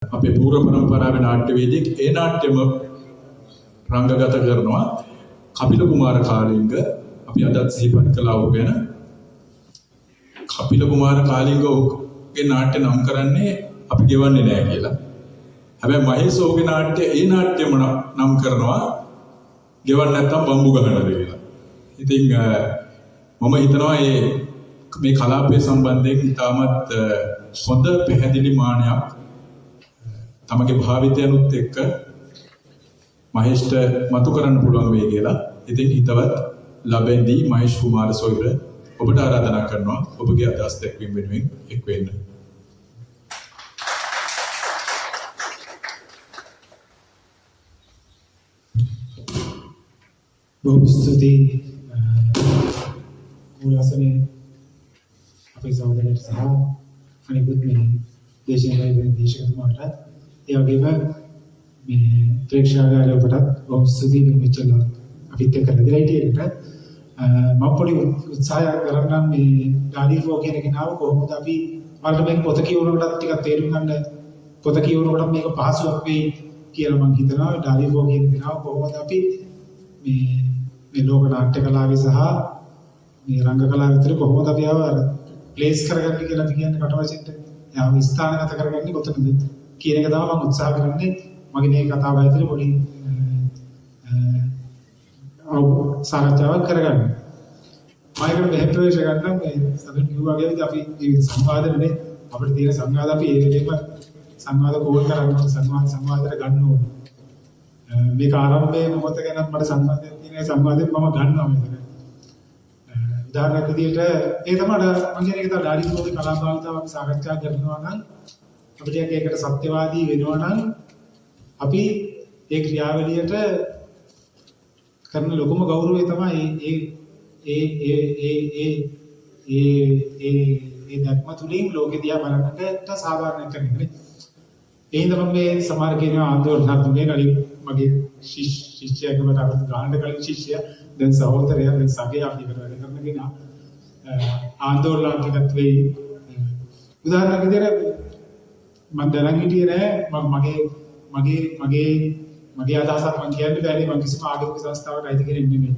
අපේ පූර්ව පරම්පරාවේ නාට්‍යවේදියෙක් ඒ නාට්‍යම රංගගත කරනවා. කපිල කුමාර කාලිංග අපි අදත් සිහිපත් කළා ඔහු ගැන. කපිල කුමාර කාලිංග ඔහුගේ නාට්‍ය නම් කරන්නේ අපි ගෙවන්නේ නැහැ කියලා. හැබැයි මහේෂ් ඔහුගේ නාට්‍ය ඒ නාට්‍යම නම් කරනවා ගෙවන්න නැත්තම් බම්බු ගහනද කියලා. ඉතින් මම හිතනවා මේ කලාපය සම්බන්ධයෙන් ඉතාමත් හොඳ පැහැදිලි මානයක් තමගේ භාවිතයනුත් එක්ක මහේෂ්ට මතු කරන්න පුළුවන් වෙයි කියලා. ඉතින් හිතවත් ලබෙන්දී මහේෂ් කුමාර සොයුර ඔබට ආරාධනා කරනවා ඔබගේ අදහස් දැක්වීම වෙනුවෙන් එක් වෙන්න. බොහොම ස්තුතියි මුලසනේ අපේ සහෝදරයට සහ අනිකුත් මේ දේශීය දේශකතුමාට ඒ වගේම මේ ප්‍රේක්ෂකාගාරයටත් බොහොම ස්තුතියි මෙච්චර අපිත් එක්ක රැඳිලා හිටියේකට මම පොඩි උත්සාහයක් කරන්නම් මේ ඩාඩිෆෝ කියන කෙනාව කොහොමද අපි වලට මේක පොත කියවනකොටත් ටිකක් තේරුම් ගන්න පොත කියවනකොටත් මේක පහසුවක් වෙයි කියලා මම හිතනවා. ඩාඩිෆෝ කියන කෙනාව කොහොමද අපි මේ ලෝක නාට්‍ය කලාවේ සහ මේ රංග කලාව විතර කොහොමද අපි ආව ප්ලේස් කරගන්නේ කියලා අපි කියන්නේ කට වශයෙන්ට යාව ස්ථානගත කරගන්නේ කොතනද කියන එක තමයි මම උත්සාහ කරන්නේ. මගේ මේ කතාව ඇතුලේ පොඩි සාකච්ඡාවක් කරගන්න. මම ඒකට මෙහෙම ප්‍රවේශ ගන්නම් මේ සතුන් කිව්වා වගේ අපි ජීවිත සංවාදනේ අපිට තියෙන සංවාද අපි ඒ වෙලෙම සංවාද කෝල් කරන්න සංවාදයට ගන්න ඕනේ. මේක ආරම්භයේ මොහොත ගැන මට සංවාදයක් තියෙන සංවාදයෙන් මම ගන්නවා මේක. උදාහරණයක් විදිහට ඒ තමයි මම කියන එක තමයි ඩාඩිෆෝගේ කලාභාවිතාව අපි සාකච්ඡා කරනවා නම් අපිට ඒකට සත්‍යවාදී වෙනවා නම් අපි ඒ ක්‍රියාවලියට කරන ලොකුම ගෞරවය තමයි ඒ ධර්ම තුලින් ලෝකෙ දිහා බලන්නට සාධාරණ කරන්නේ. ඒ හින්දා මම මේ සමහර කියන ආందోලනක් දුන්නේ කලින් මගේ ශිෂ්‍යයෙකුට අර ගාන්න කලින් ශිෂ්‍යයා දැන් සහෝදරයා දැන් සගේ අපි වැඩ කරන කෙනා ආందోලන ටිකත් වෙයි. උදාහරණයක් විදිහට මම දැනන් හිටියේ නෑ මගේ අදහසක් මම කියන්න බැරි මම කිසිම ආගමික සංස්ථාවකට අයිති කෙනෙක් නෙමෙයි.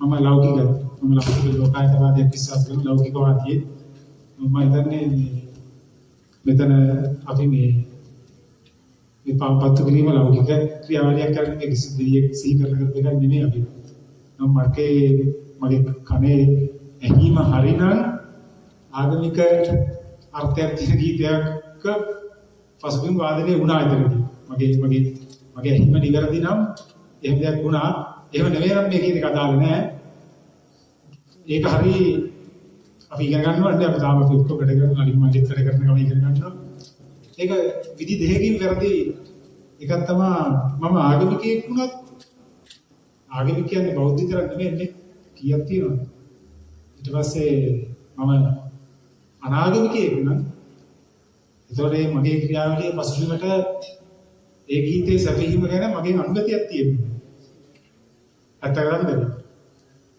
මම ලෞකික ලෝකායතවාදයක් විශ්වාස කරන ලෞකිකවාදී. මම හිතන්නේ මෙතන අපි මේ පාපත්තු කිරීම ලෞකික ක්‍රියාවලියක් කරන්නේ කිසි දෙයක් සිහි කරන එකක් නෙමෙයි අපි. මගේ කනේ ඇහිම හරිනම් ආගමික අර්ථයක් තියෙන ගීතයක පසුබිම් වාදනය වුණා එතනදී. මගේ ඇහිම නිවැරදි නම් එහෙම දෙයක් වුණා. එහෙම නෙවෙයි නම් මේ කියන එක අදාළ නෑ. ඒක හරි අපි ඉගෙන ගන්නවා නේද? අපි තාම ඔක්කොම වැඩ කරන අනිත් මල්ලිත් වැඩ කරන කම ඉගෙන ගන්නවා. ඒක විදි දෙකකින් වැරදි. එකක් තමයි මම ආගමිකයෙක් වුණත් ආගමික කියන්නේ බෞද්ධ විතරක් නෙමෙයි කීයක් තියෙනවද? ඊට පස්සේ මම අනාගමිකයෙක් වුණත් ඒතකොට මගේ ක්‍රියාවලිය පසුබිමට ඒ ගීතේ සැපීම ගැන මගේ අනුමැතියක් තියෙනවා. ඇත්ත කරන්නේ.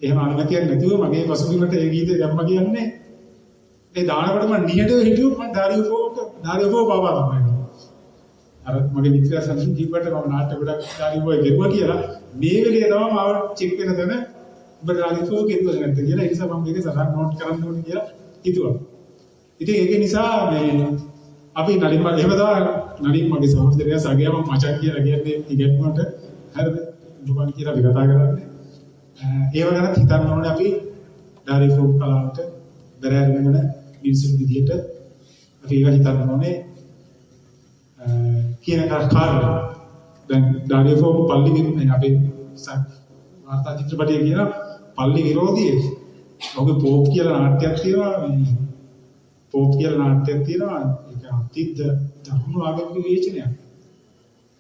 එහෙම අනුමැතියක් නැතුව මගේ පසුබිමට ඒ ගීතේ දැම්ම කියන්නේ ඒ දානකොට මම නිහඬව හිටියොත් මම ඩාරියෝ බාබා තමයි. අර මගේ මිත්‍රයා සංසුන් ජීවිතේ මම නාට්‍ය ගොඩක් ඩාරියෝ ගෙරුවා කියලා මේ වෙලේ තමයි මාව චෙක් වෙන තැන ඔබ ඩාරියෝ ගෙරුවා නැද්ද කියලා. ඒ නිසා මම මේක සටහන් නෝට් කරන්න ඕනේ කියලා හිතුවා. ඉතින් ඒක නිසා මේ අපි නලින් මගේ එහෙම තමයි නලින් මගේ සහෝදරයා සගයම මචං කියලා කියන්නේ ඉගෙනුවට හරිද දුකන් කියලා අපි කතා කරන්නේ. ඒව ගැන හිතන්න ඕනේ අපි ඩාරිෆෝ කලාවට බැරෑරගෙන මිනිසුන් විදියට අපි ඒව හිතන්න ඕනේ කියන කාරණා. දැන් ඩාරිෆෝ පල්ලි විරුද්ධ අපේ වාර්තා චිත්‍රපටයේ කියන පල්ලි විරෝධී ඔහුගේ පොප් කියලා නාට්‍යයක් තියෙනවා. මේ පොප් කියලා නාට්‍යයක් තියෙනවා. ඒක අතිද්ද ධර්ම ආගමික විවේචනයක්.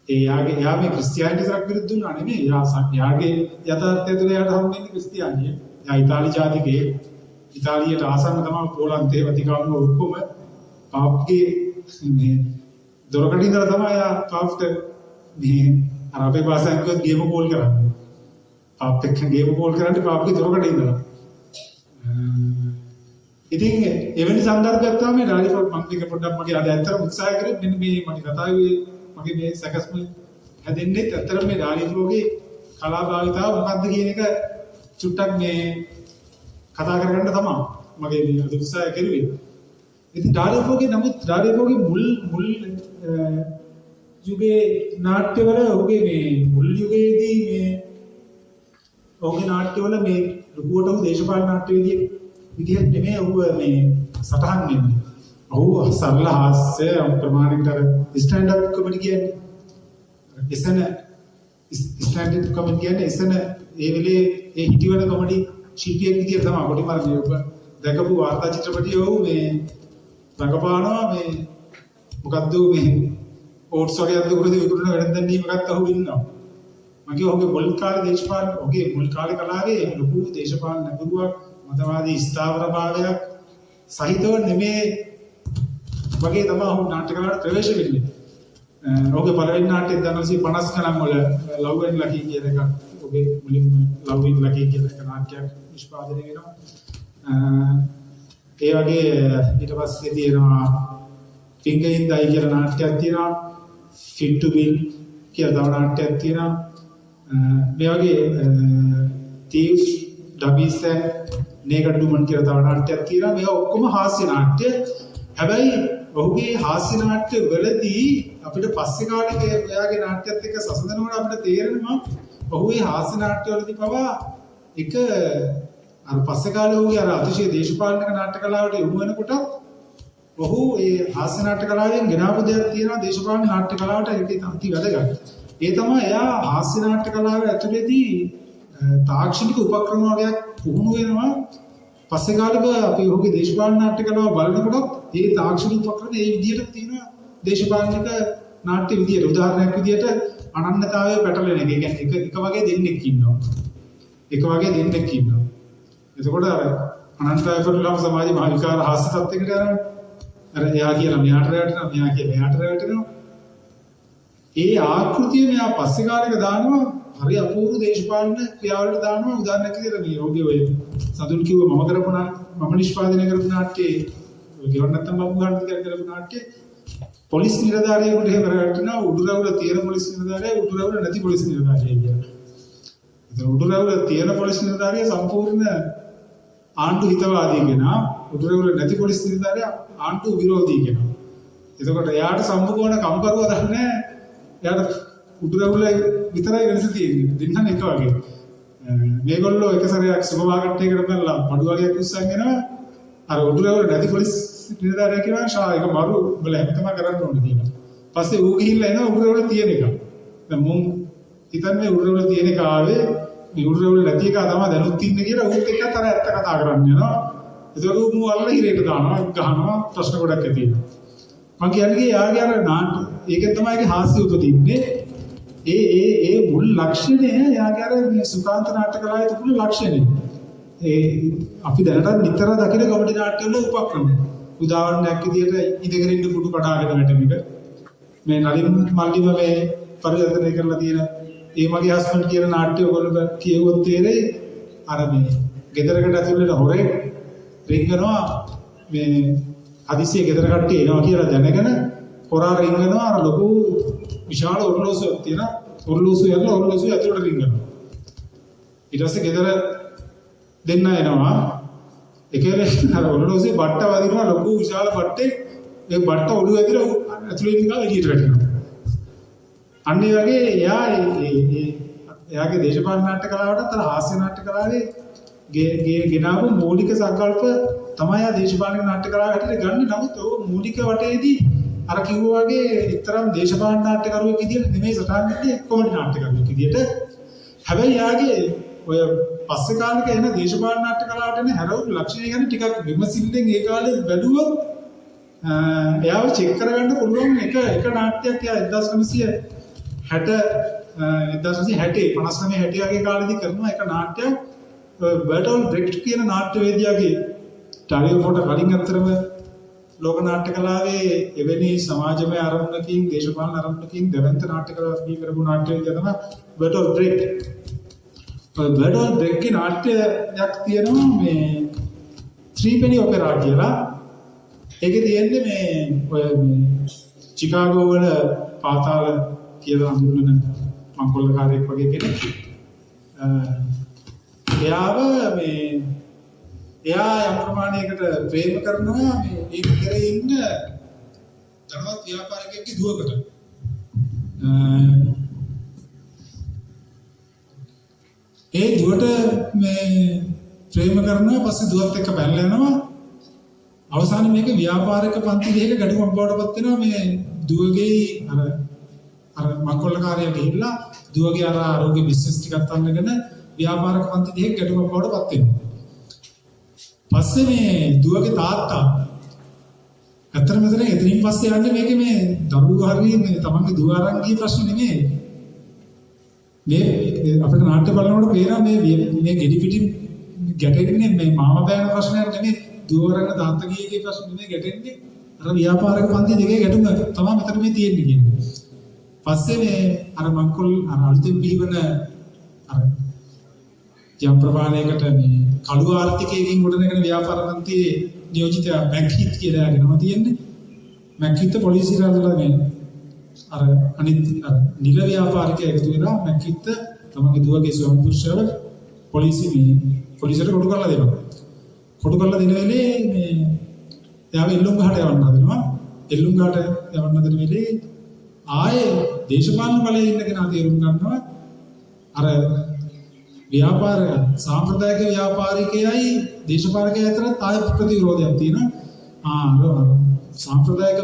එයා මේ ක්‍රිස්තියානිට විතරක් විරුද්ධ වුණා නෙමෙයි. යාගේ යථාර්ථය තුළ යාට හම්බෙන්නේ ක්‍රිස්තියානිය. යා ඉතාලි ජාතිකයෙක්. ඉතාලියට ආසන්න තමයි පෝලන්තේ වතිකානුව ඔක්කොම පාප්ගේ මේ දොරකඩ ඉඳලා තමයි යා පාප්ට මේ අර අපේ භාෂාවෙන් කිව්වොත් ගේම කෝල් කරන්නේ. පාප් එක්ක ගේම කෝල් කරන්නේ පාප්ගේ දොරකඩ ඉඳලා. ඉතින් එවැනි සන්දර්භයක් තමයි රාජපොත් මම මේක පොඩ්ඩක් මගේ අද ඇත්තට උත්සාහ කරේ මෙන්න මේ මගේ කතාවේ මගේ මේ සැකස්ම හැදෙන්නේ ඇත්තට මේ රාජපොත්ගේ කලා භාවිතාව මොකක්ද කියන එක චුට්ටක් මේ කතා කරගන්න තමයි මගේ මේ අද උත්සාහ කරුවේ. ඉතින් රාජපොත්ගේ නමුත් රාජපොත්ගේ මුල් යුගයේ නාට්‍යවල ඔහුගේ මේ මුල් යුගයේදී මේ ඔහුගේ නාට්‍යවල මේ ලොකුවට දේශපාලන නාට්‍යවේදී විදිහට නෙමෙයි ඔහු මේ සටහන් වෙන්නේ. ඔහු සරල හාස්‍ය ප්‍රමාණිකට ස්ටෑන්ඩ් අප් කොමඩි කියන්නේ. එසන ස්ටෑන්ඩ් අප් කොමඩි කියන්නේ එසන ඒ වෙලේ ඒ හිටිවන කොමඩි ශිල්පියෙක් විදිහට තමයි කොටි මාර්ගය ඔබ දැකපු වාර්තා චිත්‍රපටිය ඔහු මේ රඟපානවා මේ මොකද්ද මේ ඕට්ස් වගේ අද්ද කොහෙද විකුණන වැඩක් දැන් මොකක්ද අහු ඉන්නවා. මගේ ඔහුගේ මුල් කාලේ දේශපාලන ඔහුගේ මුල් කාලේ කලාවේ ලොකු දේශපාලන නගරුවක් මතවාදී ස්ථාවරභාවයක් සහිතව නෙමේ වගේ තමයි ඔහු නාට්‍ය කලාවට ප්‍රවේශ වෙන්නේ. ඔහුගේ පළවෙනි නාට්‍යය 1950 ගණන් වල ලව් ඇන්ඩ් ලකි කියන එක ඔහුගේ මුලින්ම ලව් ඇන්ඩ් ලකි කියන එක නාට්‍යයක් නිෂ්පාදනය වෙනවා. ඒ වගේ ඊට පස්සේ තියෙනවා ෆිංගර් ඉන් ද අයි කියලා නාට්‍යයක් තියෙනවා. ෆිට් ටු බිල් කියලා තව නාට්‍යයක් තියෙනවා. මේ වගේ තීව්ස් ඩබීස් ඇන් නේකඩ් ඩුමන් කියලා තව නාට්‍යයක් තියෙනවා. මේවා ඔක්කොම හාස්‍ය නාට්‍ය. හැබැයි ඔහුගේ හාස්‍ය නාට්‍ය වලදී අපිට පස්සේ කාලේ එයාගේ නාට්‍යත් එක්ක සසඳනකොට අපිට තේරෙනවා ඔහුගේ හාස්‍ය නාට්‍ය වලදී පවා එක අර පස්සේ කාලේ ඔහුගේ අර අතිශය දේශපාලනික නාට්‍ය කලාවට යොමු වෙනකොට ඔහු ඒ හාස්‍ය නාට්‍ය කලාවෙන් ගෙනාවු දෙයක් තියෙනවා දේශපාලන නාට්‍ය කලාවට ඒක අති වැදගත්. ඒ තමයි එයා හාස්‍ය නාට්‍ය කලාව ඇතුළේදී තාක්ෂණික උපක්‍රම වගේක් පුහුණු වෙනවා. පස්සේ කාලෙක අපි ඔහුගේ දේශපාලන නාට්‍ය කලාව බලනකොට ඒ තාක්ෂණික උපක්‍රම ඒ විදිහට තියෙනවා දේශපාලනික නාට්‍ය විදියට. උදාහරණයක් විදියට අනන්‍යතාවය පැටලෙන එක. ඒ කියන්නේ එක වගේ දෙන්නෙක් ඉන්නවා. එක වගේ දෙන්නෙක් ඉන්නවා. එතකොට අර අනන්‍යතාවය පැටලෙනම සමාජයේ මහ විකාර හාස්‍ය තත්යකට යනවා. අර එයා කියලා මෙයාට රැවටෙනවා, මෙයා කියලා මෙයාට රැවටෙනවා. ඒ ආකෘතිය මෙයා පස්සේ කාලෙක දානවා හරි අපූර්ව දේශපාලන ක්‍රියාවලට දානවා. උදාහරණයක් විදියට මේ යෝගී ඔය සතුන් කිව්ව මම නිෂ්පාදනය කරපු නාට්‍යයේ ගෙවන්න නැත්තම් බබු ගන්න කරපු නාට්‍යයේ පොලිස් නිලධාරියෙකුට එහෙම රැවටෙනවා. උඩුරවුල තියෙන පොලිස් නිලධාරියා උඩුරවුල නැති පොලිස් නිලධාරියා කියලා. ඒතර උඩුරවුල තියෙන පොලිස් නිලධාරියා සම්පූර්ණ ආණ්ඩු හිතවාදී කෙනා, උඩුරවුල නැති පොලිස් නිලධාරියා ආණ්ඩු විරෝධී කෙනා. එතකොට එයාට සම්මුඛවන කම්කරුවා දන්නේ එයාට උඩුරවුල විතරයි වෙනස තියෙන්නේ. දෙන්නම එක වගේ. මේගොල්ලෝ එක සැරයක් සුපර්මාකට් එකකට ගිහලා බඩු වගේක් උස්සන් එනවා. අර උඩුරවුල නැති පොලිස් නිලධාරියා කියනවා ෂා එක මරු උඹලා හැම තමයි කරන්න ඕනේ කියලා. පස්සේ ඌ ගිහිල්ලා එනවා උඩුරවුල තියෙන එක. දැන් මුන් හිතන්නේ උඩුරවුල තියෙන එක ආවේ මේ උඩුරවුල නැති එක තමයි දැනුත් ඉන්නේ කියලා ඌත් එක්කත් අර ඇත්ත කතා කරන්න යනවා. ඒතකොට ඌ මූ අල්ල හිරේට දානවා ගහනවා ප්‍රශ්න ගොඩක් ඇති වෙනවා. මම කියන්නේ යාගේ අර නාට්‍ය ඒකෙන් තමයි ඒකේ හාස්‍ය උපදින්නේ. ඒ මුල් ලක්ෂණය යාගේ අර මේ සුකාන්ත නාට්‍ය කලාවේ තිබුණු ලක්ෂණය. අපි දැනට නිතර දකින කොමඩි නාට්‍යවල උපක්‍රම. උදාහරණයක් විදියට ඉඳගෙන ඉන්න කුඩු කඩාගෙන වැටෙන එක. මේ නලින් මල්ලිම මේ පරිවර්තනය කරලා තියෙන ඒ මගේ හස්බන්ඩ් කියන නාට්‍ය ඔයගොල්ලෝ කියවුවොත් තේරෙයි. අර මේ ගෙදරකට ඇතුල් වෙන හොරෙක් රිංගනවා මේ හදිසියෙ ගෙදර කට්ටිය එනවා කියලා දැනගෙන හොරා රිංගනවා අර ලොකු විශාල ඔරලෝසුවක් තියෙන ඔරලෝසුව යනවා ඔරලෝසුව ඇතුළට රිංගනවා. ඊට පස්සේ ගෙදර දෙන්න එනවා. එකලේ අර ඔරලෝසුවේ බට්ට වදිනවා ලොකු විශාල බට්ටේ. ඒ බට්ට ඔළුව ඇදලා ඇතුළේ ඉන්න ගාව එළියට වැටෙනවා. අන්න ඒ වගේ එයාගේ දේශපාලන නාට්‍ය කලාවටත් අර හාස්‍ය නාට්‍ය කලාවේ ගෙනාවු මූලික සංකල්ප තමයි ආ දේශපාලන නාට්‍ය කලාව හැටියට ගන්න. නමුත් ඔය මූලික වටේදී අර කිව්වා වගේ එක්තරම් දේශපාලන නාට්‍යකරුවෙක් විදියට නෙමෙයි සටහන් වෙන්නේ කොමඩි නාට්‍යකරුවෙක් විදියට. හැබැයි යාගේ ඔය පස්සේ කාලෙක එන දේශපාලන නාට්‍ය කලාවට එන හැරවුම් ලක්ෂණ ගැන ටිකක් විමසිල්ලෙන් ඒ කාලේ බැලුවොත් එයාව චෙක් කරගන්න පුළුවන් එක නාට්‍යයක් එයා 1960 වගේ කාලෙදී කරනවා එක නාට්‍යයක් බර්ටෝල් බ්‍රෙක්ට් කියන නාට්‍යවේදියාගේ ටාරියෝට කලින් අතරම ලෝක නාට්‍ය කලාවේ එවැනි සමාජමය ආරම්භණකින් දේශපාලන ආරම්භණකින් දෙවන්ත නාට්‍ය කලාවක් දී කරපු නාට්‍යවේදියා තමයි බර්ටෝල් බ්‍රෙක්ට්. බර්ටෝල් බ්‍රෙක්ට්ගේ නාට්‍යයක් තියෙනවා මේ ත්‍රිපෙනි ඔපෙරා කියලා. ඒකේ තියෙන්නේ මේ ඔය මේ චිකාගෝ වල පාතාල කියලා හඳුන්වන මංකොල්ලකාරයෙක් වගේ කෙනෙක්. එයා යම් ප්‍රමාණයකට ප්‍රේම කරනවා මේ ඒක කරේ ඉන්න ධනවත් ව්‍යාපාරිකයෙක්ගේ දුවකට. ඒ දුවට මේ ප්‍රේම කරනවා පස්සේ දුවත් එක්ක පැනලා යනවා. අවසානයේ මේක ව්‍යාපාරික පන්ති දෙකක ගැටුමක් බවට පත් වෙනවා. මේ දුවගේ අර මංකොල්ලකාරයා ගිහිල්ලා දුවගේ අර ආරෝග්‍ය බිස්නස් ටිකක් අල්ලගෙන ව්‍යාපාරික පන්ති දෙකක ගැටුමක් බවට පත් වෙනවා. පස්සේ මේ දුවගේ තාත්තා අතරම එතනින් පස්සේ යන්නේ මේකේ මේ දරුවෝ හරිය මේ තමන්ගේ දුව අරන් ගිය ප්‍රශ්න නෙමෙයි. මේ අපිට නාට්‍ය බලනකොට පේනවා මේ ගෙඩි පිටින් ගැටෙන්නේ මේ මාමා බෑන ප්‍රශ්නයක් නෙමෙයි. දුව අරන් තාත්තා ගියේ ප්‍රශ්න නෙමෙයි ගැටෙන්නේ. අර ව්‍යාපාරික පන්ති දෙකේ ගැටුම තමයි මෙතන මේ තියෙන්නේ කියන්නේ. පස්සේ මේ අර මංකොල් අර අලුතෙන් පිළිවෙන අර යම් ප්‍රමාණයකට මේ කළු ආර්ථිකයකින් ගොඩනගෙන ව්‍යාපාර පන්තියේ නියෝජිත මැක්හිත් කියලා යනවා තියෙන්නේ. මැක්හිත් පොලිසියට අදලා මේ අර අනිත් නිල ව්‍යාපාරිකයෙක් එකතු වෙලා මැක්හිත් තමන්ගේ දුවගේ ස්වාමි පුරුෂයව පොලිසියට කොටු කරලා දෙනවා. කොටු කරලා දෙන වෙලේ මේ එයාව එල්ලුම් ගහට යවන්න හදනවා. එල්ලුම් ගහට යවන්න හදන වෙලේ ආයේ දේශපාලන බලයේ ඉන්න කෙනා තේරුම් ගන්නවා අර ව්‍යාපාර සාම්ප්‍රදායික ව්‍යාපාරිකයයි දේශපාලකයයි අතර තාය ප්‍රතිවිරෝධයක් තියෙනවා. සාම්ප්‍රදායික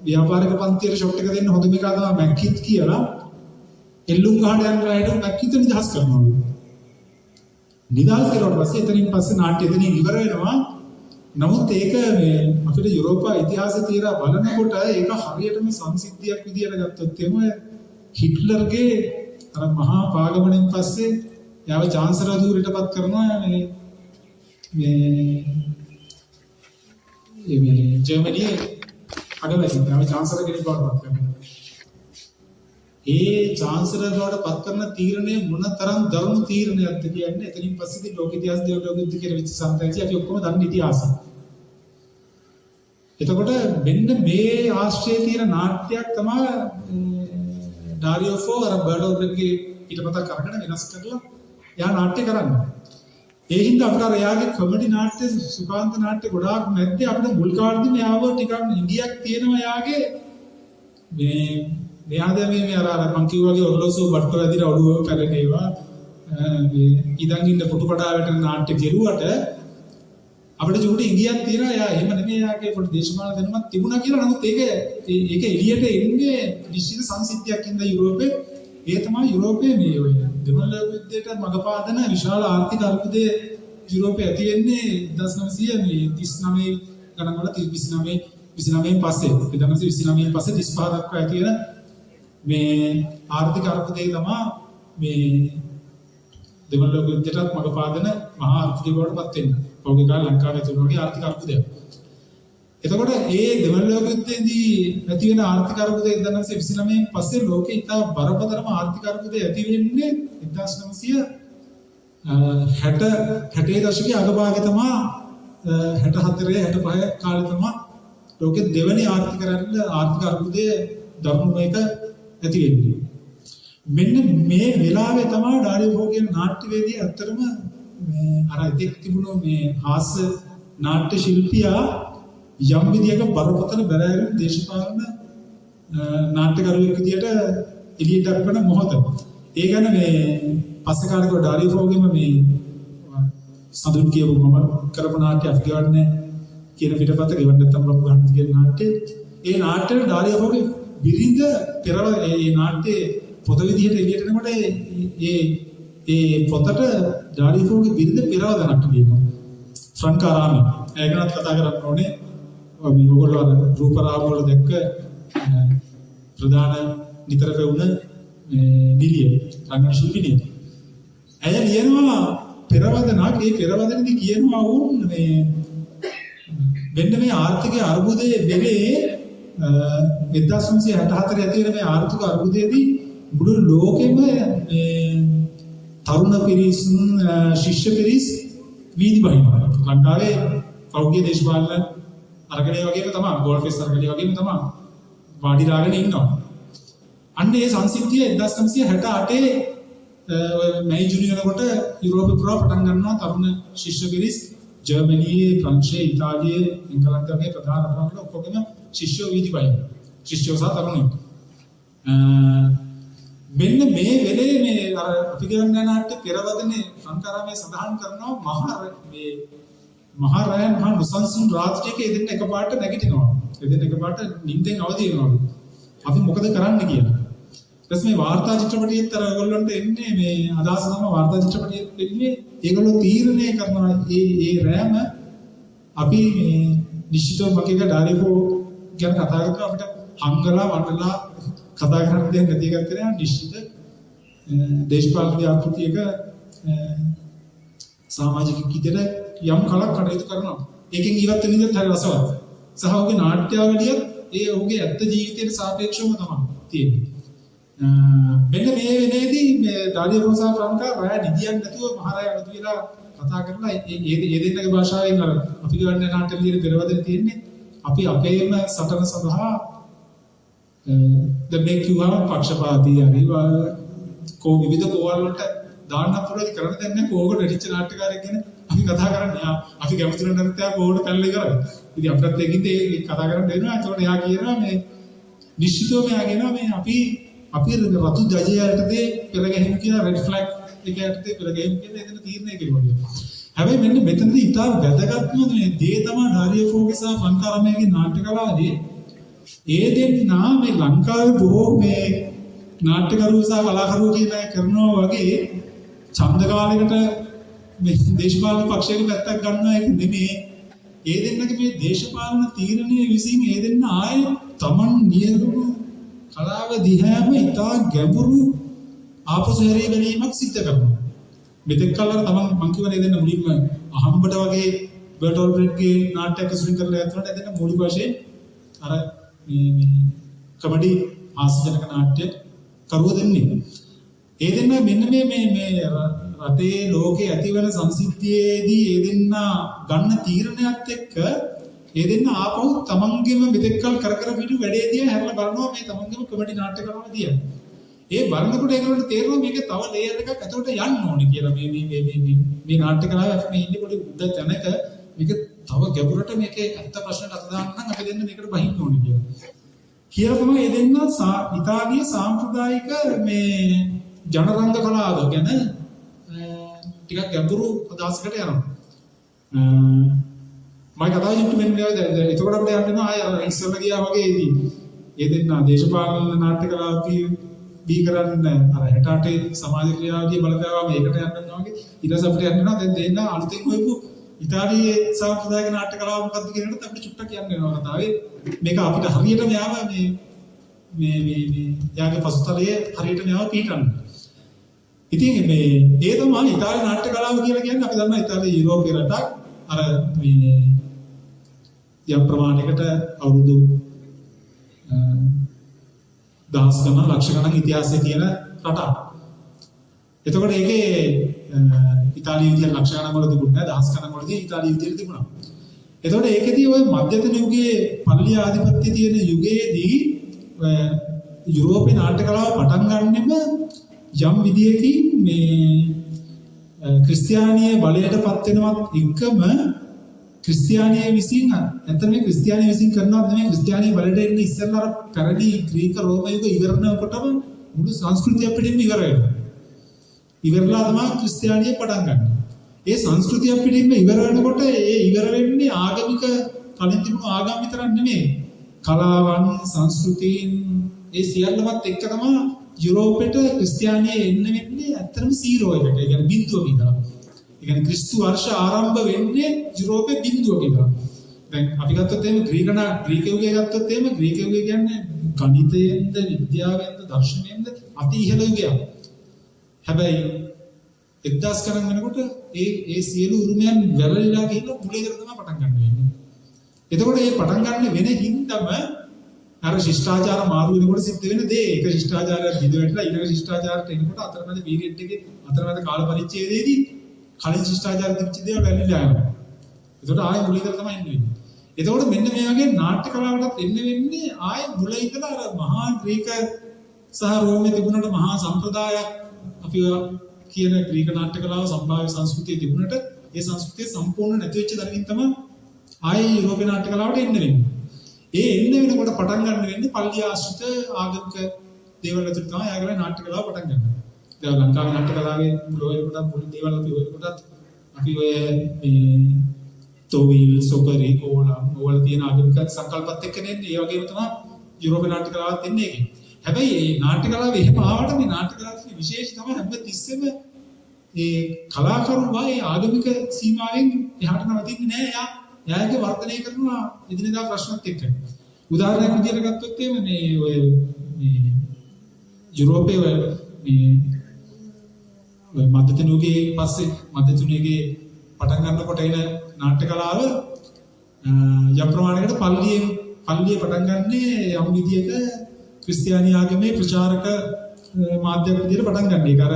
ව්‍යාපාරික පන්තියේ ෂොට් එක දෙන්න හොඳ මේක තමයි මැක්කිත් කියලා එල්ලුම් ගහට යන රයිඩර් මැක්කිත් නිදහස් කරනවා. නිදහස් කරුවාට පස්සේ එතනින් පස්සේ නාට්‍ය එතනින් ඉවර වෙනවා. නමුත් ඒක මේ අපිට යුරෝපා ඉතිහාසයේ තියලා බලනකොට ඒක හරියටම සංසිද්ධියක් විදියට ගත්තොත් එමය හිට්ලර්ගේ අර මහා පාගමනෙන් පස්සේ යාව චාන්සලර් ධූරයටපත් කරනවා මේ ජර්මනියේ අගමැති යාව චාන්සලර් කෙනෙක් බවට පත් කරනවා. ඒ චාන්සලර් බවට පත් කරන තීරණය මොනතරම් දරුණු තීරණයක්ද කියන්නේ එතනින් පස්සේ ලෝක ඉතිහාස දෙවලෝක යුද්ධ කියලා වෙච්ච සංකල්පය අපි ඔක්කොම දන්න ඉතිහාසය. එතකොට මෙන්න මේ ආශ්‍රයේ තියෙන නාට්‍යයක් තමයි ඩාරියෝ ෆෝ අර බර්ඩෝග්ගේ පිටපතක් අරගෙන වෙනස් කරලා යා නාට්‍ය කරන්නේ. ඒ හින්දා අපිට අර යාගේ කොමඩි නාට්‍ය සුකාන්ත නාට්‍ය ගොඩාක් නැද්දී අපිට මුල් කාලේදී මෙයාව ටිකක් ඉන්දියක් තියෙනවා යාගේ මෙයාද මේ අර මං කිව්වාගේ ඔරලෝසුව බට්ටු වැදිලා ඔළුව කැරගෙන ඒවා මේ ඉඳන් ඉන්න පොටු කඩාවට නාට්‍ය කෙරුවට අපිට චූටි ඉන්දියක් තියෙනවා. යා එහෙම නෙමෙයි යාගේ පොඩි දේශපාලන දැනුමක් තිබුණා කියලා. නමුත් ඒක එළියට එන්නේ නිශ්චිත සංසිද්ධියක් ඉඳලා යුරෝපේ. ඒ තමයි යුරෝපයේ මේ ඔය දෙමළ යුද්ධයට මඟ පාදන විශාල ආර්ථික අර්බුදය යුරෝපයේ ඇති වෙන්නේ 1939 ගණන් වල 29 පස්සේ 1929 පස්සේ 35 දක්වා ඇති වෙන මේ ආර්ථික අර්බුදය තමයි මේ දෙමළ යුද්ධයටත් මඟ පාදන මහා ආර්ථික බවට පත් වෙන්නේ. පෞද්ගලික ලංකාවේ තුනෝගේ ආර්ථික අර්බුදය. එතකොට ඒ දෙමළ යුද්ධයේදී ඇති වෙන ආර්ථික අර්බුදය 1929 පස්සේ ලෝකේ ඉතා බරපතලම ආර්ථික අර්බුදය ඇති වෙන්නේ 1960 දශකයේ අගභාගයේ තමයි 64 65 කාලේ තමයි ලෝකේ දෙවෙනි ආර්ථික අර්බුදය දරුණු එක ඇති වෙන්නේ. මෙන්න මේ වෙලාවේ තමයි ඩාරියෝ කියන නාට්‍යවේදී ඇත්තටම මේ අර ඉතික් තිබුණු මේ හාස්‍ය නාට්‍ය ශිල්පියා යම් විදියක බරපතල බැලෑරුම් දේශපාලන නාට්‍යකරුවෙක් විදියට එළියට දක්වන මොහොත. ඒ ගැන මේ පස්සේ කාලේක ඩාරියෝගෙම මේ සඳුන් කියපු මම කරපු නාට්‍ය අපි ගවන්නේ කියන පිටපත ගෙවන්න නැත්නම් බබු ගන්න කියන නාට්‍ය. ඒ නාට්‍යය ඩාරියෝගේ බිරිඳ පෙරව ඒ නාට්‍ය පොත විදියට එළියට එනකොට ඒ පොතට ඩාරියෝගේ බිරිඳ පෙරව දාන්නට කියනවා. ෆ්‍රන්කාරාමි. ඒ ගැනත් කතා කරන්න ඕනේ. මේ ඔයගොල්ලෝ අර රූපරාම වල දැක්ක ප්‍රධාන නිතර වෙවුන නිලිය රංගන ශිල්පිනිය. ඇය ලියනවා පෙරවදනක්. ඒ පෙරවදනදී කියනවා වුන් මේ මෙන්න මේ ආර්ථික අර්බුදයේ වෙලේ 1964 ඇති වෙන මේ ආර්ථික අර්බුදයේදී මුළු ලෝකෙම තරුණ පිරිස් ශිෂ්‍ය පිරිස් වීදි බහිනවා. ලංකාවේ පෞද්ගලික දේශපාලන අරගලයේ වගේම තමයි ගෝල්ෆෙස් අරගලයේ වගේම තමයි වාඩිලාගෙන ඉන්නවා. අන්න ඒ සංසිද්ධිය 1968 මැයි ජූනි වෙනකොට යුරෝපේ පුරා පටන් ගන්නවා තරුණ ශිෂ්‍ය පිරිස් ජර්මනියේ ප්‍රංශයේ ඉතාලියේ එංගලන්තයේ වගේ ප්‍රධාන රටවල ඔක්කොගෙම ශිෂ්‍යෝ වීදි බහිනවා. ශිෂ්‍යෝ සහ තරුණයෝ. මෙන්න මේ වෙලේ මේ අර අපි ගන්න නාට්‍ය පෙරවදනේ සංකාරාමයේ සඳහන් කරනවා මහා රයන් මහා නොසන්සුන් රාත්‍රියක එදින එකපාරට නැගිටිනවා. එදින එකපාරට නිින්දෙන් අවදි වෙනවා. අපි මොකද කරන්න කියලා. ඊට මේ වාර්තා චිත්‍රපටියෙත් අර ඔයගොල්ලන්ට එන්නේ මේ අදහස තමයි වාර්තා චිත්‍රපටියෙත් වෙන්නේ ඒගොල්ලෝ තීරණය කරනවා ඒ රෑම අපි මේ නිශ්චිතව මකේක ඩාරිකෝ ගැන කතා කරලා අපිට හංගලා වටලා කතා කරන්න දෙයක් නැති එකක් කරා නිශ්චිත දේශපාලන ව්‍යාපෘතියක සමාජික කිදෙර යම් කලක් කටයුතු කරනවා. ඒකෙන් ඉවත් වෙන ඉඳන් හරි රසවත්. සහ ඔහුගේ නාට්‍යාවලියත් ඒ ඔහුගේ ඇත්ත ජීවිතයට සාපේක්ෂවම තමයි තියෙන්නේ. මෙන්න මේ වෙලේදී මේ ඩාලිය රෝසා ෆ්‍රාන්කා රෑ නිදියන් නැතුව මහරය අනුතු වෙලා කතා කරලා ඒ දෙන්නගේ භාෂාවෙන් අර අපි ගන්න නාට්‍ය ලියන පෙරවදන තියෙන්නේ අපි අපේම සටන සඳහා දැන් මේ කිව්වම පක්ෂපාතී හරි කෝ විවිධ කෝවල් වලට දාන්න පුළුවන් කරන්න දෙයක් නැහැ කෝකට රිච් නාට්‍යකාරයෙක් ගැන අපි කතා කරන්නේ අපි කැමති නැත්නම් එයා කෝකට පැනලා කරන්නේ. ඉතින් අපිට ඒකින්ද ඒ කතා කරන්න දෙනවා. ඒතකොට එයා කියනවා මේ නිශ්චිතවම එයා කියනවා මේ අපි රතු ජජයටදී පෙළ ගැහිමු කියලා රෙඩ් ෆ්ලැග් එක යටතේ පෙළ ගැහිමු කියලා එතන තීරණය කෙරුවා. හැබැයි මෙන්න මෙතනදී ඉතාල වැදගත්ම මේ දේ තමයි ඩාරියෝ ෆෝගේ සහ ෆන්කාරාමයේ නාට්‍ය කලාවේ ඒ දෙන්නා මේ ලංකාවේ බොහෝ මේ නාට්‍යකරු සහ කලාකරු කියලා කරනවා වගේ ඡන්ද කාලයකට මේ දේශපාලන පක්ෂයක පැත්තක් ගන්නවා ඒක නෙමෙයි. ඒ දෙන්නගේ මේ දේශපාලන තීරණයේ විසින් ඒ දෙන්න ආයේ Taman නියරුණු කලාව දිහාම ඉතා ගැඹුරු ආපසු හැරී ගැනීමක් සිද්ධ කරනවා. මෙතෙක් කල තමන් මං කියවනේ දෙන්න මුලින්ම අහම්බට වගේ බර්ටෝල් බ්‍රෙඩ්ගේ නාට්‍යයක් සුරින් කරලා යනකොට එදෙන්න මූලික වශයෙන් අර මේ කමඩි ආස්ජනක නාට්‍ය කරුව දෙන්නේ. ඒ දෙන්න මෙන්න මේ රටේ ලෝකේ ඇතිවන සංසිද්ධියේදී ඒ දෙන්න ගන්න තීරණයත් එක්ක ඒ දෙන්න ආපහු තමන්ගේම මෙතෙක්කල් කර පිටු වැඩේ දිහා හැරලා බලනවා මේ තමන්ගේම කමෙඩි නාට්‍ය කරනවා දිහා. ඒ බලනකොට ඒගොල්ලන්ට තේරෙනවා මේක තව ලේයර් එකක් ඇතුළට යන්න ඕනේ කියලා. මේ නාට්‍ය කලාවේ අපි ඉන්නේ පොඩි උඩ තැනක මේක තව ගැඹුරට මේකේ ඇත්ත ප්‍රශ්නට අත දාන්න නම් අපි දෙන්න මේකට බහින්න ඕනේ කියලා. කියලා තමයි ඒ දෙන්න ඉතාලියේ සාම්ප්‍රදායික මේ ජනරංග කලාව ගැන ටිකක් ගැඹුරු අදහසකට යනවා. මම කතා කරන්නේ මෙන්න එතකොට අපිට යන්න ආය ඉස්සෙල්ලා ගියා වගේ ඉතින් ඒ දෙන්න දේශපාලන නාට්‍ය කලාව දී කරන්න අර 68 සමාජ ක්‍රියාවලිය බලපෑවා මේකට යන්නවා වගේ ඊට පස්සේ අපිට යන්නවා දැන් දෙන්න අලුතෙන් හොයපු ඉතාලියේ සාම්ප්‍රදායික නාට්‍ය කලාව මොකක්ද කියන එකට අපිට චුට්ටක් කියන්න වෙනවා කතාවේ මේක අපිට හරියටම යාව මේ යාගේ පසුතලයේ හරියටම යාව පීටන්න. ඉතින් මේ ඒ තමයි ඉතාලි නාට්‍ය කලාව කියලා කියන්නේ අපි දන්නවා ඉතාලියේ යුරෝපීය රටක් අර මේ යම් ප්‍රමාණයකට අවුරුදු දහස් ගණන් ලක්ෂ ගණන් ඉතිහාසය තියෙන රටක්. එතකොට ඒකේ ඉතාලිය විදියට ලක්ෂ ගණන් වල තිබුණේ නැහැ දහස් ගණන් වලදී ඉතාලිය විදියට තිබුණා. එතකොට ඒකෙදී ওই මධ්‍යතන යුගයේ පල්ලිය ආධිපත්‍ය තියෙන යුගයේදී යුරෝපේ නාට්‍ය කලාව පටන් ගන්නෙම යම් විදියකින් මේ ක්‍රිස්තියානියේ බලයටපත් වෙනවත් එකම ක්‍රිස්තියානිය විසින් නැත්නම් මේ ක්‍රිස්තියානිය විසින් කරනවත් නෙමෙයි ක්‍රිස්තියානිය බලයට එන්න ඉස්සෙල්ලා අර පැරණි ග්‍රීක රෝම යුග ඉවරනකොටම මුළු සංස්කෘතිය පිටින්ම ඉවර වෙනවා. ඉවරලා තමයි ක්‍රිස්තියානිය පටන් ගන්න. ඒ සංස්කෘතිය පිටින්ම ඉවර වෙනකොට ඒ ඉවර වෙන්නේ ආගමික කලින් තිබුණු ආගම් විතරක් නෙමෙයි. කලාවන් සංස්කෘතීන් ඒ සියල්ලමත් එක්ක තමයි යුරෝපෙට ක්‍රිස්තියානිය එන්න වෙන්නේ ඇත්තටම 0 එකට. ඒ කියන්නේ බිඳුවක ඉඳලා. ඒ කියන්නේ ක්‍රිස්තු වර්ෂ ආරම්භ වෙන්නේ යුරෝපේ බිඳුවක ඉඳලා. දැන් අපි ගත්තොත් එහෙම ග්‍රීක යුගය ගත්තොත් එහෙම ග්‍රීක යුගය කියන්නේ ගණිතයෙන්ද විද්‍යාවෙන්ද දර්ශනයෙන්ද අති ඉහළ යුගයක්. හැබැයි 1000 ගණන් වෙනකොට ඒ සියලු උරුමයන් වැළලීලා ගිහින් මුල ඉඳලා තමයි පටන් ගන්න වෙන්නේ. එතකොට මේ පටන් ගන්න වෙන හින්දම අර ශිෂ්ටාචාර මාරු වෙනකොට සිද්ධ වෙන දේ ඒක ශිෂ්ටාචාරයක් දිද වැටලා ඊළඟ ශිෂ්ටාචාරයට එනකොට අතරමැද පීරියඩ් එකේ අතරමැද කාල පරිච්ඡේදයේදී කලින් ශිෂ්ටාචාර තිබිච්ච දේවල් වැළලීලා යනවා. ඒකට ආයෙ මුල ඉඳලා තමයි එන්නේ. එතකොට මෙන්න මේ වගේ නාට්‍ය කලාවටත් එන්න වෙන්නේ ආයෙ මුල ඉඳලා අර මහා ග්‍රීක සහ රෝමේ තිබුණට මහා සම්ප්‍රදායක් අපි කියන ග්‍රීක නාට්‍ය කලාව සම්භාව්‍ය සංස්කෘතිය තිබුණට ඒ සංස්කෘතිය සම්පූර්ණ නැති වෙච්ච දණකින් තමයි ආයෙ යුරෝපේ නාට්‍ය කලාවට එන්න වෙන්නේ. ඒ එන්න වෙනකොට පටන් ගන්න වෙන්නේ පල්ලි ආශ්‍රිත ආගමික දේවල් වලට තමයි ආගමේ නාට්‍ය කලාව පටන් ගන්න. දැන් ලංකාවේ නාට්‍ය කලාවේ මුල වෙනකොට මුල් දේවල් අපි වෙනකොටත් අපි ඔය මේ තොවිල් සොකරි ඕලම් ඕවල තියෙන ආගමික සංකල්පත් එක්ක නෙන්නේ. ඒ වගේම තමයි යුරෝපේ නාට්‍ය කලාවත් එන්නේ ඒකේ. හැබැයි මේ නාට්‍ය කලාව එහෙම ආවට මේ නාට්‍ය කලාවේ විශේෂ තමයි හැම තිස්සෙම මේ කලාකරුවා ඒ ආගමික සීමාවෙන් එහාට නවතින්නේ නැහැ. යායක වර්ධනය කරනවා එදිනෙදා ප්‍රශ්නත් එක්ක. උදාහරණයක් විදිහට ගත්තොත් මේ ඔය මේ යුරෝපයේ මේ මධ්‍යතුනුගේ පස්සේ මධ්‍යතුනුගේ පටන් ගන්නකොට එන නාට්‍ය කලාව යම් ප්‍රමාණයකට පල්ලියේ පටන් ගන්නේ යම් විදියක ක්‍රිස්තියානි ආගමේ ප්‍රචාරක මාධ්‍යයක් විදිහට පටන් ගන්න. ඒක අර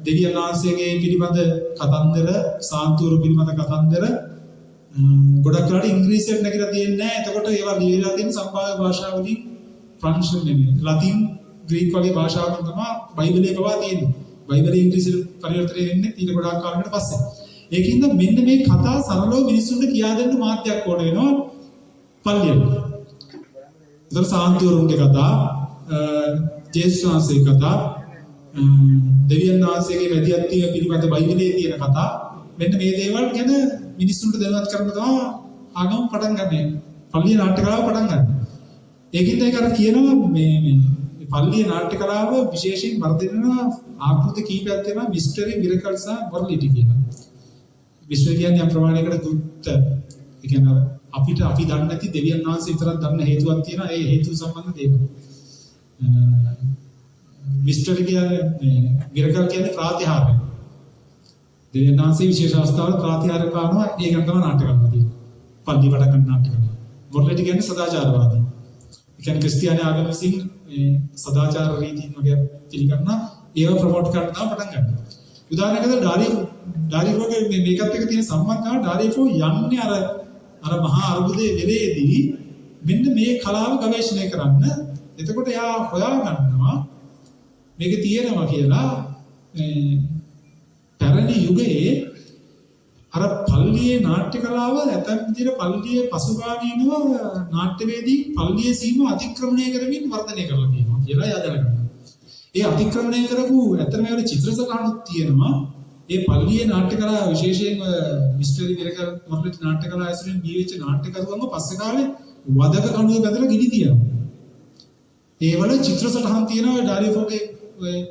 දෙවියන් වහන්සේගේ පිළිබඳ කතන්දර, සාන්තුරු පිළිබඳ කතන්දර ගොඩක් වෙලාවට ඉංග්‍රීසියෙන් නැගිලා තියෙන්නේ නැහැ. එතකොට ඒවා ලියලා තියෙන සම්භාව්‍ය භාෂාවලින් ෆ්‍රාන්ස් නෙමෙයි. ලතින්, ග්‍රීක වගේ භාෂාවලින් තමයි බයිබලයේ පවා තියෙන්නේ. බයිබලයේ ඉංග්‍රීසියට පරිවර්තනය වෙන්නේ ඊට ගොඩාක් කාලයකට පස්සේ. ඒකින්ද මෙන්න මේ කතා සරලව මිනිස්සුන්ට කියා දෙන්න මාධ්‍යයක් ඕන වෙනවා පල්ලියට. ඒතර සාන්තුරුන්ගේ කතා, ජේසුස් වහන්සේගේ කතා, දෙවියන් වහන්සේගේ වැදියත්වය පිළිබඳ බයිබලයේ තියෙන කතා, මෙන්න මේ දේවල් ගැන මිනිස්සුන්ට දැනුවත් කරන්න තමයි ආගම පටන් ගන්න. පල්ලියේ නාට්‍ය කලාව පටන් ගන්න. ඒකින්ද ඒක අර කියනවා මේ පල්ලියේ නාට්‍ය කලාව විශේෂයෙන් වර්ධනය වෙන ආකෘති කීපයක් තියෙනවා මිස්ටරි, මිරකල් සහ මොරලිටි කියලා. මිස්ටරි කියන්නේ යම් ප්‍රමාණයකට දුක්ත. ඒ කියන්නේ අපිට අපි දන්නේ නැති දෙවියන් වහන්සේ විතරක් දන්න හේතුවක් තියෙනවා. ඒ හේතු සම්බන්ධ දේවල්. මිස්ටරි කියන්නේ මිරකල් කියන්නේ ප්‍රාතිහාර්ය. දෙවියන් වහන්සේ විශේෂ අවස්ථාවල ප්‍රාතිහාර්ය කරනවා. ඒක තමයි නාට්‍ය කලාව තියෙන්නේ. පල්ලි වැඩ කරන නාට්‍ය කලාව. මොරලිටි කියන්නේ සදාචාරවාදී. ඒ කියන්නේ ක්‍රිස්තියානි ආගම විසින් මේ සදාචාර රීතීන් වගේ පිළිගන්න ඒව ප්‍රොමෝට් කරනවා පටන් ගන්නවා. උදාහරණයකට ඩාරිෆෝගේ මේකත් එක්ක තියෙන සම්බන්ධතාව ඩාරිෆෝ යන්නේ අර මහා අරුබුදයේ වෙලේදී මෙන්න මේ කලාව ගවේෂණය කරන්න. එතකොට එයා හොයා ගන්නවා මේක තියෙනවා කියලා පැරණි යුගයේ අර පල්ලියේ නාට්‍ය කලාව නැත්නම් විදිහට පල්ලියේ පසුගාමීනව නාට්‍යවේදී පල්ලියේ සීමා අතික්‍රමණය කරමින් වර්ධනය කරලා තියෙනවා කියලා එයා දැනගන්නවා. ඒ අතික්‍රමණය කරපු ඇත්තම ඒවල චිත්‍ර සටහනුත් තියෙනවා. ඒ පල්ලියේ නාට්‍ය කලාව විශේෂයෙන් මිස්ටරි විරකල් මොරලිටි නාට්‍ය කලාව ඇසුරින් දීවිච්ච නාට්‍යකරුවන්ව පස්සේ කාලේ වදක කණුවේ බැදලා ගිනි තියනවා. ඒවල චිත්‍ර සටහන් තියෙනවා ඩාරිෆෝගේ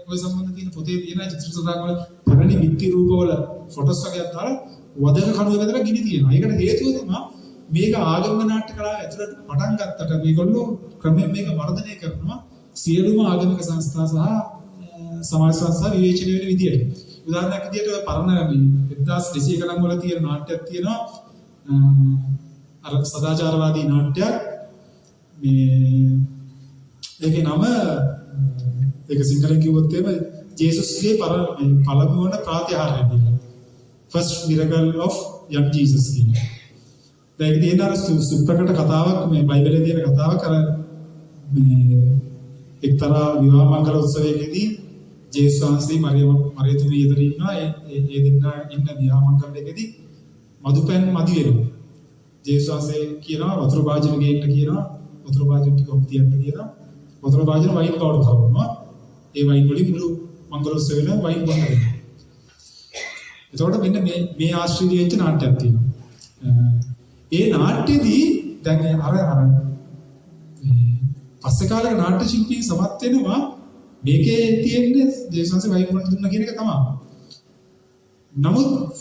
ඔය සම්බන්ධ තියෙන පොතේ තියෙන චිත්‍ර සටහන් වල පැරණි විත්ති රූපවල ෆොටෝස් වගේක් දාලා වදක කණුවේ බැදලා ගිනි තියනවා. ඒකට හේතුව තමයි මේක ආගම නාට්‍ය කලාව ඇතුළට පටන් ගත්තට මේගොල්ලෝ ක්‍රමයෙන් මේක වර්ධනය කරනවා. සියලුම ආගමික සංස්ථා සහ සමාජ සංස්ථා විවේචනය වෙන විදියට. උදාහරණයක් විදියට පරණ 1200 ගණන් වල තියෙන නාට්‍යයක් තියෙනවා. අර සදාචාරවාදී නාට්‍යයක්. ඒකේ නම ඒක සිංහලෙන් කිව්වොත් එහෙම ජේසුස්ගේ පළමු වන ප්‍රාතිහාර්ය කියලා. First miracle of young Jesus කියලා. ඒක තියෙන අර සුප්‍රකට කතාවක් මේ බයිබලයේ තියෙන කතාවක් අර මේ එක්තරා විවාහ මංගල උත්සවයකදී ජේසුස් වහන්සේ මරියතුමී ඊතර ඉන්නවා. ඒ දෙන්න ඉන්න විවාහ මංගලයකදී මදුපැන් මදි වෙනවා. ජේසුස් වහන්සේ කියනවා වතුර භාජන ගේන්න කියනවා. වතුර භාජන ටික ඔබ තියන්න කියනවා. වතුර භාජන වයින් කවුරු හවනවා. ඒ වයින් වලින් මුළු මංගල උත්සවෙම වයින් බොන්න දෙනවා. එතකොට මෙන්න මේ ආශ්‍රී වෙච්ච නාට්‍යයක් තියෙනවා. ඒ නාට්‍යෙදී දැන් අර පස්සේ කාලේ නාට්‍ය ශිල්පී සමත් වෙනවා මේකේ තියෙන්නේ දේශංශ වයින් වුණ දුන්න කියන එක තමයි. නමුත්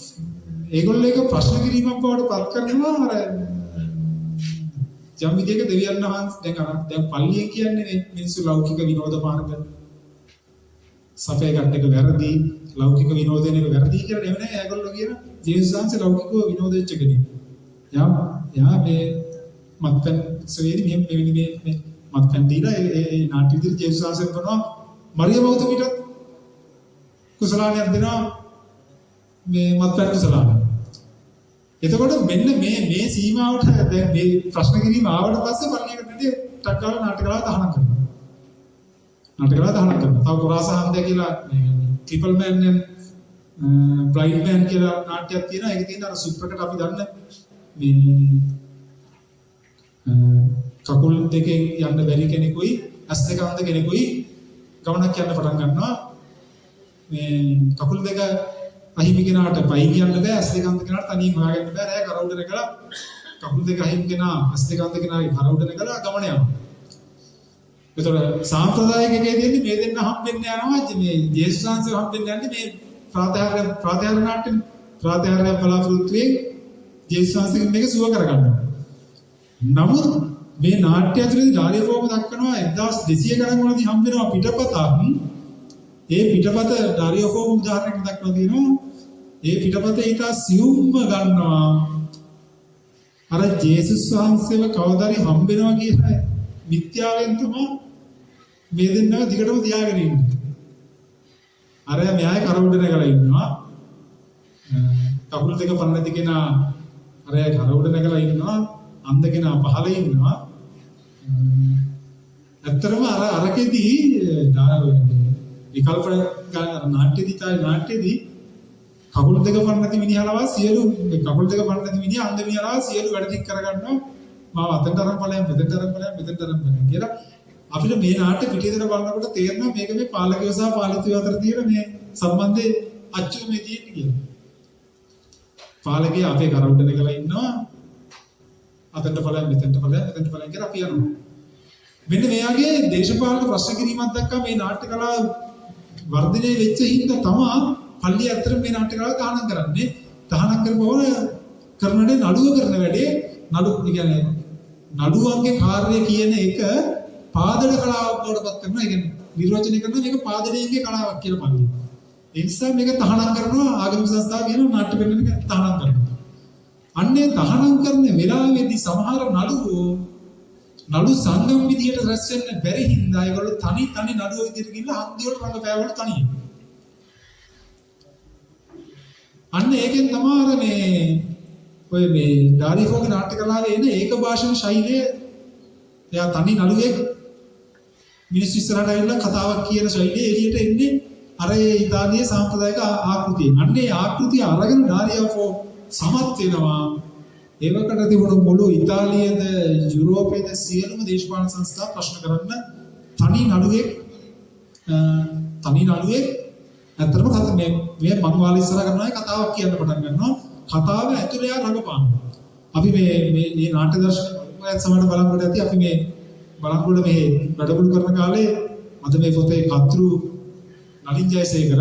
ඒගොල්ලෝ එක ප්‍රශ්න කිරීමක් බවට පත් කරනවා අර යම් විදිහක දෙවියන් වහන්සේ දැන් පල්ලිය කියන්නේ මිනිස්සු ලෞකික විනෝද මාර්ග සපේ ගන්න එක වැරදි ලෞකික විනෝදයෙන් එක වැරදි කියලා නෙවෙයි ඒගොල්ලෝ කියන ජේසුස් වහන්සේ ලෞකිකව විනෝදෙච්ච කෙනෙක්. යා මේ මත්පැන් සෙවීදී මේ මත්පැන් දීලා ඒ නාට්‍ය විදිහට ජේසුස් වහන්සේ කරනවා මරියම් වතුමිට කුසලානියක් දෙනවා මේ මත්පැන් කුසලාන. එතකොට මෙන්න මේ සීමාවට දැන් මේ ප්‍රශ්න කිරීම ආවට පස්සේ පල්ලියකට නැටි ටක් ගාලා නාට්‍ය කලාව තහනම් කරනවා. නාට්‍ය කලාව තහනම් කරනවා. තව කොරාස හන්දය කියලා ට්‍රිපල් මෑන් and බ්ලයින්ඩ් මෑන් කියලා නාට්‍යයක් තියෙනවා. ඒකේ තියෙන අර සුප්‍රකට අපි දන්න මේ කකුල් දෙකෙන් යන්න බැරි කෙනෙකුයි ඇස් දෙක අන්ධ කෙනෙකුයි ගමනක් යන්න පටන් ගන්නවා. මේ කකුල් දෙක අහිමි කෙනාට පයි කියන්න බෑ, ඇස් දෙක අන්ධ කෙනාට තනියෙන් හොයාගන්න බෑ. රෑ කරවුඩ නැගලා කකුල් දෙක අහිමි කෙනා ඇස් දෙක අන්ධ කෙනාගේ කරවුඩ නැගලා ගමන යනවා. ඒතර සාම්ප්‍රදායික එකේ තියෙන්නේ මේ දෙන්න හම්බෙන්න යනවා. මේ ජේසුස්වංශය හම්බෙන්න යන්නේ මේ ප්‍රාතිහාර්ය නාට්‍යෙ. ප්‍රාතිහාර්ය බලාපොරොත්තුවේ ජේසුස්වංශයෙන් මේක සුව කරගන්නවා. නමුත් මේ නාට්‍ය ඇතුළේ ඩාරියෝෆෝම දක්වනවා 1200 ගණන් වලදී හම්බ වෙනවා පිටපතක්. ඒ පිටපත ඩාරියෝෆෝම උදාහරණයක් දක්වලා තියෙනවා. ඒ පිටපතේ ඊට සියුම්ම ගන්නවා අර ජේසුස් වහන්සේව කවදාරි හම්බ වෙනවා කියන මිත්‍යාවෙන් තමයි මේ දෙන්නව දිගටම තියාගෙන ඉන්නේ. අර මෙයායි කරවුඩ නැගලා ඉන්නවා. කකුල් දෙක පන්න නැති කෙනා අර කරවුඩ නැගලා ඉන්නවා. අන්ධ කෙනා පහළ ඉන්නවා. ඇත්තරම අරකෙදී විකල්ප නාට්‍යදී කකුල් දෙක පන්න නැති මිනිහලවා සියලු කකුල් දෙක පන්න නැති මිනිහ අන්ධ මිනිහලවා සියලු වැඩ ටික කරගන්නවා. මාව අතෙන්ට අරන් ඵලයන් මෙතෙන්ට අරන් කියලා අපිට මේ නාට්‍ය පිටියකට බලනකොට තේරෙනවා මේක මේ පාලකයෝ සහ පාලිතයෝ අතර තියෙන මේ සම්බන්ධයේ අච්චු මේ තියෙන්නේ කියලා. පාලකයා අපේ කරවුඩ නැගලා ඉන්නවා. අතෙන්ට ඵලයන් මෙතෙන්ට ඵලයන් කියලා අපි යනවා. මෙන්න මෙයාගේ දේශපාලන ප්‍රශ්න කිරීමක් දක්වා මේ නාට්‍ය කලාව වර්ධනය වෙච්ච හින්දා තමයි පල්ලිය ඇත්තට මේ නාට්‍ය කලාව තහනම් කරන්නේ. තහනම් කරපුවම කරනනේ නඩුව කරන වැඩේ කියන්නේ නඩුවන්ගේ කාර්යය කියන එක පාදඩ කලාවක් බවට පත් කරනවා. ඒ කියන්නේ නිර්වචනය කරනවා මේක පාදඩයේ කලාවක් කියලා පල්ලිය. ඒ නිසා මේක තහනම් කරනවා ආගමික සංස්ථාව කියන නාට්‍ය පෙන්නන එක තහනම් කරනවා. අන්නේ තහනම් කරන වෙලාවේදී සමහර නඩු සංගම් විදියට රැස් වෙන්න බැරි හින්දා ඒගොල්ලෝ තනි නඩුව විදියට ගිහිල්ලා හන්දි වලට රඟපෑවලු තනියෙන්. අන්න ඒකෙන් තමයි අර ඔය මේ ඩාරියෝෆෝගේ නාට්‍ය කලාවේ එන ඒක භාෂණ ශෛලිය එයා තනි නළුවෙක් මිනිස්සු ඉස්සරහට ඇවිල්ලා කතාවක් කියන ශෛලිය එළියට එන්නේ අර ඒ ඉතාලියේ සාම්ප්‍රදායික ආකෘතිය. අන්නේ ආකෘතිය අරගෙන ඩාරියෝෆෝ සමත් වෙනවා. ඒවකට තිබුණු මුළු ඉතාලියේද යුරෝපයේද සියලුම දේශපාලන සංස්ථා ප්‍රශ්න කරන්න තනි නළුවෙක් ඇත්තටම මේ මං වාල ඉස්සරහ කරනවා කතාවක් කියන්න පටන් ගන්නවා. කතාව ඇතුළේ යා රඟපාන. අපි මේ නාට්‍ය දර්ශනයත් සමහර බලන්කොට ඇති අපි මේ බලන්කොට මේ වැඩමුළු කරන කාලේ අද මේ පොතේ කතෘ නලින් ජයසේකර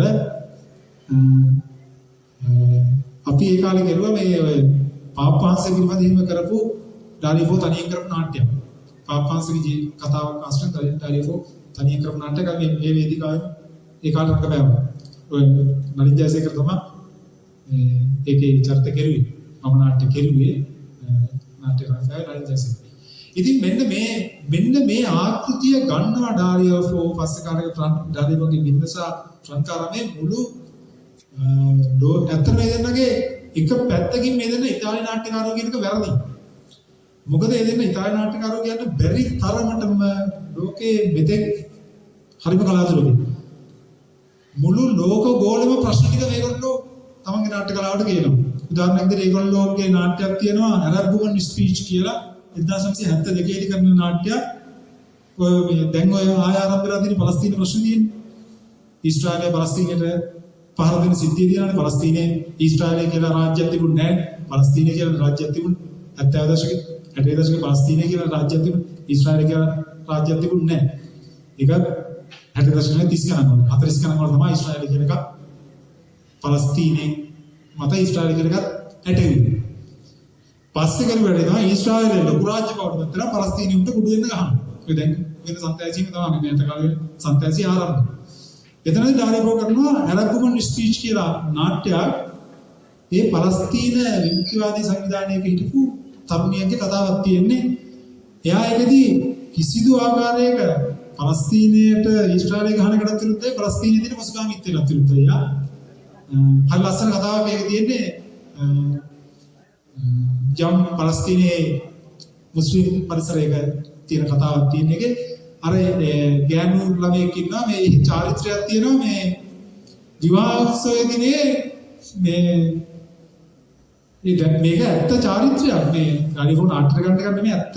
අපි ඒ කාලේ කරුවා මේ ඔය පාප්පහන්සේ පිළිබඳ හිම කරපු ඩාරියෝෆෝ තනියෙන් කරපු නාට්‍යයක්. පාප්පහන්සේගේ කතාවක් අස්තර ඩාරියෝෆෝ තනියෙන් කරපු නාට්‍යයක් මේ වේදිකාවේ ඒ කාලේ රඟපෑවා. ඔය නලින් ජයසේකර තමයි ඒකේ චරිත කෙරුවේ. මම නාට්‍ය කෙරුවේ නාට්‍ය රසය නලින් ජයසේකර. ඉතින් මෙන්න මේ ආකෘතිය ගන්නවා ඩාරියෝෆෝ පස්සේ කාලේ ඩාරියෝෆෝගේ බින්නසා ෆ්‍රන්කාරමේ මුළු ඇත්තම දෙන්නගේ එක පැත්තකින් මේ දෙන්න ඉතාලි නාට්‍යකාරයෝ කියන එක වැරදි. මොකද මේ දෙන්න ඉතාලි නාට්‍යකාරයෝ කියන්න බැරි තරමටම ලෝකයේ මෙතෙක් හරිම කලාතුරකින් මුළු ලෝක ගෝලෙම ප්‍රශ්න ටික මේගොල්ලෝ තමන්ගේ නාට්‍ය කලාවට කියනවා. උදාහරණයක් විදිහට ඒගොල්ලෝගේ නාට්‍යයක් තියෙනවා Arab Woman Speech කියලා 1972 දී කරන නාට්‍යයක්. ඔය මේ දැන් ඔය ආය ආරම්භ වෙලා තියෙන පලස්තීන ප්‍රශ්න තියෙන්නේ. ඊශ්‍රායලය පලස්තීනයට පහර දෙන සිද්ධිය දිනානේ පලස්තීනයේ ඊශ්‍රායලය කියලා රාජ්‍යයක් තිබුණේ නැහැ. පලස්තීනය කියලා රාජ්‍යයක් තිබුණේ 70 දශකයේ 80 දශකයේ පලස්තීනය කියලා රාජ්‍යයක් තිබුණේ. ඊශ්‍රායලය කියලා රාජ්‍යයක් තිබුණේ නැහැ. ඒක 60 දශකයේ 30 ගණන් වල 40 ගණන් වල තමයි ඊශ්‍රායලය කියන එක පලස්තීනයේ මත ඊශ්‍රායලය කියන එකත් ඇටෙන්නේ. පස්සේ කරු වැඩේ තමයි ඊශ්‍රායලය ලොකු රාජ්‍ය බවට පත් වෙලා පලස්තීනිය උන්ට කුඩු වෙන්න ගහනවා. ඒ දැන් වෙන සංතෑසීම තමයි මේ අත කාලේ සංතෑසී ආරම්භ. එතනදී ඩාරියෝෆෝ කරනවා Arab Woman Speech කියලා නාට්‍යයක්. ඒ පලස්තීන විමුක්තිවාදී සංවිධානයක හිටපු තරුණියන්ගේ කතාවක් තියෙන්නේ. එයා ඒකදී කිසිදු ආකාරයක පලස්තීනයට ඊශ්‍රායලය ගහන එකටත් විරුද්ධයි පලස්තීනයේ තියෙන පසුගාමීත්වයටත් විරුද්ධයි. හරි ලස්සන කතාවක් මේක තියෙන්නේ ජම් පලස්තීනයේ මුස්ලිම් පරිසරයක තියෙන කතාවක් තියෙන එකේ අර ගෑනු ළමයෙක් ඉන්නවා මේ චාරිත්‍රයක් තියෙනවා මේ දිවාසෝයේදී මේ මේක ඇත්ත චාරිත්‍රයක් මේ ගාලිෆෝන් ආට්‍ර ගන්න එක නෙමෙයි ඇත්ත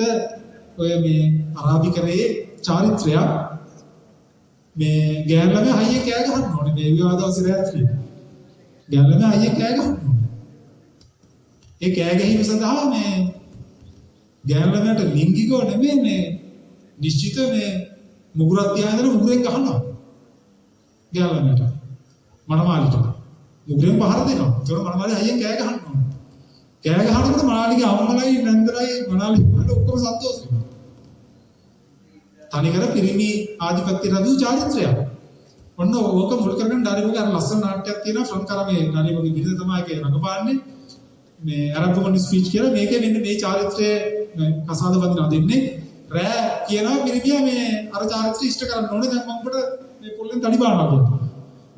ඔය මේ අරාබිකරයේ චාරිත්‍රයක් මේ ගෑනු ළමයා හයිය කෑ ගහන්න ඕනේ මේ විවාදවසේ රැත්‍රිය ගෑනු ළමයා හයිය කෑ ගහන්න ඕනේ ඒ කෑ ගැහිම සඳහා මේ ගෑනු ළමයාට ලිංගිකව නෙමෙයි මේ නිශ්චිත මේ මුගුරක් තියාගෙන මුගුරෙන් ගහනවා ගෑනු ළමයාට මනමාලිට මුගුරෙන් පහර දෙනවා ඒතකොට මනමාලි හයියෙන් කෑ ගහනවා කෑ ගහනකොට මනාලිගේ අම්මලයි නන්දලයි මනාලි වල ඔක්කොම සන්තෝෂ වෙනවා. තනිකර පිරිමි ආධිපත්‍ය රඳු චාරිත්‍රයක්. ඔන්න ඕක මුල් කරගෙන ඩාරිවගේ අර ලස්සන නාට්‍යයක් තියෙනවා ෆ්‍රන්ට් කරමේ ඩාරිවගේ විදිහට තමයි ඒක රඟපාන්නේ. මේ අරබ්බමනි ස්පීච් කියලා මේකේ මෙන්න මේ චාරිත්‍රයේ කසාද බඳිනවා දෙන්නේ. රෑ කියනවා පිරිමියා මේ අර චාරිත්‍රය ඉෂ්ට කරන්න ඕනේ දැන් මම ඔබට මේ පොල්ලෙන් තඩි බානවා කියලා.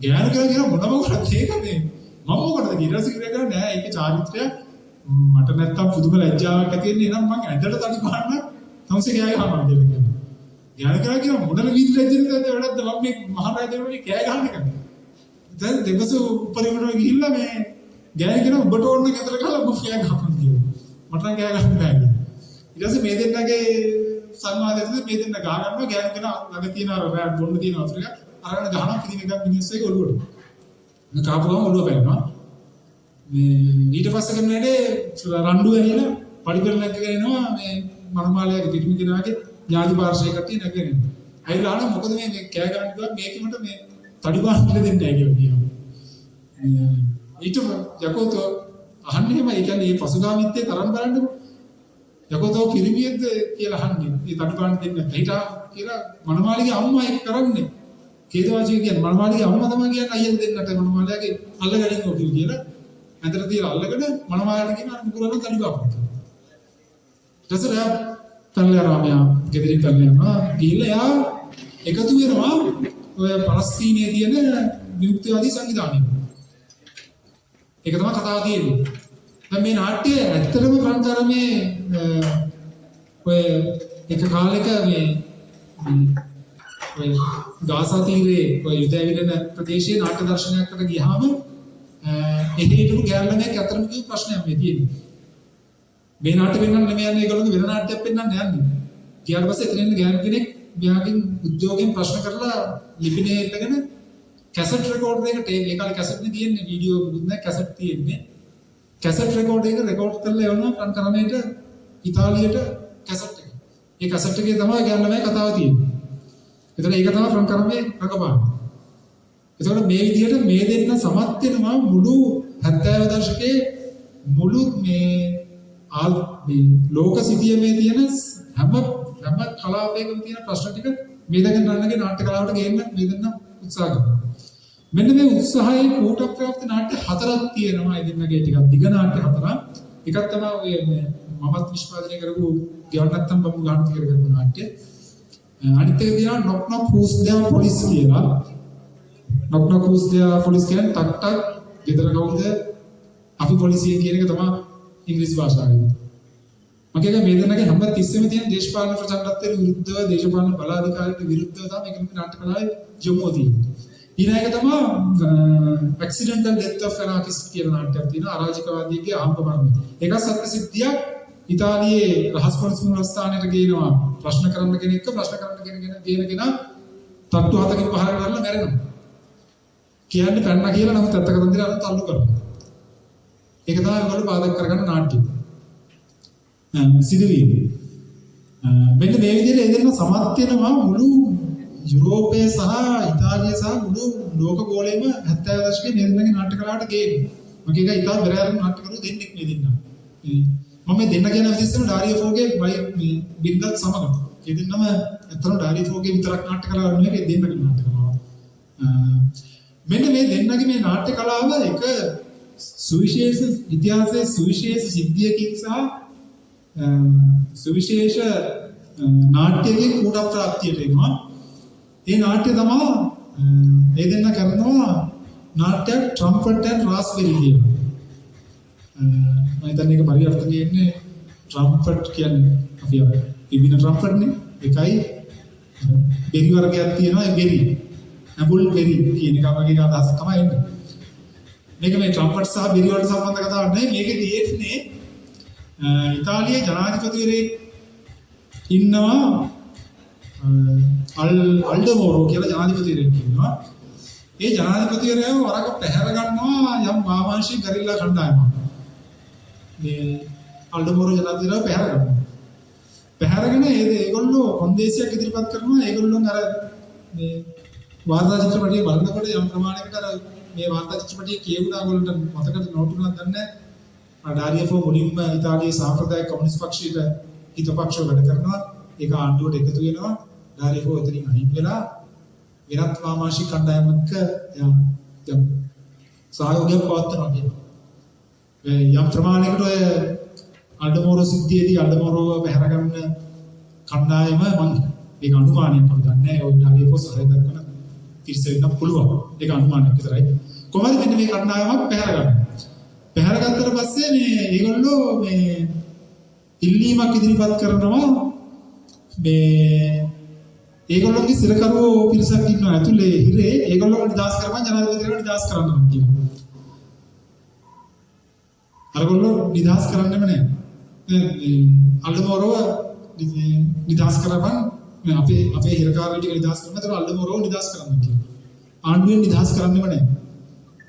ගෑනු කියලා කියන මොනම කරත් ඒක මේ මම මොකටද කියලා සිගරට් ගන්න නෑ ඒක චාරිත්‍රයක්. මට නැත්තම් පුදුම ලැජ්ජාවක් ඇති වෙන්නේ නම් මං ඇඳට තඩි පාන්න තමසේ කෑ ගහනවා කියලා. යාර කරා කියන මොඩල් වීදි ලැජ්ජෙන්ද වැඩක්ද මම මේ මහා රජුගේ කෑ ගහන්න එක. දැන් දෙවස උපරිමව ගිහිල්ලා මේ ගෑය කියන ඔබට ඕන ගෙදර ගහලා ඔබ කෑ ගහපන් කියලා. මට නම් කෑ ගහන්න බෑ. ඊට පස්සේ මේ දෙන්නගේ සංවාදයේදී මේ දෙන්න ගහ ගන්නවා ගෑය කියන ළඟ තියෙන අර රෑ බොන්න තියෙන වතුර එක අරගෙන ගහනවා පිටින් එකක් මිනිස්සු එක ඔළුවට. මේ කාපුවම ඔළුව පැලනවා. මේ ඊට පස්සේ කරන්නේ රණ්ඩු ඇහිලා පඩිපෙළ නැගගෙන එනවා මේ මනමාලයාගේ පිටිමි කෙනාගේ ඥාති පාර්ශ්වයේ කට්ටිය නැගගෙන. ඇවිල්ලා අහනවා මොකද මේ කෑ ගන්න කිව්වා මේකෙ මට මේ තඩි බාන්න දෙන්නේ නැහැ කියලා කියනවා. ඊට යකෝතෝ අහන්නේම ඒ කියන්නේ මේ පසුගාමීත්වයේ තරම් බලන්නකො. යකෝතෝ පිරිමියෙක්ද කියලා අහන්නේ. මේ තඩි බාන්න දෙන්නේ නැහැ. ඊට කියලා මනමාලිගේ අම්මා ඒක කරන්නේ. කේදවාචික කියන්නේ මනමාලිගේ අම්මා තමයි කියන්නේ අයියන් දෙන්නට මනමාලයාගේ අල්ලගලින් ඔකිල් කියලා. ඇතර තියලා අල්ලගෙන මනමාලට කියන අර මුකුරන තඩි බාපුවා. ඊටසරා තල්ලාරාමයා ගෙදරින් තල්ලාරාමයා ගිහිල්ලා යා එකතු වෙනවා ඔය පලස්තීනයේ තියෙන විමුක්තිවාදී සංවිධානය. ඒක තමයි කතාව තියෙන්නේ. දැන් මේ නාට්‍ය ඇත්තටම ප්‍රාන්තරමේ ඔය එක කාලෙක මේ ඔය ගාසා තීරේ ඔය යුද ඇවිලෙන ප්‍රදේශයේ නාට්‍ය දර්ශනයකට ගියාම එහෙටම ගෑල්ලමක් අතරම කිව් ප්‍රශ්නයක් මේ තියෙන්නේ. මේ නාට්‍ය පෙන්වන්න නෙමෙයි යන්නේ ඒගොල්ලෝගේ වෙන නාට්‍යයක් පෙන්වන්න යන්නේ. ඊට පස්සේ එතනින් ගෑනු කෙනෙක් මෙයාගෙන් උද්‍යෝගයෙන් ප්‍රශ්න කරලා ලිපිනේ ඉල්ලගෙන කැසට් රෙකෝඩර් එකට ඒ කාලේ කැසට් නේ තියෙන්නේ වීඩියෝ මුකුත් නැහැ කැසට් තියෙන්නේ. කැසට් රෙකෝඩර් එක රෙකෝඩ් කරලා එවනවා ප්‍රන්කරණයට ඉතාලියට කැසට් එක. ඒ කැසට් එකේ තමයි ගෑල්ලමයි කතාව තියෙන්නේ. එතන ඒක තමයි ප්‍රන්කරණයේ රඟපාන්නේ. ඒතකොට මේ විදිහට මේ දෙන්න සමත් වෙනවා මුළු 70 දශකයේ මුළු මේ ලෝක සිතියමේ තියෙන හැම කලාපයකම තියෙන ප්‍රශ්න ටික මේ දෙකෙන් රන්නගේ නාට්‍ය කලාවට ගේන්න මේ දෙන්න උත්සාහ කරනවා. මෙන්න මේ උත්සාහයේ කූටප්‍රාප්ත නාට්‍ය හතරක් තියෙනවා. ඒ දෙන්නගේ ටිකක් දිග නාට්‍ය හතරක්. එකක් තමයි ඔය මමත් නිෂ්පාදනය කරපු ගෙවන් නැත්තම් බම්බු ගාන කරපු නාට්‍ය. අනිත් එක තියෙනවා knock knock who's there police කියලා. knock knock who's there police කියන්නේ ටක් ටක් ගෙදර කවුද අපි පොලිසිය කියන එක තමයි ඉංග්‍රීසි භාෂාවෙන්. මගේ මේ දෙන්නගේ හැම තිස්සෙම තියෙන දේශපාලන ප්‍රචණ්ඩත්වයට විරුද්ධව දේශපාලන බලාධිකාරියට විරුද්ධව තමයි මේක නාට්‍ය කලාවේ යොමු තියෙන්නේ. ඊළඟ තමයි accidental death of anarchist කියන නාට්‍යයක් තියෙනවා අරාජිකවාදීගේ ආම්ප මරණය. ඒක සත්‍යසිද්ධියක් ඉතාලියේ රහස් පොලිස් මුලස්ථානයට ගේනවා ප්‍රශ්න කරන්න කෙනෙක්ව ප්‍රශ්න කරන්න කෙනා තට්ටු හතකින් පහර කරලා මැරෙනවා. කියන්නේ පැන්න කියලා නමුත් ඇත්ත කතන්දරය අරන් තල්ලු කරනවා. ඒක තමයි ඔයගොල්ලෝ පාදක කරගන්න නාට්‍ය. සිදුවීම. මෙන්න මේ විදිහට එදෙන්න සමත් වෙනවා මුළු යුරෝපයේ සහ ඉතාලිය සහ මුළු ලෝක ගෝලයේම 70 දශකයේ මේ දෙන්නගේ නාට්‍ය කලාවට ගේන්නේ. මගේ එක ඉතාල බෙරෑරුම් නාට්‍යකරු දෙන්නෙක් මේ දෙන්නා. මම මේ දෙන්න කියන විදිහටම ඩාරියෝ ෆෝගේ මේ බින්දත් සමග. ඒ දෙන්නම ඇත්තටම ඩාරියෝ ෆෝගේ විතරක් නාට්‍ය කලාවක් නෙවෙයි දෙන්නගේ නාට්‍ය කලාව. මෙන්න මේ දෙන්නගේ මේ නාට්‍ය කලාව එක සුවිශේෂ ඉතිහාසයේ සුවිශේෂ සිද්ධියකින් සහ සුවිශේෂ නාට්‍යයේ කූට ප්‍රාප්තියට එනවා. ඒ නාට්‍ය තමයි ඒ දෙන්න කරනවා නාට්‍යයක් ට්‍රම්පට් ඇන්ඩ් රාස්බෙරි කියනවා. මම හිතන්නේ ඒක පරිවර්තන කියන්නේ ට්‍රම්පට් කියන්නේ අපි විවිධ ට්‍රම්පට්නේ එකයි බෙරි වර්ගයක් තියෙනවා ඒ බෙරි ඇඹුල් බෙරි කියන එක වගේ අදහසක් තමයි එන්නේ. මේක මේ ට්‍රම්පට් සහ බෙරි වලට සම්බන්ධ කතාවක් නෙවෙයි. මේකේ තියෙන්නේ ඉතාලියේ ජනාධිපතිවරයෙක් ඉන්නවා අල්ඩමෝරෝ කියලා ජනාධිපතිවරයෙක් ඉන්නවා. ඒ ජනාධිපතිවරයාව වරක පැහැර ගන්නවා යම් වාමාංශික ගරිල්ලා කණ්ඩායමක්. මේ අල්ඩමෝරෝ ජනාධිපතිවරයාව පැහැර ගන්නවා. පැහැරගෙන ඒගොල්ලෝ කොන්දේසියක් ඉදිරිපත් කරනවා. ඒගොල්ලෝ අර මේ වාර්තා චිත්‍රපටිය බලනකොට යම් ප්‍රමාණයකට අර මේ වාර්තා චිත්‍රපටිය කියවුණා ඒගොල්ලන්ට මතකද නෝටුණාද දන්නේ නැහැ. ඩාරියෝ මුලින්ම ඉතාලියේ සාම්ප්‍රදායික කමියුනිස්ට් පක්ෂයට හිතපක්ෂව වැඩ කරනවා. ඒක ආණ්ඩුවට එකතු වෙනවා. ඩාරියෝ එතනින් අයින් වෙලා වෙනත් වාමාංශික කණ්ඩායමක යම් සහයෝගයක් පවත්වනවා කියනවා. යම් ප්‍රමාණයකට ඔය අල්ඩමෝරෝ සිද්ධියේදී අල්ඩමෝරෝව පැහැර ගන්න කණ්ඩායම මම මේක අනුමානයක් අපි දන්නේ නැහැ. ඔය ඩාරියෝ සහය දක්වන තිරස වෙන්න පුළුවන්. ඒක අනුමානයක් විතරයි. කොහොමද මෙන්න මේ කණ්ඩායමක් පැහැර ගන්න. පැහැර ගත්තට පස්සේ මේ ඒගොල්ලෝ මේ ඉල්ලීමක් ඉදිරිපත් කරනවා මේ ඒගොල්ලෝගේ සිරකරුවෝ පිරිසක් ඉන්නවා ඇතුලේ හිරේ ඒගොල්ලෝ නිදාස් කරපන් ජනාධිපතිවරයාට නිදාස් කරන්න ඕන කියනවා. අරගොල්ලෝ නිදාස් කරන්නෙම නෑ. අල්ඩමෝරෝව නිදාස් කරපන් අපේ හිරකාරයෝ ටික නිදාස් කරන්න. ඒතර අල්ඩමෝරෝව නිදාස් කරන්න කියනවා. ආණ්ඩුවෙන් නිදාස් කරන්නෙම නෑ.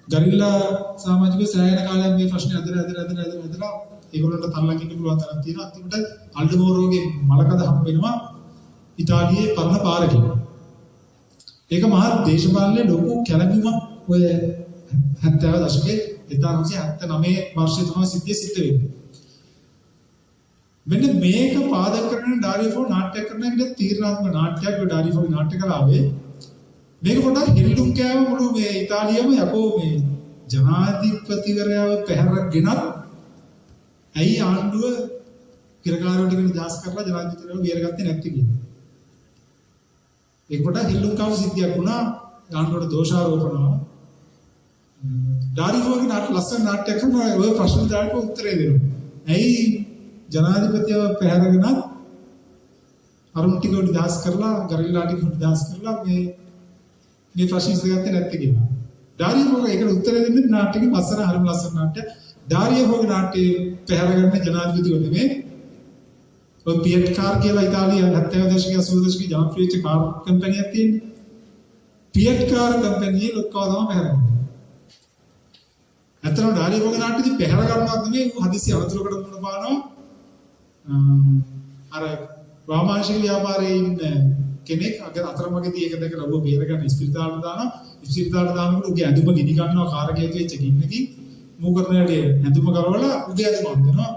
ගරිල්ලා සමාජික සෑහෙන කාලයක් මේ ප්‍රශ්නේ ඇදලා ඒගොල්ලන්ට තල්ලන් ඉන්න පුළුවන් තරම් තියෙනවා. අන්තිමට අල්ඩමෝරෝගේ මලකඳ හම්බ වෙනවා ඉතාලියේ පරණ පාරකින්. ඒක මහා දේශපාලනයේ ලොකු කැළඹීමක් ඔය 70 දශකයේ 1979 වර්ෂයේ තමයි සිද්ධ වෙන්නේ. මෙන්න මේක පාදක කරගෙන ඩාරියෝ නාට්‍ය කරන එක තීරණාත්මක නාට්‍යයක් ඔය ඩාරියෝගේ නාට්‍ය කලාවේ. මේක පොඩ්ඩක් හෙල්ලුම් කෑව මුළු මේ ඉතාලියම යකෝ මේ ජනාධිපතිවරයාව පැහැරගෙනත් ඇයි ආණ්ඩුව කිරකාරයෝ ටික නිදාස් කරලා ජනාධිපතිවරයාව බේරගත්තේ නැත්තේ කියලා. ඒක පොඩ්ඩක් හෙල්ලුම් කාව සිද්ධියක් වුණා. ආණ්ඩුවට දෝෂාරෝපණව ඩාරියෝගේ ලස්සන නාට්‍යයක් කරනවා. ඔය ප්‍රශ්න දායක උත්තරේ දෙනවා. ඇයි ජනාධිපතිව පැහැරගෙනත් අරුන් ටික නිදාස් කරලා ගරිල්ලා ටික නිදාස් කරලා මේ ප්‍රශ්න ඉස්සරහට නැත්තේ කියලා. ඩාරියෝගේ ඒකට උත්තර දෙන්නේ නාට්‍යයේ පස්සන හරිම ලස්සන නාට්‍ය. ඩාරියෝගේ නාට්‍යයේ පැහැරගන්න ජනාධිපතිවරු නෙමෙයි. ඔය පියට් කාර් කියලා ඉතාලියේ 70 දශකයේ 80 දශකයේ ජනප්‍රිය වෙච්ච කාර් කම්පැනියක් තියෙනවා. පියට් කාර් කම්පැනියේ ලොක්කව තමයි පැහැරගන්නේ. අතරම ඩාරියෝගේ නාට්‍යෙදි පැහැර ගන්නවත් නෙමෙයි හදිසි අවතුරකට මුණ පානවා. අර වාමාංශික ව්‍යාපාරයේ ඉන්න කෙනෙක් අතරමඟදී ඒක දැකලා ඔබ බේරගන්න ඉස්පිරිතාලට දානවා. ඉස්පිරිතාලට දානකොට උගේ ඇඳුම ගිනි ගන්නවා කාර්යයට වෙච්ච ගින්නකින්. මූකරණයේ ඇඳුම කරවලා උගේ ඇඳුම අඳිනවා.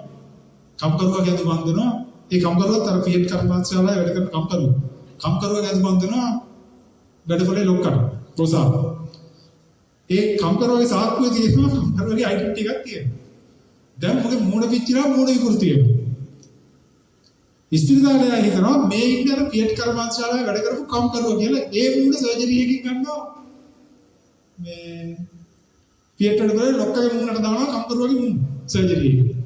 කම්කරුවාගේ ඇඳුම අඳිනවා. ඒ කම්කරුවත් අර ෆියට් කර්මාන්තශාලාවේ වැඩ කරන කම්කරුවා. කම්කරුවාගේ ඇඳුම අඳිනවා වැඩපොලේ ලොක්කට. ප්‍රොසාව. ඒ කම්කරුවාගේ සාක්කුවේ තියෙනවා කම්කරුවාගේ ඩෙන්ටිටි එකක් තියෙනවා. දැන් මොකද මූණ පිච්චිලා මූණ විකෘති වෙනවා. ඉස්පිරිතාලේ හිතනවා මේ ඉන්නේ අර ෆියට් කර්මාන්තශාලාවේ වැඩ කරපු කම්කරුවා කියලා. ඒ මූණ සර්ජරි එකකින් ගන්නවා. මේ ෆියට් වල ගිහලා ලොක්කගේ මූණට දානවා කම්කරුවාගේ මූණ සර්ජරි එකකින්.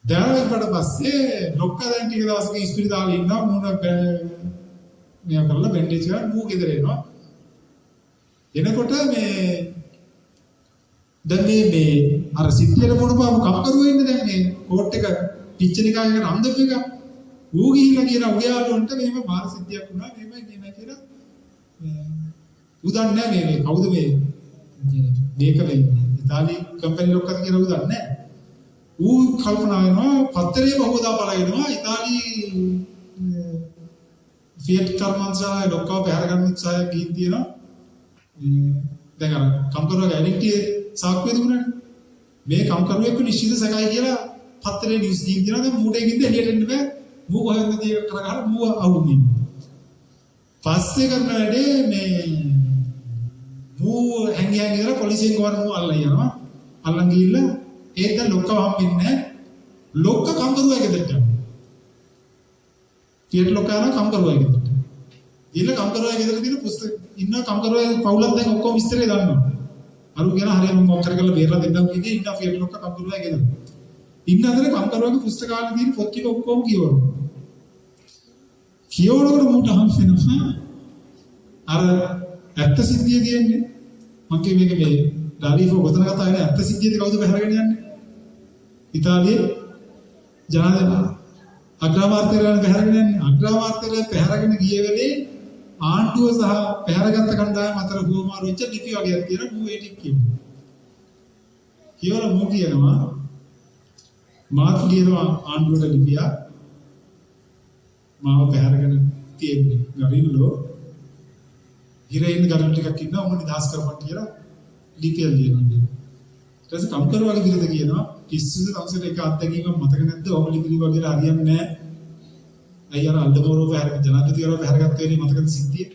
දැන් පස්සේ ලොක්කා දැන් ටික දවසක ඉස්පිරිතාලේ ඉන්නවා මූණ මෙයා කරලා බැන්ඩේජ් කරලා මූ ගෙදර එනවා. එනකොට මේ දැන් මේ අර සිද්ධියට මොනපාව කම්කරුවා ඉන්නේ දැන් මේ කෝට් එක පිච්චෙන එකගෙන අන්දපු එක ඌ ගිහිල්ලා කියන උයාලොන්ට මෙහෙම මාර සිද්ධියක් වුණා මෙහෙමයි කියලා උදන්නේ නැහැ මේ කවුද මේක මේ ඉතාලි කම්පැනි ලොක්කද කියලා උදන්නේ නැහැ. ඌ කල්පනා වෙනවා පත්තරේ බහුවදා බලනවා ඉතාලි ෆියට් කර්මාන්තශාලාවේ ලොක්කව පැහැර ගන්න උත්සාහයක් ගිහින් තියෙනවා. දැන් අර කම්කරුවාගේ ඩෙන්ටිටි සාක්කුවේ තිබුණානේ. මේ කම්කරුවෙක් නිශ්චිත සැකයි කියලා පත්තරේ නිවුස් දීන් දෙනවා. දැන් මූටේ ගින්ද එළියට එන්න බෑ. මූ කොහෙන්ද තියෙක කරගහලා මූ අහුන්නේ. පස්සේ කරන වැඩේ මේ මූ හැංගියන් ඉඳලා පොලිසියෙන් ගවන මූ අල්ලලා යනවා. අල්ලන් ගිහිල්ලා ඒක ලොක්කව හම්බෙන්නේ නැහැ. ලොක්ක කම්කරුවා ගෙදරට යනවා. ෆියට් ලොක්කාන කම්කරුවා ගෙදරට. ගිහලා කම්කරුවා ගෙදර තියෙන පුස්තක ඉන්න කම්කරුවා පවුලක් දැන් ඔක්කොම විස්තරය දන්නවා. අරු කියන හරියම මොකක් කරලා බේරලා දෙන්නම් කිව්වේ ඉන්න ෆියට් ලොක්ක කම්කරුවා ගෙදර. ඉන්න අතර කම්කරුවාගේ පුස්තකාලේ තියෙන පොත් ටික ඔක්කොම කියවනවා. කියවනකොට මූට හම්ස් වෙනවා. අර ඇත්ත සිද්ධිය කියන්නේ මම කිය මේක මේ ඩාලිෆෝ ගොතන කතාව නේ ඇත්ත සිද්ධියද කවුද පැහැරගෙන යන්නේ? ඉතාලියේ ජනාධිපති අග්‍රාමාත්‍යවරයන් පැහැරගෙන යන්නේ. අග්‍රාමාත්‍යවරයන් පැහැරගෙන ගිය වෙලේ ආණ්ඩුව සහ පැහැරගත්ත කණ්ඩායම අතර හුවමාරු වෙච්ච ලිපි වගේක් තියෙනවා. මූ ඒ ටික කියනවා. කියවල මූ කියනවා මාත් කියනවා ආණ්ඩුවට ලිපියක් මාව පැහැරගෙන තියෙන්නේ. ගරිල්ලෝ හිරේන් ගරල් ටිකක් ඉන්නවා උඹ නිදහස් කරපන් කියලා ලිපියක් ලියනවා. ඊට පස්සේ කම්කරුවාගේ විරුද්ධ කියනවා කිසිදු තවසර එක අත්දැකීමක් මතක නැද්ද? ඔබ ලිපි වගේ හරියන්නේ නැහැ. අයියර අල්දමෝරෝ පැහැරගෙන ජනාධිපතිවරයා පැහැරගත්ත වෙලේ මතකද සිද්ධිය?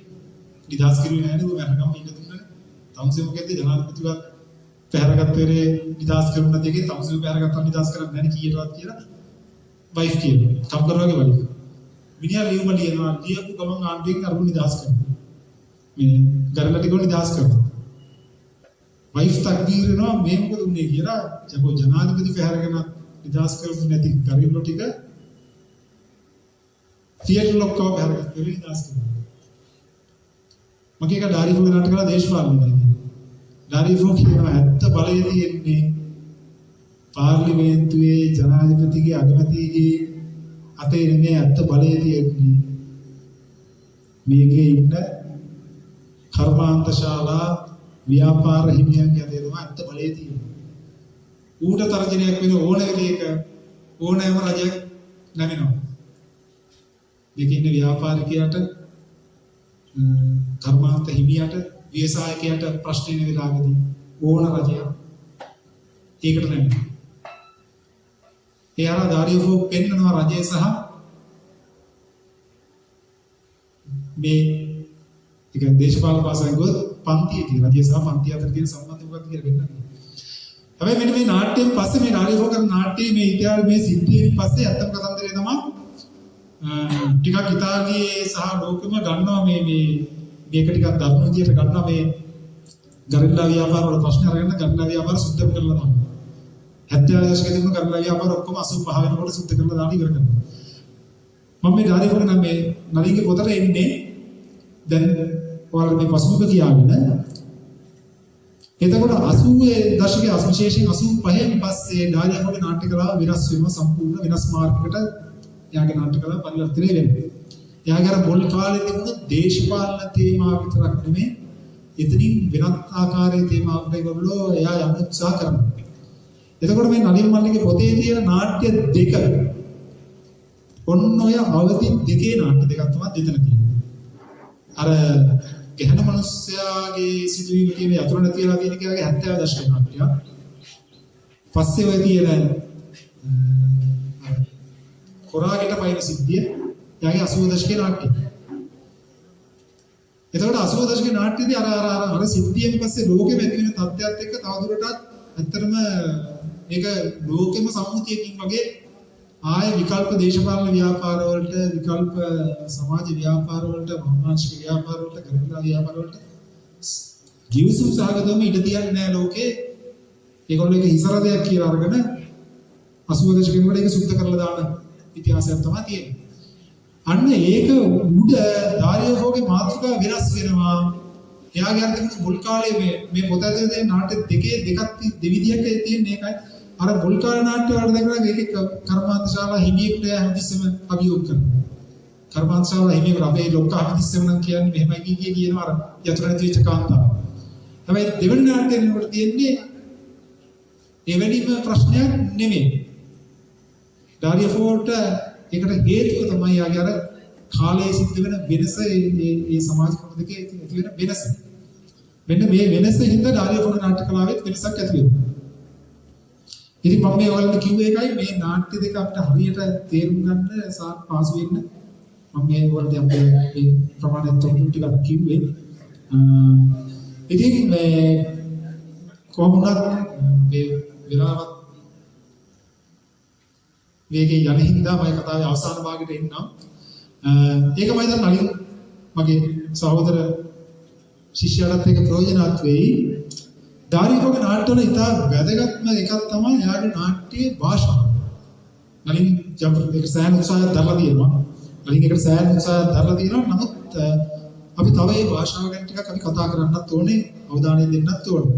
නිදහස් කිරුවේ නැහැ නේද? මරණගම ඉන්න දුන්නානේ. තවසේ මොකද ජනාධිපතිවරයා පැහැරගත්ත වෙලේ නිදහස් කරුණ නැති එකේ තවසේ පැහැරගත්තා නිදහස් කරන්නේ නැහැ කීයටවත් කියලා වයිෆ් කියනවා. කම්කරුවාගේ වයිෆ්. මිනිහා ලියුම ලියනවා ලියපු ගමන් ආණ්ඩුවෙන් අරුණ නිදහස් කරනවා. මේ ගරලට ගොන් නිදහස් කරනවා. වයිෆ් තක්බීර් වෙනවා මේ මොකද උනේ කියලා ජපෝ ජනාධිපති පැහැරගෙන නිදහස් කරපු නැති ගරිල්ලෝ ටික ෆියට් ලොක්කව පැහැරගත්ත වෙලේ නිදහස් කරනවා. මගේ එක ඩාරිෆෝ ගණන්ට කළා දේශපාලනයි. ඩාරිෆෝ කියනවා ඇත්ත බලය තියෙන්නේ පාර්ලිමේන්තුවේ ජනාධිපතිගේ අගමැතිගේ අතේ නෙමෙයි ඇත්ත බලය තියෙන්නේ මේකේ ඉන්න කර්මාන්තශාලා ව්‍යාපාර හිමියන්ගේ අතේ තමයි ඇත්ත බලය තියෙන්නේ. ඌට තර්ජනයක් වෙන ඕන වෙලේක ඕනෑම රජයක් නැවෙනවා. මේකේ ඉන්න ව්‍යාපාරිකයාට කර්මාන්ත හිමියට ව්‍යවසායකයාට ප්‍රශ්න වෙන වෙලාවෙදී ඕන රජයක් ඒකට නැවෙනවා. එයාලා ඩාරිෆෝ පෙන්නනවා රජය සහ මේ ඒක දේශපාලන පාසලෙන් ගොත් පන්තිය කියන රජය සහ පන්තිය අතර තියෙන සම්බන්ධය මොකක්ද කියලා වෙන්නන්නේ. හැබැයි මෙන්න මේ නාට්‍යයෙන් පස්සේ මේ ඩාරිෆෝ කරන නාට්‍යයේ මේ ඉතිහාස මේ සිද්ධියෙන් පස්සේ අත්තම කතන්දරේ තමයි ටිකක් ඉතාලියේ සහ ලෝකෙම ගන්නවා මේක ටිකක් ධර්ම විදියට ගන්නවා මේ ගරිල්ලා ව්‍යාපාර වල ප්‍රශ්න අරගෙන ගරිල්ලා ව්‍යාපාර සුද්ධ කරලා දානවා. 70 දශකයේ තිබුණු ගරිල්ලා ව්‍යාපාර ඔක්කොම 85 වෙනකොට සුද්ධ කරලා දාලා ඉවර කරනවා. මම මේ ඩාරිෆෝ නම් මේ නලින්ගේ පොතට එන්නේ දැන් ඔයාලා මේ පසුබිම කියාගෙන එතකොට 80 දශකයේ විශේෂයෙන් 85න් පස්සේ ඩාරිෆෝගේ නාට්‍ය කලාව විරස් වීම සම්පූර්ණ වෙනස් මාර්ගයකට එයාගේ නාට්‍ය කලාව පරිවර්තනය වෙනවා. එයාගේ අර පොල් කාලේ තිබුණු දේශපාලන තේමා විතරක් නෙමෙයි එතනින් වෙනත් ආකාරයේ තේමාවකට ඒගොල්ලෝ එයා යන්න උත්සාහ කරනවා. එතකොට මේ නලින් මල්ලිගේ පොතේ තියෙන නාට්‍ය දෙක ඔන්න ඔය අවදි දෙකේ නාට්‍ය දෙකක් තමයි දෙතන තියෙන්නේ. අර ගැහණු මිනිස්යාගේ සිදුවීම කියන යතුරු නැති වෙලා තියෙන කයාගේ 70 දශකයේ නාට්‍ය. පස්සේ ඔය තියෙන කොරාගෙට පයින් සිද්ධිය යාගේ 80 දශකයේ නාට්‍ය. එතකොට 80 දශකයේ නාට්‍යදී අර සිද්ධියෙන් පස්සේ ලෝකෙම ඇති වෙන තත්ත්වයක් එක්ක තවදුරටත් ඇත්තටම මේක ලෝකෙම සම්මුතියකින් වගේ ආයේ විකල්ප දේශපාලන ව්‍යාපාර වලට විකල්ප සමාජ ව්‍යාපාර වලට මානසික ව්‍යාපාර වලට ගරිල්ලා ව්‍යාපාර වලට ගිවිසුම් සහගතවම ඉඩ තියන්නේ නැහැ ලෝකේ. ඒගොල්ලෝ ඒක හිසරදයක් කියලා අරගෙන 80 දශකයේ වල ඒක සුද්ධ කරලා දාන ඉතිහාසයක් තමයි තියෙන්නේ. අන්න ඒක උඩ ඩාරිෆෝගේ මාතෘකාව වෙනස් වෙනවා. එයාගේ අර තිබුණු මුල් කාලේ මේ පොත ඇතුලේ තියෙන නාට්‍ය දෙකක් දෙවිදියක් තියෙන්නේ ඒකයි. අර මුල් කාල නාට්‍ය වල දැක්කම ඒකේ කර්මාන්තශාලා හිමියෙකුට හැමතිස්සෙම අභියෝග කරනවා. කර්මාන්තශාලා හිමියෙකුට අපේ ලොක්කා හැමතිස්සෙම නම් කියන්නේ මෙහෙමයි කියනවා අර යතුරු නැති වෙච්ච කාන්තාව. හැබැයි දෙවෙනි නාට්‍යයෙන් උඩ තියෙන්නේ එවැනිම ප්‍රශ්නයක් නෙමෙයි. ඩාරිෆෝට ඒකට හේතුව තමයි යාගේ අර කාලයේ සිද්ධ වෙන වෙනස ඒ සමාජ ක්‍රම දෙකේ ඇති වෙන වෙනස. මෙන්න මේ වෙනස හින්දා ඩාරිෆෝගේ නාට්‍ය කලාවෙත් වෙනසක් ඇති වෙනවා. ඉතින් මම මේ ඔයාලට කිව්වේ ඒකයි මේ නාට්‍ය දෙක අපිට හරියට තේරුම් ගන්න පාසු වෙන්න මම මේ වලදී අපේ මේ ප්‍රමාණවත් තොරතුරු ටිකක් කිව්වේ. ඉතින් මේ කොහොමද මේ වෙලාවත් මේකේ යන හින්දා මම කතාවේ අවසාන භාගයට එන්නම්. ඒකමයි දැන් නලින් මගේ සහෝදර ශිෂ්‍යයාට ඒක ප්‍රයෝජනවත් වෙයි. දාරියෝගේ නාට්‍යවල ඉතා වැදගත්ම එකක් තමයි එයාගේ නාට්‍යයේ භාෂාව. නලින් එක සෑහෙන උත්සාහයක් දරලා තියෙනවා. නලින් එකට සෑහෙන උත්සාහයක් දරලා තියෙනවා. නමුත් අපි තව මේ භාෂාව ගැන ටිකක් අපි කතා කරන්නත් ඕනේ, අවධානය දෙන්නත් ඕනේ.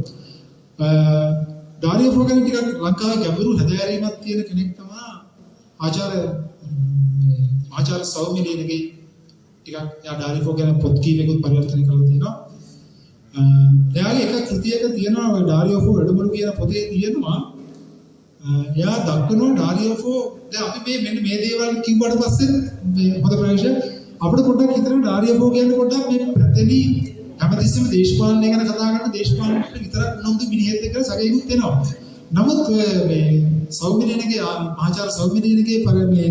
දාරියෝ ගැන ටිකක් ලංකාවේ ගැඹුරු හැදෑරීමක් තියෙන කෙනෙක් තමයි ආචාර්ය සෞමිනේනගේ ටිකක් යා දාරියෝ ගැන පොත් කීපයකට පරිවර්තන කරලා තියෙනවා. එයාගේ එක කෘතියක තියෙනවා ඔය ඩාරියෝෆෝ වැඩමුළු කියන පොතේ තියෙනවා එයා දක්වනවා ඩාරියෝෆෝ දැන් අපි මෙන්න මේ දේවල් කිව්වට පස්සේ මේ හොඳ ප්‍රවේශය අපිට පොඩ්ඩක් හිතන්න ඩාරියෝෆෝ කියන්නේ පොඩ්ඩක් මේ පැතලි හැමතිස්සෙම දේශපාලනය ගැන කතා කරන දේශපාලනයට විතරක් නොඳු මිනිහෙක් එක්ක සැකයකුත් එනවා. නමුත් මේ සෞමිනේනගේ මහාචාර්ය සෞමිනේනගේ මේ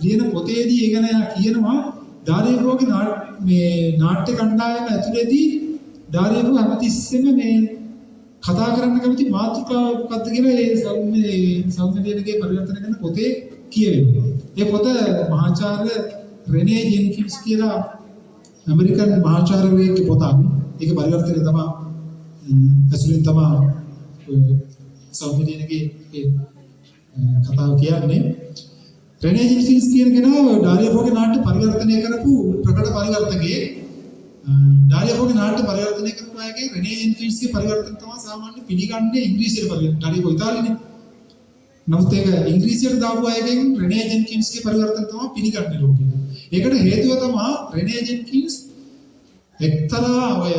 ලියන පොතේදී ඒ ගැන කියනවා ඩාරියෝෆෝගේ මේ නාට්‍ය කණ්ඩායම ඇතුළේදී දාරියෝ හැමතිස්සෙම මේ කතා කරන්න කැමති මාතෘකාව මොකක්ද කියලා ඒ සෞන්දර්යයේ පරිවර්තන කරන පොතේ කියවෙනවා. ඒ පොත මහාචාර්ය රෙනේ ජෙන්කින්ස් කියලා ඇමරිකන් මහාචාර්යවරයෙක්ගේ පොතක්. ඒක පරිවර්තනය තමයි ඇසුරින් තමයි සෞන්දර්යයේ කතාව කියන්නේ. රෙනේ ජෙන්කින්ස් කියන කෙනා දාරියෝගේ නාට්‍ය පරිවර්තනය කරපු ප්‍රකට පරිවර්තකයෙක්. දාරියෝගේ නාට්‍ය පරිවර්තනය කරපු අයගේ රෙනේ ජෙන්කින්ස්ගේ පරිවර්තන තමයි සාමාන්‍ය පිළිගන්නේ ඉංග්‍රීසියට පරිවර්තන. දාරියෝ ඉතාලියනේ. නමුත් ඒක ඉංග්‍රීසියට දාපු අයගෙන් රෙනේ ජෙන්කින්ස්ගේ පරිවර්තන තමයි පිළිගන්නේ ලෝකෙ. ඒකට හේතුව තමයි රෙනේ ජෙන්කින්ස් එක්තරා ඔය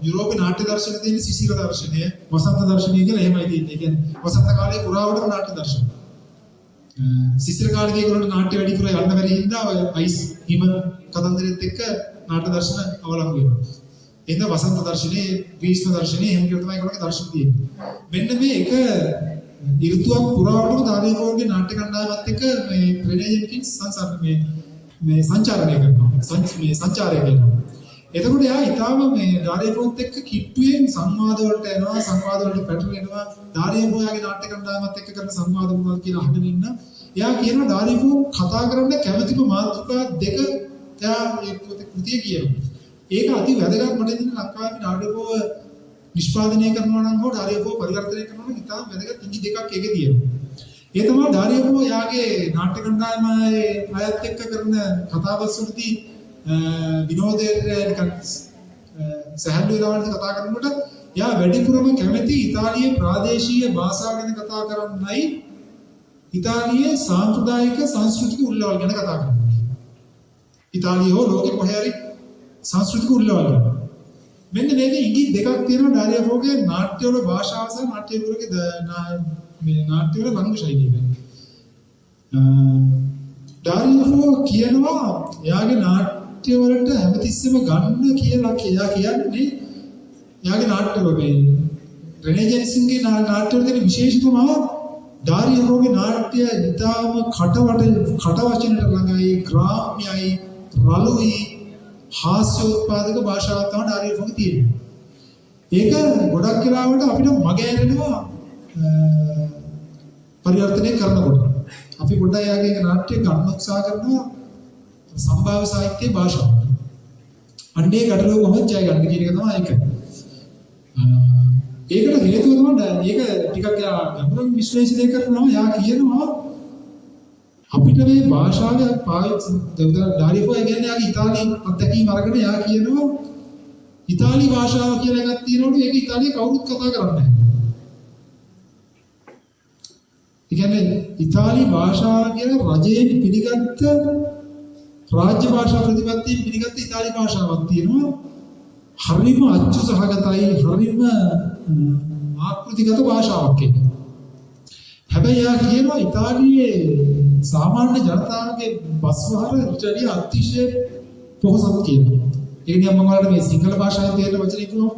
යුරෝපේ නාට්‍ය දර්ශනයේ තියෙන සිසිල දර්ශනය, වසන්ත දර්ශනය කියලා එහෙමයි තියෙන්නේ. ඒ කියන්නේ වසන්ත කාලයේ පුරාවටම නාට්‍ය දර්ශන. සිසිල කාලේ ඒගොල්ලෝ නාට්‍ය වැඩි පුර යන්න බැරි හින්දා ඔය අයිස් හිම කතන්දරෙත් එක්ක නාට්‍ය දර්ශන අවලංගු වෙනවා. එතන වසන්ත දර්ශනේ, ග්‍රීස්ම දර්ශනේ එහෙම කියලා තමයි ඒගොල්ලෝගේ දර්ශන තියෙන්නේ. මෙන්න මේ එක ඍතුවක් පුරාවටම දාරියෝගේ නාට්‍ය කණ්ඩායමත් එක්ක මේ රෙනේ ජෙන්කින්ස් මේ සංචාරණය කරනවා. සංචාරය කරනවා. එතකොට එයා ඊටාම මේ දාරියෝත් එක්ක කිට්ටුවෙන් සංවාද වලට යනවා, සංවාද වලට පැටලෙනවා. දාරියෝගේ නාට්‍ය කණ්ඩායමත් එක්ක කරන සංවාද මොනවද කියලා අහගෙන ඉන්න. එයා කියනවා දාරියෝ කතා කරන්න කැමැතිම මාතෘකා දෙක එයා ඒ කෘතිය කියනවා. ඒක අති වැදගත් මට ඉතින් ලංකාවේ නාටකෝ නිෂ්පාදනය කරනවා නම් හෝ ඩාරියෝ පරිවර්තනය කරනවා නම් ඉතාම වැදගත් ඉඟි දෙකක් ඒකේ තියෙනවා. ඒ තමයි ඩාරියෝ යාගේ නාට්‍ය කණ්ඩායමේ අයත් එක්ක කරන කතාබස් වලදී විනෝදයේ නිකන් සහල් වේලාවලදී කතා කරනකොට යා වැඩිපුරම කැමති ඉතාලියේ ප්‍රාදේශීය භාෂා ගැන කතා කරන්නයි ඉතාලියේ සාම්ප්‍රදායික සංස්කෘතික උල්ලවල් ගැන කතා කරනවා. ඉතාලිය හෝ ලෝකෙ කොහේ හරි සංස්කෘතික උල්ලවල් ගැන. මෙන්න මේක ඉඟි දෙකක් තියෙනවා ඩාරියෝගේ නාට්‍යවල භාෂාව සහ නාට්‍යවලගේ මේ නාට්‍යවල වංග ශෛලිය ගැන. ඩාරියෝ කියනවා එයාගේ නාට්‍යවලට හැමතිස්සෙම ගන්න කියලා එයා කියන්නේ එයාගේ නාට්‍යවල මේ රෙනේ ජෙන්කින්ස්ගේ නාට්‍යවල තියෙන විශේෂතම ඩාරියෝගේ නාට්‍ය ඉතාම කට වචනට ළඟයි, ග්‍රාම්‍යයි, රළුයි, හාස්‍යෝත්පාදක භාෂාවක් තමයි ඩාරියෝගේ තියෙන්නේ. ඒක ගොඩක් වෙලාවට අපිට මගහැරෙනවා පරිවර්තනය කරනකොට. අපි පොඩ්ඩක් යාගේ නාට්‍ය ගන්න උත්සාහ කරනවා සම්භාව්‍ය සාහිත්‍ය භාෂාවට. අන්නේ ගැටලුව කොහොමද ජය ගන්න කියන එක තමයි ඒක. ඒකට හේතුව තමයි මේක ටිකක් ගැඹුරින් විශ්ලේෂණය කරනවා. යා කියනවා අපිට මේ භාෂාව පාවිච්චි ඩාරියෝ කියන්නේ යාගේ ඉතාලි අත්දැකීම් අරගෙන යා කියනවා ඉතාලි භාෂාව කියලා එකක් තියෙනවලු ඒක ඉතාලියේ කවුරුත් කතා කරන්නේ නැහැ. ඒ කියන්නේ ඉතාලි භාෂාව කියන රජයෙන් පිළිගත්ත රාජ්‍ය භාෂා ප්‍රතිපත්තියෙන් පිළිගත්ත ඉතාලි භාෂාවක් තියෙනවා. හරිම අච්චු සහගතයි, හරිම ආකෘතිගත භාෂාවක් ඒක. හැබැයි යා කියනවා ඉතාලියේ සාමාන්‍ය ජනතාවගේ බස්වහර ඉතාලිය අතිශය පොහොසත් කියනවා. ඒ කියන්නේ මම වලට මේ සිංහල භාෂාවේ තියෙන වචන කිව්වොත්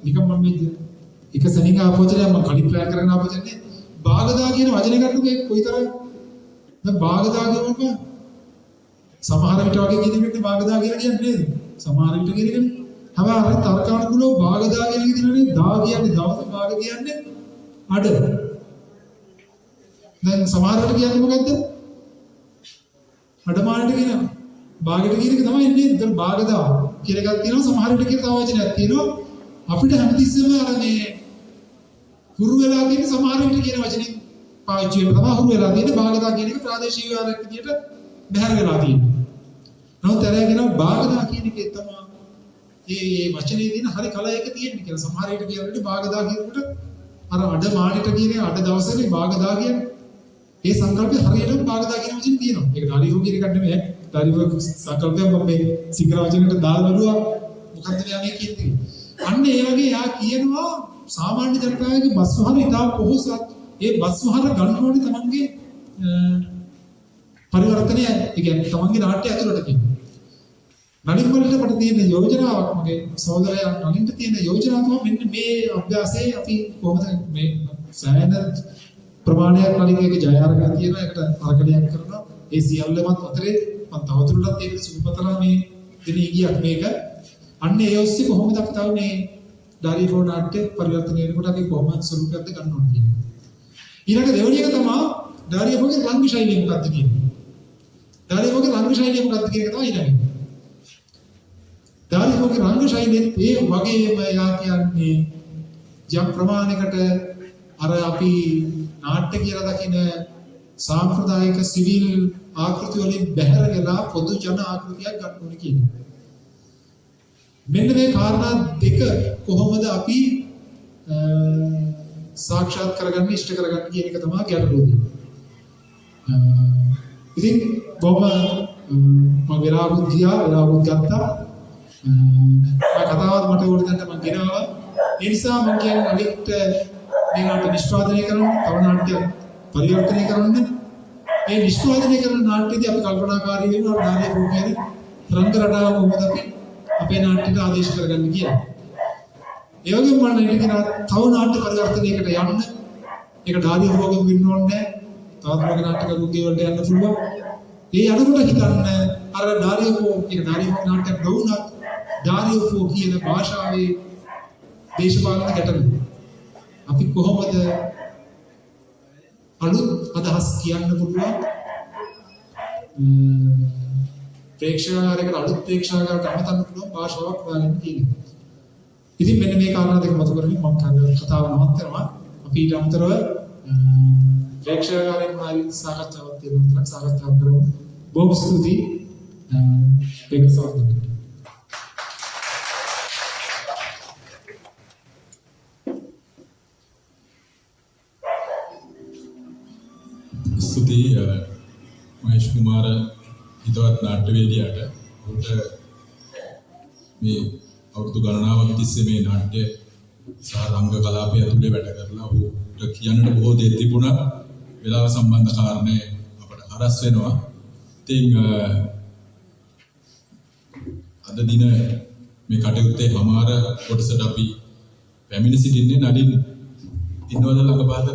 නිකම් මම මේ එක සෙනික ආපෝචනය මම කලින් ප්ලෑන් කරගෙන ආපෝචනේ බාගදා කියන වචනේ ගන්නකෝ කොයිතරම් දැන් බාගදා කියනකොට සමහර විට වගේ කියනකොට බාගදා කියලා කියන්නේ නේද? සමහර විට කියන්නේ හැබැයි අර තර්කානුකූලව බාගදා කියන එක දිනනේ දා කියන්නේ දවස බාග කියන්නේ අඩ. දැන් සමහරකට කියන්නේ මොකද්ද? අඩමානට කියනවා. බාගෙට කියන එක තමයි ඉන්නේ. දැන් බාගදා කියලා එකක් තියෙනවා. සමහර විට කියලා තව වචනයක් තියෙනවා. අපිට හැමතිස්සෙම අර මේ හුරු වෙලා තියෙන සමහර විට කියන වචනේ පාවිච්චි වෙන තමයි හුරු වෙලා තියෙන්නේ. බාගදා කියන එක ප්‍රාදේශීය විවරයක් විදියට බැහැර වෙලා තියෙනවා. නමුත් ඇරගෙන බාගදා කියන එකේ තමයි මේ වචනේ තියෙන හරි කලයක තියෙන්නේ කියලා. සමහර විට කියනකොට බාගදා කියනකොට අර අඩ මානෙට කියන්නේ අඩ දවසේ බාගදා කියන්නේ ඒ සංකල්පය හරියටම බාගදා කියන වචනේ තියෙනවා. ඒක ඩාරිෆෝ කියන එකක් නෙමෙයි. ඩාරිෆෝ සංකල්පය මම මේ සිංහල වචනකට දාලා බලුවා. මොකක්ද මේ කියන්නේ? අන්න ඒ වගේ යා කියනවා සාමාන්‍ය ජනතාවගේ බස් වහන ඉතාල පොහොසත් ඒ බස් වහන ගන්න ඕනේ තමන්ගේ පරිවර්තනය. ඒ කියන්නේ තමන්ගේ නාට්‍ය ඇතුළට තියෙන. නලින් වලට මට තියෙන යෝජනාවක් මගේ සහෝදරයා නලින්ට තියෙන යෝජනාව තමයි මෙන්න මේ අභ්‍යාසයේ අපි කොහොමද මේ සෑහෙන ප්‍රමාණයක් නලින්ගේ ජය අරගෙන තියෙන එකට අරගලයක් කරනවා. ඒ සියල්ලමත් අතරේ මම තවදුරටත් ඒක සුබපතලා මේ දිනේ ගියක් මේක. අන්න ඒ ඔස්සේ කොහොමද අපි තව මේ ඩාරිෆෝ නාට්‍ය පරිවර්තනය වෙනකොට අපි කොහොමද ස්වරූපයක්ද ගන්න ඕනේ කියන්නේ. ඊළඟ දෙවෙනි එක තමයි ඩාරිෆෝගේ රංග ශෛලිය මොකක්ද කියන්නේ. ඩාරිෆෝගේ රංග ශෛලිය මොකක්ද කියන එක තමයි ඊළඟ. ඩාරිෆෝගේ රංග ශෛලියෙන් ඒ වගේම යා කියන්නේ යම් ප්‍රමාණයකට අර අපි නාට්‍ය කියලා දකින සාම්ප්‍රදායික සිවිල් ආකෘති වලින් බැහැර වෙලා පොදු ජන ආකෘතියක් ගන්න ඕනේ කියන්නේ. මෙන්න මේ කාරණා දෙක කොහොමද අපි සාක්ෂාත් කරගන්න ඉෂ්ට කරගන්න කියන එක තමයි ගැටලුව තියෙන්නේ. ඉතින් බොහොම මම වෙලාවුත් ගත්තා. මම කතාවත් මට ඕන දැන් මම ගෙනාවා. ඒ නිසා මම කියන්නේ අනිත් මේ නාට්‍ය නිෂ්පාදනය කරන්න, තව නාට්‍ය පරිවර්තනය කරන්න. මේ නිෂ්පාදනය කරන නාට්‍යදී අපි කල්පනාකාරී වෙනවා ඩාරිෆෝ කියන්නේ රංග රටාව කොහොමද අපි අපේ නාට්‍යට ආදේශ කරගන්න කියලා. ඒ වගේම මම කියනවා තව නාට්‍ය පරිවර්තනයකට යන්න. ඒක ඩාරිෆෝගෙන් වෙන්න ඕනේ නැහැ. තවත් වගේ නාට්‍යකරුගේ වලට යන්න පුළුවන්. ඒ යනකොට හිතන්න අර ඩාරිෆෝ නාට්‍යයක් නොවුනත් ඩාරිෆෝ කියන භාෂාවේ දේශපාලන ගැටලු අපි කොහොමද අලුත් අදහස් කියන්න පුළුවන් ප්‍රේක්ෂකයාට අලුත් ප්‍රේක්ෂකයාට අමතන්න පුළුවන් භාෂාවක් හොයාගන්න කියන්නේ. ඉතින් මෙන්න මේ කාරණා දෙක මතු කරගෙන මම කතාව නවත්තනවා. අපි ඊට අමතරව ප්‍රේක්ෂකයාගෙන් මාරි සාකච්ඡාවක් තියෙනවා. සාකච්ඡා කරමු. බොහොම ස්තුතියි. ඒක සාර්ථකයි. ස්තුතියි මහේෂ් කුමාර හිතවත් නාට්‍යවේදියාට. ඔහුට මේ අවුරුදු ගණනාවක් තිස්සේ මේ නාට්‍ය සහ රංග කලාපය ඇතුලේ වැඩ කරලා ඔහුට කියන්නට බොහෝ දේ තිබුණා. වෙලාව සම්බන්ධ කාරණේ අපට හරස් වෙනවා. ඉතින් අද දින මේ කටයුත්තේ හමාර කොටසට අපි පැමිණ සිටින්නේ නලින් ඉන්නවද ළඟ පාදක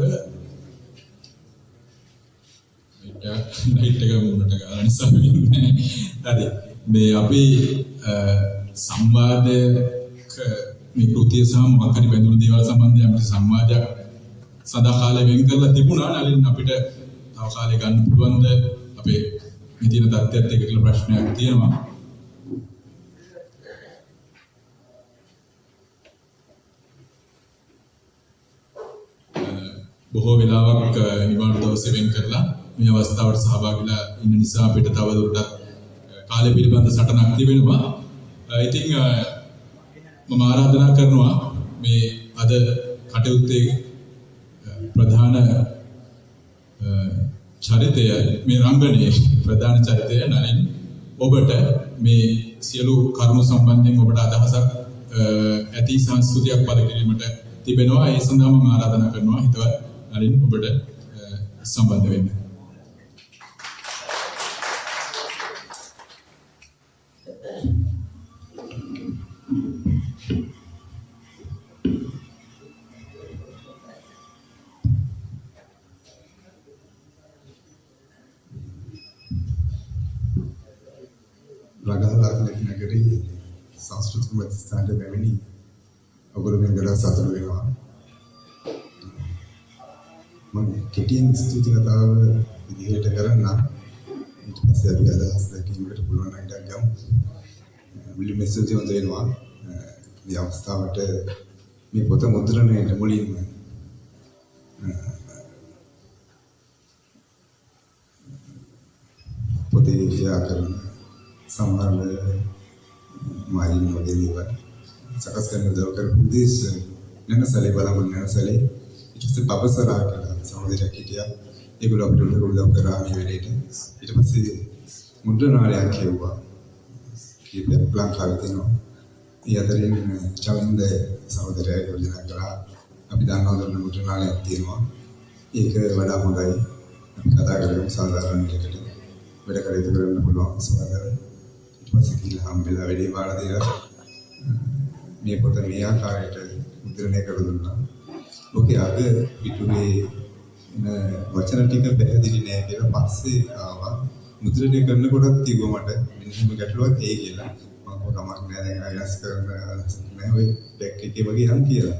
ලයිට් එක මුණට ගාලා නිසා වෙන්නේ. හරි. මේ අපි සංවාදයක මේ කෘතිය සහ මොකක් හරි බැඳුණු දේවල් සම්බන්ධයෙන් අපිට සංවාදයක් සදා කාලෙ වෙන් කරලා තිබුණා. නලින් අපිට තව කාලෙ ගන්න පුළුවන්ද අපේ මේ තියෙන තත්ත්වයට එක්ක කියලා ප්‍රශ්නයක් තියෙනවා. බොහෝ වෙලාවක් නිවාඩු දවසේ වෙන් කරලා මේ අවස්ථාවට සහභාගීලා ඉන්න නිසා අපිට තව දුරටත් කාලය පිළිබඳ සටනක් තිබෙනවා. ඉතින් මම ආරාධනා කරනවා මේ අද කටයුත්තේ ප්‍රධාන චරිතය මේ රංගනයේ ප්‍රධාන චරිතය නලින් ඔබට මේ සියලු කරුණු සම්බන්ධයෙන් ඔබට අදහසක් ඇති සංස්කෘතියක් පළ කිරීමට තිබෙනවා. ඒ සඳහා මම ආරාධනා කරනවා හිතවත් නලින් ඔබට සම්බන්ධ වෙන්න. රගහලක් නගරේ සංස්කෘතික මධ්‍යස්ථානයේ පැමිණි ඔබලගෙන් ගොඩක් සතුටු වෙනවා. මම කෙටියෙන් ස්තුති කතාව විදිහට කරන්න ඊට පස්සේ අපි අදහස් දැකීමකට පුළුවන් අයිටක් ගමු. විලියම් ස්තුතිවන්ත වෙනවා. මේ අවස්ථාවට මේ පොත මුද්‍රණයට මුලින්ම පොතේ ව්‍යාකරණ සමහර මායින් වගේ දේවල් සකස් කරන උදව් කරපු උදේශ නැනසලේ බලමු නැනසලේ ඊට පස්සේ බබසරා කියලා සමහරක් හිටියා. ඒගොල්ලෝ අපිට උදව් කරා මේ වෙලේට. ඊට පස්සේ මුද්‍රණාලයක් කියුවා. කීපයක් ලංකාවේ තියෙනවා. ඒ අතරින් චවින්ද සහෝදරයා යෝජනා කළා අපි දන්නවා දන්න මුද්‍රණාලයක් තියෙනවා. ඒක වඩා හොඳයි. අපි කතා කරමු සාධාරණ දෙයකට වැඩ කටයුතු කරන්න පුළුවන් සමාදාය. ඊට පස්සේ කියලා හම්බෙලා වැඩේ බාර දීලා මේ පොත මේ ආකාරයට මුද්‍රණය කර දුන්නා. ලෝකයේ අග පිටුවේ වචන ටික පැහැදිලි නෑ කියලා පස්සේ ආවා. මුද්‍රණය කරනකොටත් කිව්වා මට මෙන්න ගැටලුවක් ඒ කියලා. මම කමක් නෑ දැන් අයස් කරන නෑ ඔය බැක් එකේ වගේ හම් කියලා.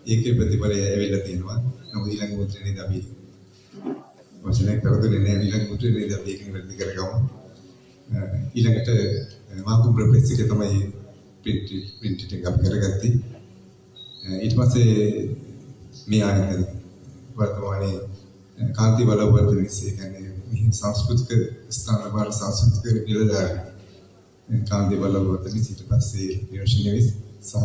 ඒකේ ප්‍රතිඵලය ඇවිල්ලා තියෙනවා. නමුත් ඊළඟ මුද්‍රණයේදී අපි වචනයක් කරදරේ නෑ ඊළඟ මුද්‍රණයේදී අපි ඒකෙන් වැඩි කරගමු. ඊළඟට මාකුම් ප්‍රොප්ලෙක්ස් එකේ තමයි print එක අපි කරගත්තේ. ඊට පස්සේ මේ ආයතන වර්තමානයේ කාන්ති බලවර්ධන විශ්ේ කියන්නේ මේ සංස්කෘතික ස්ථාන බාර සංස්කෘතික නිලධාරී කාන්ති බලවර්ධන ඊට පස්සේ යෝෂිනවිස් සහ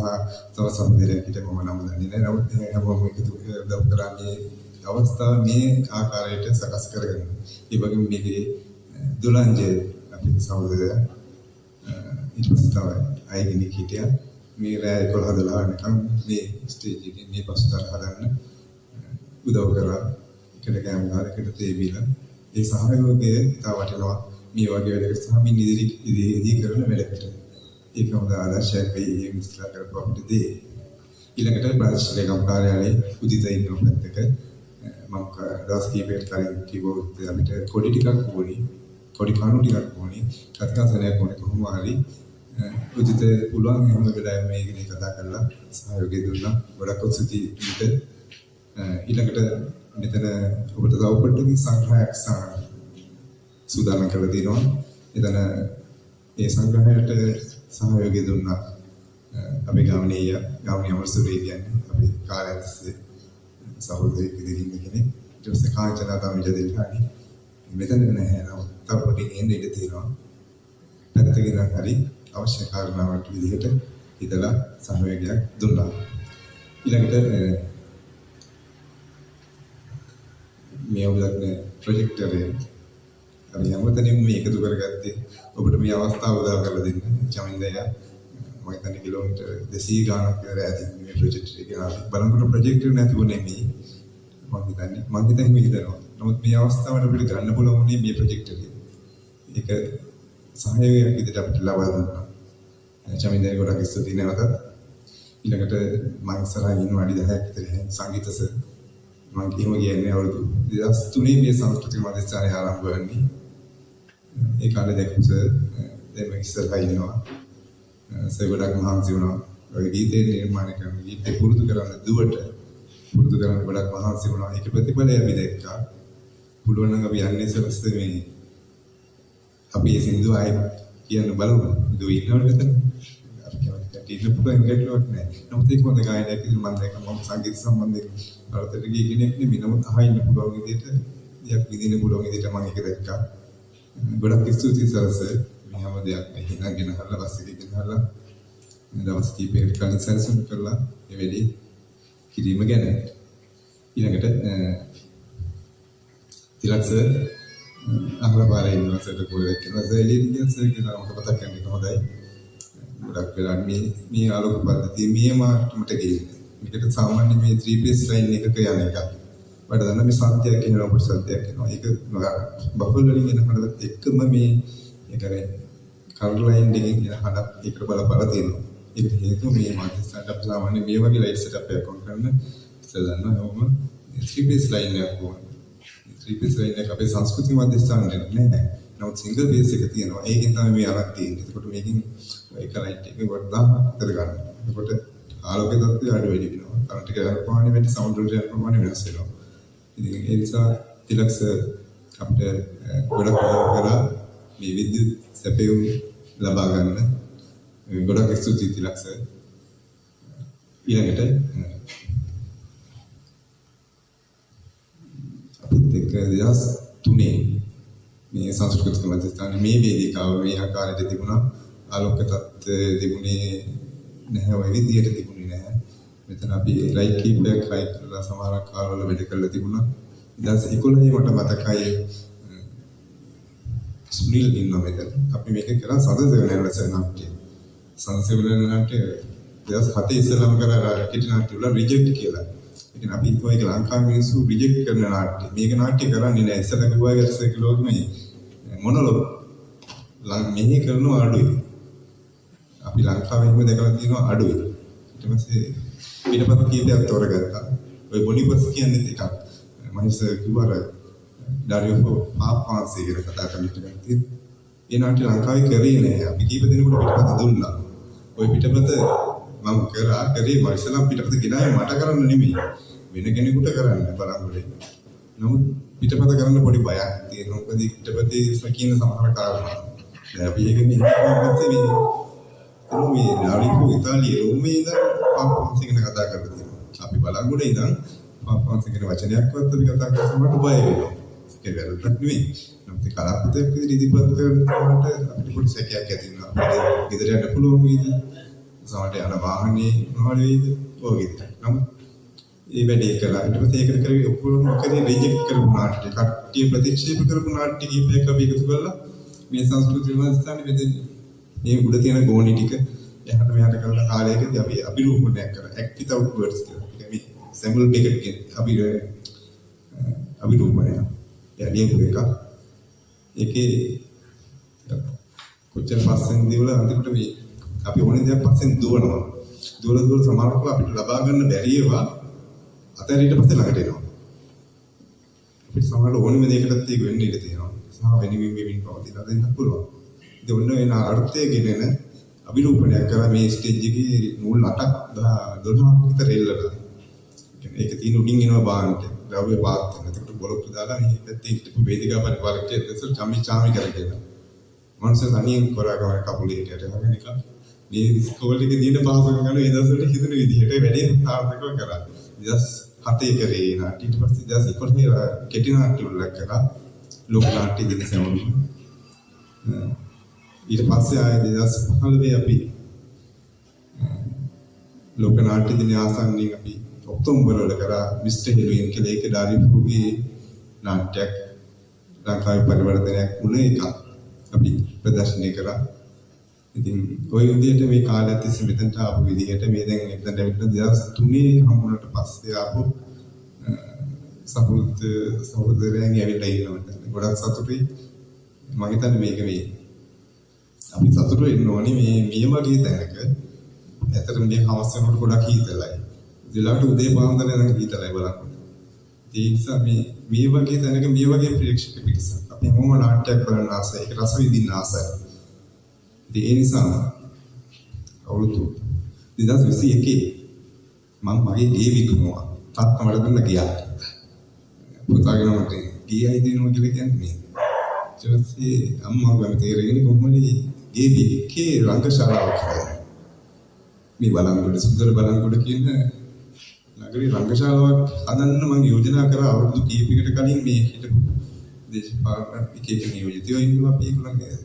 තව සම්බන්ධයක් මම නම් දන්නේ නැහැ. නමුත් හැමෝම එකතු උදව් කරන්නේ අවස්ථාව මේ ආකාරයට සකස් කරගන්න. ඒ වගේම මේකේ දුලංජය අපේ සහෝදරයා ඊට පස්සේ තමයි අයගෙනෙක් හිටියා. මේ රෑ 11 12 වෙනකම් මේ ස්ටේජ් එකේ මේ පස්තර හදන්න උදව් කරා. එකට කැම ගහලා එකට තේ බීලා ඒ සහයෝගය ඉතා වටිනවා. මේ වගේ වැඩකට සහ මින් ඉදිරියේදී කරන වැඩකට. ඒක හොඳ ආදර්ශයක් වෙයි මේ මිස්ලා කරපු අපිට දේ. ඊළඟට ප්‍රාදේශීය ලේකම් කාර්යාලයේ උදිත ඉන්න පැත්තක මම දවස් කිහිපයකට කලින් කිව්වොත් අපිට කොඩි ටිකක් ඕනි. කොඩි කණු ටිකක් ඕනි. කතිකාසනයක් ඕනි කොහොම හරි උදිත පුළුවන් හැම වෙලාවෙම මේක කතා කරලා සහයෝගය දුන්නා. ගොඩක් ස්තුතියි උදිත. ඊළඟට මෙතන ඔබට තවපට්ටි සංග්‍රහයක් සූදානම් කරලා තියෙනවා. එතන ඒ සංග්‍රහයට සහයෝගය දුන්නා අපේ ගාමනීය අමරසූරිය කියන්නේ අපේ කාර්යාලයේ සහෝදරයෙක් විදිහින් කෙනෙක්. ඊට පස්සේ කාංචනා තමයි ජදිල්හානි. මෙතන නැහැ නම තව පොඩි එන්න ඉඩ තියෙනවා. පැත්තකින් හරි අවශ්‍ය කාරණාවට විදිහට හිතලා සහයෝගයක් දුන්නා. ඊළඟට මේ ඔබලගේ ප්‍රොජෙක්ටරේ අපි හැමතැනම මේ එකතු කරගත්තේ ඔබට මේ අවස්ථාව උදා කරලා දෙන්න. චමින්දය මම හිතන්නේ කිලෝමීටර් 200 ගානක් විතර ඇති මේ ප්‍රොජෙක්ටර් එක අපි බලනකොට ප්‍රොජෙක්ටර් නැතුවනේ මේ මම හිතන්නේ මේ හිතනවා. නමුත් මේ අවස්ථාවට අපිට ගන්න පුළුවන් උනේ මේ ප්‍රොජෙක්ටර් එක. ඒක සහයෝගයක් විදිහට අපිට ලබා දුන්නා. චමින්දය ගොඩක් ස්තුතියි නැවතත්. ඊළඟට මම ඉස්සරහින් ඉන්න වැඩි 10ක් විතර සංගීත සර් මම කියන්නේ අවුරුදු 2003 මේ සංස්කෘතික මධ්‍යස්ථානය ආරම්භ වෙන්නේ. ඒ කාලේ දැක්කු සර් දැන් මම ඉස්සරහා ඉන්නවා. සර් ගොඩක් මහන්සි වුණා. ඔය ගීතේ නිර්මාණය කරන ගීතේ පුරුදු කරන දුවට පුරුදු කරන ගොඩක් මහන්සි වුණා. ඒක ප්‍රතිඵලය අපි දැක්කා. පුළුවන් නම් අපි යන්නේ සරස් මේ අපි මේ සින්දු ආයි කියන්න බලමු. දුව ඉන්නවද එතන? අපි කැමති කටින්න පුළුවන් ගැටලුවක් නැහැ. නමුත් ඒක හොඳ ගායනයක් විදිහට මම දැක්කම මම සංගීත සම්බන්ධයෙන් අරතට ගිය කෙනෙක් නෙමෙයි. නමුත් අහින්න පුළුවන් විදිහට දෙයක් විදින්න පුළුවන් විදිහට මම ඒක දැක්කා. ගොඩක් ස්තුතියි සරස. මේ හැම දෙයක් හිනාගෙන හරලා බස් එකේ ගෙනහලා දවස් කිහිපයකට කලින් සැලසුම් කරලා මේ වෙලේ කිරීම ගැන. ඊළඟට තිලක් සර් අහලා පාරේ ඉන්නවා සර් කොහෙද කියලා සර් එළියට ගියා සර් කියලා මට මතක් කරගන්න හොඳයි. ගොඩක් වෙලා මේ ආලෝක පද්ධතිය මේ මාට්ටමට ගිහින් මේකට සාමාන්‍ය මේ 3 phase line එකක යන එක. වඩ දන්න මේ සත්‍යයක් කියනවා අපිට සත්‍යයක් කියනවා. ඒක බබල් වලින් එන හඬත් එක්කම මේ ඒකනේ කලර් ලයින් එකකින් එන හඬ ඒකට බල තියෙනවා. ඒකට හේතුව මේ මධ්‍යස්ථානට අපි සාමාන්‍ය මේ වගේ ලයිට් සෙටප් එකක් ඔන් කරන ඉස්සෙල්ලා දන්නවා ඔහොම 3 phase line එකක් ඕන. 3 phase line එක අපේ සංස්කෘතික මධ්‍යස්ථානයේ නැහැ. නමුත් සිංගල් බේස් එක තියෙනවා. ඒකෙන් තමයි මේ අරන් තියෙන්නේ. ඒකට මේකෙන් එක ලයිට් එක වඩා අතර ගන්න. එතකොට ආලෝකයේ තත්ත්වය අඩු වෙවි වෙනවා. කරන්ට් එක යන ප්‍රමාණය වැඩි සවුන්ඩ් වලට යන ප්‍රමාණය වෙනස් වෙනවා. ඉතින් ඒ නිසා තිලක්ස අපිට ගොඩක් කරලා මේ විද්‍යුත් සැපයුම් ලබා ගන්න ගොඩක් ස්තුතියි තිලක් සර්. ඊළඟට අපිත් එක්ක 2003 මේ සංස්කෘතික මධ්‍යස්ථානයේ මේ වේදිකාව මේ ආකාරයට තිබුණා. ආලෝක තත්ත්වය තිබුණේ නැහැ, ওই විදියට තිබුණේ නැහැ. මෙතන අපි ලයිට් කීපයක් හයි කරලා සමහර කාලවල වැඩ කරලා තිබුණා. 2011 මට මතකයි ස්නිල් ඉන්නවා මෙතන. අපි මේක කරා සඳසෙවන රස නාට්‍ය. සඳසෙවන නාට්‍ය 2007 ඉස්සෙල්ලාම කරා කෙටි නාට්‍ය වල රිජෙක්ට් කියලා. ඉතින් අපි හිතුවා ඒක ලංකාවේ මිනිස්සු රිජෙක්ට් කරන නාට්‍ය. මේක නාට්‍ය කරන්නේ නැහැ. ඉස්සෙල්ලා කිව්වා ගැස්ස කිලෝග මේ මොනොලොග් මෙහි කරනවා අඩුයි. අපි ලංකාවේ එහෙම දැකලා තියෙනවා අඩුයි. ඊට පස්සේ පිටපත් කීපයක් තෝරගත්තා. ඔය බොනිපස් කියන්නේ එකක්. මහිස කිව්වර ඩාරියෝ පාපාන්සේ කියලා කතා කරන එක ගත්තා. ඒ නාට්‍ය ලංකාවේ කරේ නෑ. අපි කීප දෙනෙකුට පිටපත දුන්නා. ওই පිටපත මම කරේ මයිසලම් පිටපත ගෙනාවේ මට කරන්න නෙමෙයි. වෙන කෙනෙකුට කරන්න බලංගොඩේ. නමුත් පිටපත කරන්න පොඩි බයක් තියෙනවා. මොකද පිටපතේ සකින සමහර කාරණා. දැන් අපි ඒක මේ මේ ඩාරියෝ ඉතාලියේ රෝමේ ඉඳන් පාපාන්සේ ගැන කතා කරලා තියෙනවා. අපි බලංගොඩේ ඉඳන් පාපාන්සේ ගැන වචනයක්වත් අපි කතා කරනකොට බය වෙනවා. ඒක වැරද්දක් නෙවෙයි. නමුත් ඒ කලාපතේ ඉදිරිපත් කරනකොට අපිට පොඩි සැකයක් ඇති වෙනවා. අපිට ගෙදර යන්න පුළුවන් වේද? සමහරට යන වාහනේ මොනවද වේද? ඔය විදිහට. නමුත් ඒ වැඩේ කළා. ඊට පස්සේ ඒකට කරේ ඔක්කොම මොකද රිජෙක්ට් කරපු නාට්‍ය. කට්ටිය ප්‍රතික්ෂේප කරපු නාට්‍ය කීපයක් අපි එකතු කරලා මේ සංස්කෘතික විමර්ශනයේ මෙතන මේ උඩ තියෙන ගෝණි ටික එහාට මෙහාට කරලා කාලයකදී අපි අභිරූපණයක් කරා. act without words කියලා. ඒක මේ සැම්පල් ටිකක් කියන්නේ අභිරූපණය. යලියපු එක. ඒකේ කොච්චර පස්සෙන් දිවල අන්තිමට මේ අපි ඕනේ දෙයක් පස්සෙන් දුවනවා. දුවල සමහරවිට අපිට ලබා ගන්න බැරි ඒවා අතහැරීට පස්සේ ළඟට එනවා. අපිට සමහරවිට ඕනෙම දෙයකටත් ඒක වෙන්න ඉඩ තියෙනවා. සහ වෙනින් පවතිලා දෙන්න පුළුවන්. ඒ ඔන්න වෙන අර්ථයකින් අභිරූපණයක් කරා මේ ස්ටේජ් එකේ නූල් 8ක් 12ක් විතර එල්ලලා. ඒක තියෙන උඩින් එනවා බාහන්ට. ද්‍රව්‍ය පාත් වෙන. ඒකට බොලොක්ක දාලා මේ පැත්තේ හිටපු වේදිකා පරිපාලකයේ දැසල් චාමි කරගෙන. මනස තනියෙන් කරාගම කපුලේ හිටියට හගෙන එක. මේ ස්කෝල් එකේ තියෙන පහසුකම් ගන්න ඒ දවස්වල හිතන විදිහට වැඩේ සාර්ථකව කරා. 2007 කරේ නාට්‍ය ඊට පස්සේ 2011 කෙටි නාට්‍ය වල කරා. ලෝක නාට්‍ය දින සෙවණු. ඊට පස්සේ ආයේ 2015 අපි ලෝක නාට්‍ය දින ආසන්නයෙන් අපි ඔක්තෝබර් වල කරා මිස්ටර් හෙලුයින් කියලා ඒක ඩාරියෝගේ නාට්‍යයක් ලංකාවේ පරිවර්තනයක් වුණ එක අපි ප්‍රදර්ශනය කරා. ඉතින් ওই විදිහට මේ කාලයත් තිස්සේ මෙතනට ආපු විදිහට මේ දැන් එක්දන් ඇවිල්ලා 2003 හම්බුනට පස්සේ ආපු සහෘද සහෝදරයන් ඇවිල්ලා ඉන්නවා. ගොඩක් සතුටුයි. මම හිතන්නේ මේක මේ අපි සතුටු වෙන්න ඕනේ මේ වගේ තැනක. ඇත්තටම මේ හවස් වෙනකොට ගොඩක් හීතලයි. දිලාට උදේ පාන්දර යන හීතලයි බලන්න. ඒ නිසා මේ වගේ තැනක මේ වගේ ප්‍රේක්ෂක පිටසක් අපි මොම නාට්‍යයක් බලන්න ආසයි. ඒක රස විඳින්න ආසයි. ඒ නිසා අවුරුදු 2021 මම මගේ ගේ විකුණුවා. තාත්තා මට දුන්න ගියා. පුතාගෙන මට ගියයි දෙනවා කියලා කියන්නේ. ඊට පස්සේ අම්මා ගාව තේරෙන්නේ කොහොමද ගේ විකේ රංගශාලාවක් හදන්නේ. මේ බලංගොඩ සුන්දර බලංගොඩ කියන නගරේ රංගශාලාවක් හදන්න මම යෝජනා කරා අවුරුදු කීපයකට කලින් මේ හිටපු දේශපාලන එක නියෝජිතයෝ ඉන්නවා අපි ඒගොල්ලන්ගේ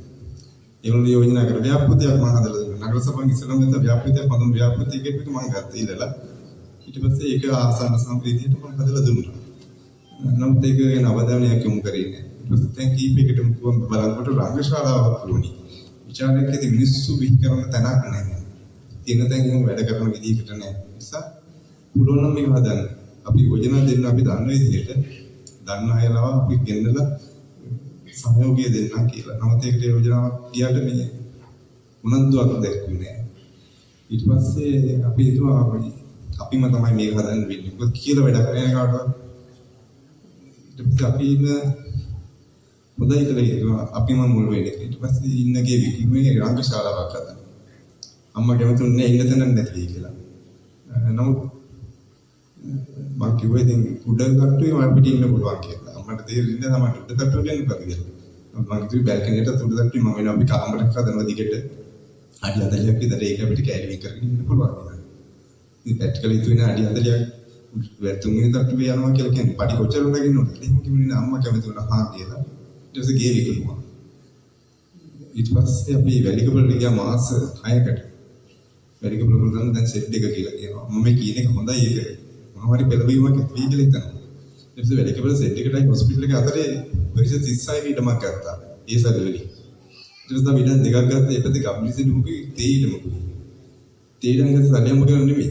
ඒගොල්ලෝ යෝජනා කර ව්‍යාපෘතියක් මම හදලා දුන්නා. නගර සභාවෙන් ඉස්සරහම ගත්ත ව්‍යාපෘතියක් හදන ව්‍යාපෘතියක එක මම ගත්තා ඉඳලා. ඊට පස්සේ ඒක ආසන්න සම්ප්‍රීතියට මම හදලා දුන්නා. නමුත් ඒක ගැන අවධානයක් යොමු කරේ නැහැ. ඊට පස්සේ දැන් කීපයකටම බලනකොට රංගශාලාවක් වුණි. විචාරකයේදී මිනිස්සු විහි කරන තැනක් නැහැ. තියෙන තැන් එහෙම වැඩ කරන විදිහකට නැහැ. නිසා පුළුවන් නම් මේක හදන්න. අපි යෝජනා දෙන්න අපි දන්න විදිහට දන්න අයලව අපි ගෙන්නලා සහයෝගය දෙන්නම් කියලා. නමුත් ඒකට යෝජනාවක් ගියාට මේ උනන්දුවක් දැක්ුවේ නැහැ. ඊට පස්සේ අපි හිතුවා අපිම තමයි මේක හදන්න වෙන්නේ. මොකද කියලා වැඩක් නැහැ කාටවත්. ඊට පස්සේ අපි හොඳයි කියලා හිතුවා අපිම මුල් වෙන්නේ. ඊට පස්සේ ඉන්නගේ විකිමේ රංගශාලාවක් හදන්න. අම්මා කැමතුන්නේ ඉන්න තැනක් නැති කියලා. නමුත් මම කිව්වා ඉතින් උඩ තට්ටුවේ මම පිටින් ඉන්න පුළුවන් කියලා. අම්මට තේරෙන්නේ නැහැ තමයි උඩ තට්ටුවේ ඉන්න බෑ කියලා. මම කිව්වේ බැල්කනියට තුඩ දැක්කේ මම වෙනවා අපි කාමරයක් හදනවා දිගට අඩි 40ක් විතර ඒක අපිට කැරිවි කරගෙන ඉන්න පුළුවන් නේද? ඉතින් ප්‍රැක්ටිකලි තුන අඩි 40ක් තුන්වෙනි තට්ටුවේ යනවා කියලා කියන්නේ පඩි කොච්චර උඩගෙන උනද? එහෙම කිව්වනේ අම්මා කැමති වුණා හා කියලා. ඊට පස්සේ ගේ විකුණුවා. ඊට පස්සේ අපි වැලිකපුරට ගියා මාස 6කට. වැලිකපුර වල දැන් සෙට් එක කියලා කියනවා. මම මේ කියන එක හොඳයි ඒක. මොනවා හරි පෙළවීමක් ඇති වෙයි කියලා හිතනවා. ඊට පස්සේ වැලිකපුර සෙට් එකටයි හොස්පිටල් එක අතරේ පරිසර 36 ඊටමක් ගත්තා. ඒ සැලවලි. ඊට පස්සේ විඩන් දෙකක් ගත්තා. ඒකත් ගම්ලිසි දුමුකේ තේයිලමුකේ. තේයිලංගද සැලියම කරන්නේ නෙමෙයි.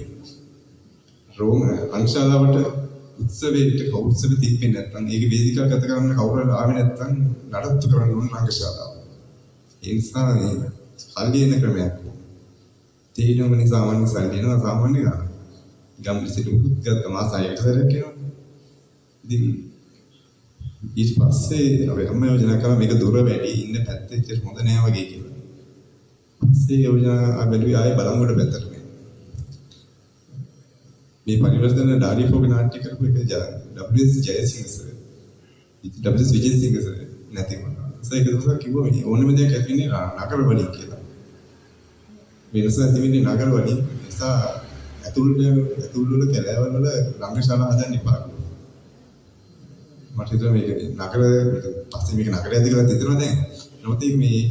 රෝම අංශාලාවට උත්සවයට කවුරුත්සව තිබෙන්නේ නැත්නම් ඒක වේදිකාව ගත කරන්න කවුරු ආවේ නැත්නම් නඩත්තු කරන්න ඕන අංශාලාව. ඒ නිසා මේ කල්ලියන ක්‍රමයක්. තේිනවනේ සාමාන්‍ය සල්ලියනවා සාමාන්‍ය ගන්න. ගම්ලිසිට උත් ගත්ත මාස 6කට සැරයක් කියනවා. ඉතින් ඊට පස්සේ අපි අම්ම යෝජනා කරා මේක දුර වැඩි ඉන්න පැත්තේ ඉච්ච හොඳ නෑ වගේ කියලා. පස්සේ යෝජනා බැලුවේ ආයේ බලංගොඩ පැත්තට මේ පරිවර්තන ඩාරිෆෝගේ නාට්‍ය කරපු එක WS Jayasinghe sir. WS Wijesinghe sir නැති වුණා. ඒක දවසක් කිව්වා මේ ඕනෙම දෙයක් ඇති වෙන්නේ නගර වලින් කියලා. වෙනස ඇති වෙන්නේ නගර වලින්. නිසා ඇතුළු වල කැලෑවල් වල රංගශාලා හදන්න එපා. මට හිතුවා මේක නගර පස්සේ මේක නගරයද කියලා හිතනවා දැන්. නමුත් මේ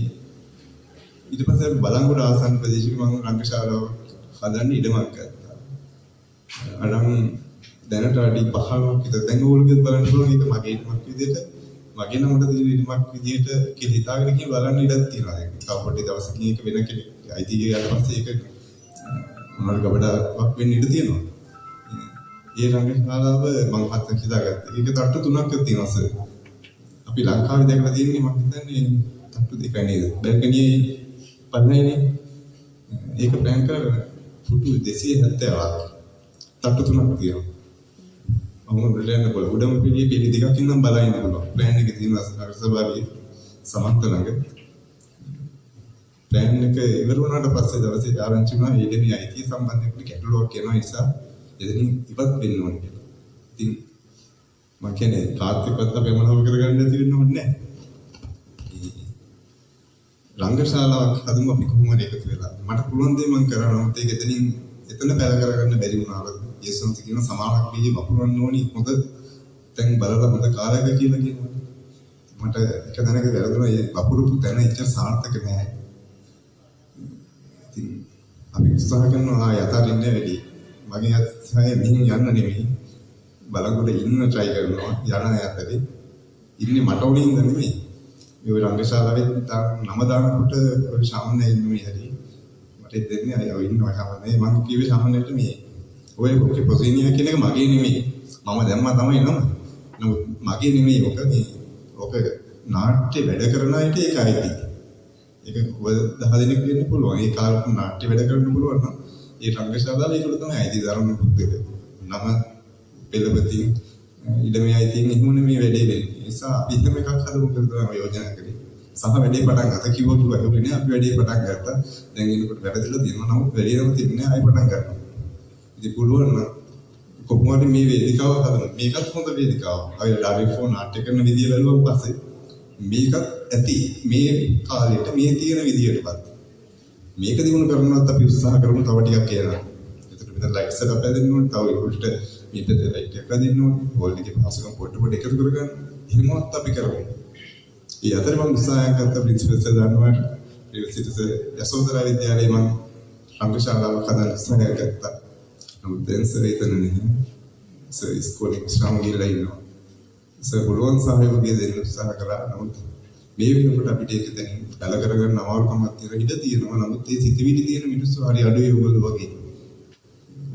ඊට පස්සේ බලංගොඩ ආසන්න ප්‍රදේශෙක මම රංගශාලාව හදන්න ඉඩමක් ගත්තා. අරන් දැනට අඩි 5ක් විතර දැන් ඕගොල්ලෝ බලන්න පුළුවන් ඒක මගේ ඉඩමක් විදිහට මගේ නමට තියෙන ඉඩමක් විදිහට කියලා හිතාගෙන කියන බලන්න ඉඩක් තියෙනවා දැන්. තව පොඩි දවසකින් ඒක වෙන කෙනෙක් අයිති ගියාට පස්සේ ඒක මොනවාරි ගබඩාවක් වෙන්න ඉඩ තියෙනවා. ඒ රංගශාලාව මම හත්ත හිතාගත්තා. ඒක තට්ටු 3ක් තියෙනවා සර්. අපි ලංකාවේ දැකලා තියෙන්නේ මම හිතන්නේ තට්ටු 2යි නේද? බැල්කනියේ පල්ලයිනේ. ඒක ප්ලෑන් කරලා ෆුටු 270ක් තට්ටු 3ක් තියෙනවා. මම උඩට යන්න පුළුවන්. උඩම පිළි දෙකක් ඉඳන් බලන්න පුළුවන්. ප්ලෑන් එකේ තියෙනවා සභාවේ සමන්ත ළඟ. ප්ලෑන් එක ඉවර වුණාට පස්සේ දවසේ ආරංචි වුණා ඊටමී අයිතිය සම්බන්ධයෙන් ගැටලුවක් කියනවා නිසා එදින ඉවත් වෙන්න ඕනේ කියලා. ඉතින් මම කියන්නේ කාර්තිකවත් අපි මොනව කරගන්න නැති වෙන්න ඕනේ නැහැ. රංගශාලාවක් හදමු අපි කොහොමද එකතු වෙලා. මට පුළුවන් දේ මම කරනවා. ඒක එතන පැල කරගන්න බැරි වුණා. යේසුස් කියන සමානක් වී වපුරන්න ඕනි හොඳ දැන් බලලා හොඳ කාලයක කියලා කියනවා. මට එක දැනක වැරදුනා මේ වපුරපු තැන ඉච්චර සාර්ථක නැහැ. ඉතින් අපි උත්සාහ කරනවා යතරින්න වැඩි. මගේ අත්සාය මෙහෙන් යන්න නෙමෙයි. බලංගොඩ ඉන්න try කරනවා. යන යතරේ ඉන්නේ මට උඩින්ද නෙමෙයි. මේ රංගශාලාවේ නම දානකොට ඔය සාමාන්‍ය ඉන්නේ හැටි. මට දෙන්නේ අය ඉන්නවා සාමාන්‍ය. මම කිව්වේ සාමාන්‍යයට මේ ඔය පොසිනියා කියන එක මගේ නෙමෙයි. මම දැම්මා තමයි නම. නමුත් මගේ නෙමෙයි ඔක මේ ඔක නාට්‍ය වැඩ කරන අයට ඒකයි තියෙන්නේ. ඒක ඔය 10 දෙනෙක් වෙන්න පුළුවන්. ඒ කාලේ නාට්‍ය වැඩ කරන්න පුළුවන් නම් ඒ රංගශාලාව ඒකට තමයි අයිති දරන්න පුතේද. නම පෙළපති ඉඩමේ අයිතින් එහෙම නෙමෙයි වැඩේ වෙන්නේ. ඒ නිසා අපි හිතම එකක් හදමු කියලා තමයි යෝජනා කරේ. සහ වැඩේ පටන් ගත්තා කිව්වා ඒකනේ අපි වැඩේ පටන් ගත්තා. දැන් එනකොට වැඩදලා තියෙනවා. නමුත් වැඩේ නම් තියන්නේ ආයෙ පටන් ගන්නවා. ඉතින් පුළුවන් නම් කොහොමද මේ වේදිකාව හදන්න. මේකත් හොඳ වේදිකාවක්. අය ඩාරිෆෝ නාට්‍ය කරන විදිය බලුවම පස්සේ මේකත් ඇති මේ කාලෙට මේ තියෙන විදියටපත්. මේක දිනු කරනවත් අපි උත්සාහ කරමු තව ටිකක් කියලා. ඒකට මෙතන ලයිට් සෙටප් එකක් දෙන්න ඕනේ. තව ඒකට මේ පැත්තේ ලයිට් එකක් දෙන්න ඕනේ. වෝල්ට් එකේ පාසකම් පොඩ එකතු කරගන්න. එහෙමවත් අපි කරමු. ඒ අතරේ මම උත්සාහයක් ගත්තා ප්‍රින්සිපල් සර් දන්නවා. යුනිවර්සිටි යසෝදරා විද්‍යාලයේ මම රංගශාලාවක් හදන්න උත්සාහයක් ගත්තා. නමුත් දැන් සර් එතන නැහැ. සර් ඉස්කෝලේ විශ්‍රාම ගිහලා ඉන්නවා. සර් පුළුවන් සහයෝගය දෙන්න උත්සාහ කරා. නමුත් මේ වෙනකොට අපිට ඒක දැන් බල කරගන්න අමාරුකමක් තියෙන ඉඩ තියෙනවා. නමුත් මේ සිතිවිලි තියෙන මිනිස්සු හරි අඩුයි ඔයගොල්ලෝ වගේ.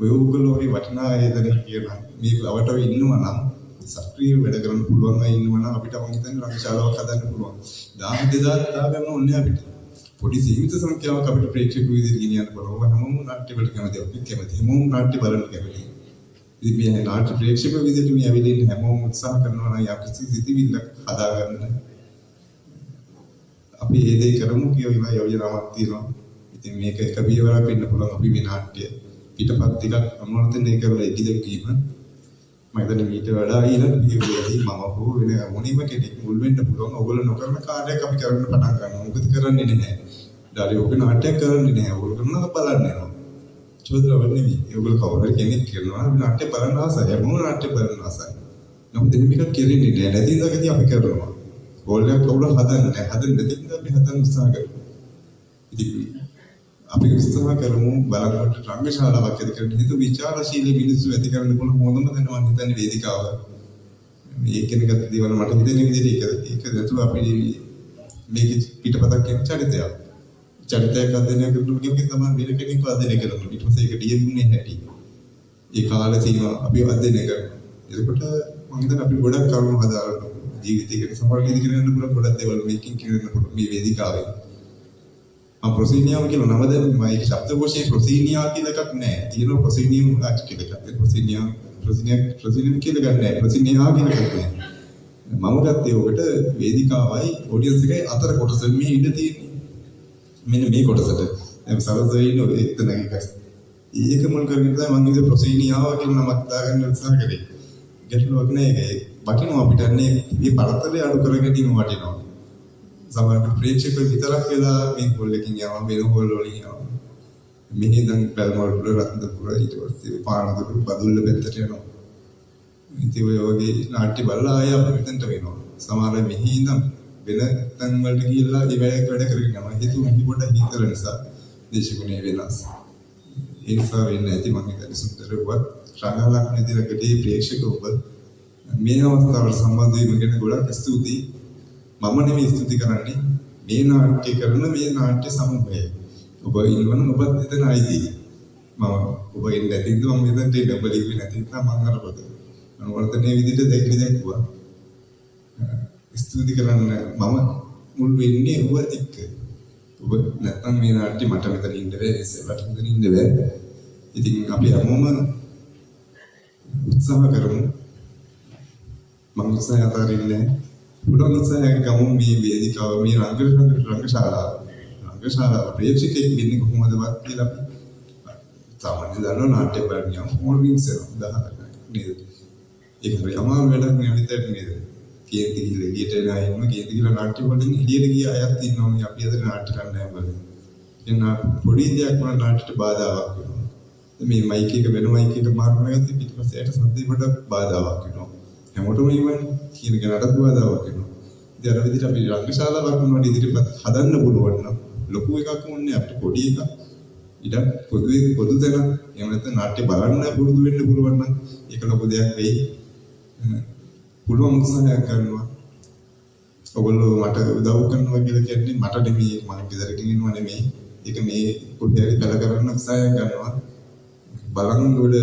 ඔයගොල්ලෝ වගේ වටිනා අය දැන් කියනවා මේ ලවටව ඉන්නවා නම් සක්‍රීය වැඩ කරන්න පුළුවන් අය ඉන්නවා නම් අපිට මම හිතන්නේ රංගශාලාවක් හදන්න පුළුවන්. 1000 දාගන්න ඕනේ අපිට. පොඩි සීමිත සංඛ්‍යාවක් අපිට ප්‍රේක්ෂක විදිහට ගෙනියන්න පුළුවන්. හැමෝම නාට්‍ය වලට කැමති. අපි කැමති. හැමෝම නාට්‍ය බලන්න කැමති. ඉතින් මේ නාට්‍ය ප්‍රේක්ෂක විදිහට මේ ඇවිල්ලා හැමෝම උත්සාහ කරනවා නම් යම්කිසි සිතිවිල්ලක් හදාගන්න. අපි ඒ දේ කරමු කියලා යෝජනාවක් තියෙනවා. ඉතින් මේක එක පියවරක් වෙන්න පුළුවන් අපි මේ නාට්‍ය පිටපත් ටිකක් අනුවර්තනය කරලා ඉදිරියට ගිහින් හිතන්නේ ඊට වඩා ඊළඟ පියවරේදී මම හෝ වෙන මොනින්ම කෙනෙක් මුල් වෙන්න පුළුවන්. ඔයගොල්ලෝ නොකරන කාර්යයක් අපි කරන්න පටන් ගන්නවා. මොකද කරන්නේ නැහැ. ඊට ඔක නාට්‍යයක් කරන්නේ නැහැ. ඔයගොල්ලෝ කරනවා බලන්න යනවා. චෝදනාවක් නෙවෙයි. ඔයගොල්ලෝ කවුරු කෙනෙක් කරනවා නාට්‍ය බලන්න ආසයි. මොන නාට්‍ය බලන්න ආසයි. නමුත් දෙන්න මේක කෙරෙන්නේ නැහැ. නැති ඉඳගදී අපි කරනවා. ගෝල් එකක් කවුරු හදන්නේ නැහැ. හදන්න දෙන්න අපි හදන්න උත්සාහ කරනවා. ඉතින් අපි උත්සාහ කරමු බලනකොට රංගශාලාවක් ඇති කරන්න හේතු විචාරශීලී මිනිස්සු ඇති කරන්න පුළුවන් හොඳම දේ මම හිතන්නේ වේදිකාව. මේ කෙනෙක්ට දේවල් මට හිතෙන විදිහට ඒක දැතුව අපි මේක පිටපතක් කියන චරිතයක්. චරිතයක් අධ්‍යයනය කරනකොට කියන්නේ තමයි වෙන කෙනෙක් අධ්‍යයනය කරනවා. ඊට පස්සේ ඒක ඩීඑම්නේ හැටි. ඒ කාල සීමා අපි අධ්‍යයනය කරනවා. එතකොට මම හිතන්නේ අපි ගොඩක් කරුණු හදාගන්න ජීවිතයකට සමහරවිට කරන්න පුළුවන් ගොඩක් දේවල් මේකින් කරන්න පුළුවන් මේ වේදිකාවේ. ප්‍රොසීනියම් කියලා නම දැන් මම ඒක ශබ්දකෝෂයේ ප්‍රොසීනියා කියලා එකක් නැහැ. තියෙනවා ප්‍රොසීනියම් ආච් කියලා එකක්. ප්‍රොසීනියම් කියලා ගන්න නැහැ. ප්‍රොසීනියා කියලා එකක් නැහැ. මම ගත්තේ ඔකට වේදිකාවයි ඔඩියන්ස් එකයි අතර කොටස මේ ඉඳ තියෙන්නේ. මෙන්න මේ කොටසට. දැන් සරසවින එතන එකක්. ඒක මුල් කරගෙන තමයි මම ඉතින් ප්‍රොසීනියාව කියලා නමක් දාගන්න උත්සාහ කරේ. ගැටලුවක් නෑ ඒක. වටිනවා අපිට මේ පරතරය අඩු කරගැනීම වටිනවා. සමහර ප්‍රේක්ෂක විතරක් වෙලා මේ හෝල් එකකින් යනවා වෙන හෝල් වලින් යනවා. මෙහි දැන් පැල්මෝඩ් රත්නපුර ඊට පස්සේ පානදුර බදුල්ල පැත්තට යනවා. ඉතින් ඔය වගේ නාට්‍ය බලලා ආය අපි මෙතනට වෙනවා. සමහර මෙහි ඉඳන් වෙන තැන් වලට ගිහිල්ලා ඒ වැඩ කරගෙන යනවා. හේතුව මෙහි පොඩ හිතර නිසා දේශගුණේ වෙනස්. ඒ නිසා වෙන්නේ නැති මම හිතන්නේ සුන්දරවත් රංගහලක් නැතිලකදී ප්‍රේක්ෂක ඔබ මේ අවස්ථාවට සම්බන්ධ වීම ගැන ගොඩක් ස්තුතියි. මම නෙමෙයි ස්තුති කරන්නේ මේ නාට්‍ය කරන මේ නාට්‍ය සමූහය. ඔබ ඉන්නවනම් ඔබත් එතන ආයිදී. ඔබ ඉන්නේ නැතිද මම මෙතනට ඉන්න ඔබ ලිව්වේ නැති නිසා මම අරපොද. මම වර්තනේ විදිහට දැක්කුවා. ස්තුති කරන්න මම මුල් වෙන්නේ ඔබ එක්ක. ඔබ නැත්නම් මේ නාට්‍ය මට මෙතන ඉන්න බැහැ ඉස්සෙල්ලාට මෙතන ඉන්න බැහැ. ඉතින් අපි හැමෝම උත්සාහ කරමු. මම උත්සාහය අතාරින්නේ පුදුම උත්සාහයක් ගමු මේ වේදිකාව මේ රංගශාලාව ප්‍රේක්ෂකෙක් වෙන්නේ කොහොමදවත් කියලා අපි සාමාන්‍ය දන්නවා නාට්‍ය බලන්න ඕල් වින්ස් උදාහරණයක් නේද ඒක හරි අමාරු වැඩක් නෙවෙයි නේද කේන්ති ගිහලා එළියට එනවා කේන්ති ගිහලා නාට්‍ය වලින් එළියට ගිය අයත් ඉන්නවා මේ අපි අද නාට්‍ය කරන්න හැමෝම එන්න පොඩි දෙයක් වුණා නාට්‍යට බාධාවක් වෙනවා මේ මයික් එක වෙන මයික් එක මාර්ගන ගත්තේ පිටිපස්සේ යට සද්දේකට බාධාවක් වෙනවා හැමෝටම ඉවන්නේ කියන කෙනාටත් බාධාවක් වෙනවා. ඉතින් අර විදිහට අපි රංගශාලාවක් වුණාට ඉදිරියට හදන්න පුළුවන් නම් ලොකු එකක් ඕනේ අපිට පොඩි එකක්. ඊට පොදු දෙයක් එහෙම නැත්නම් නාට්‍ය බලන්න පුරුදු වෙන්න පුළුවන් නම් ඒක ලොකු දෙයක් වෙයි. පුළුවන් උත්සාහයක් කරනවා. ඔයගොල්ලෝ මට උදව් කරනවා කියලා කියන්නේ මට නෙමෙයි මම ගෙදරට ගෙනියනවා නෙමෙයි. ඒක මේ පොඩි හරි කල කරන්න උත්සාහයක් ගන්නවා. බලංගොඩ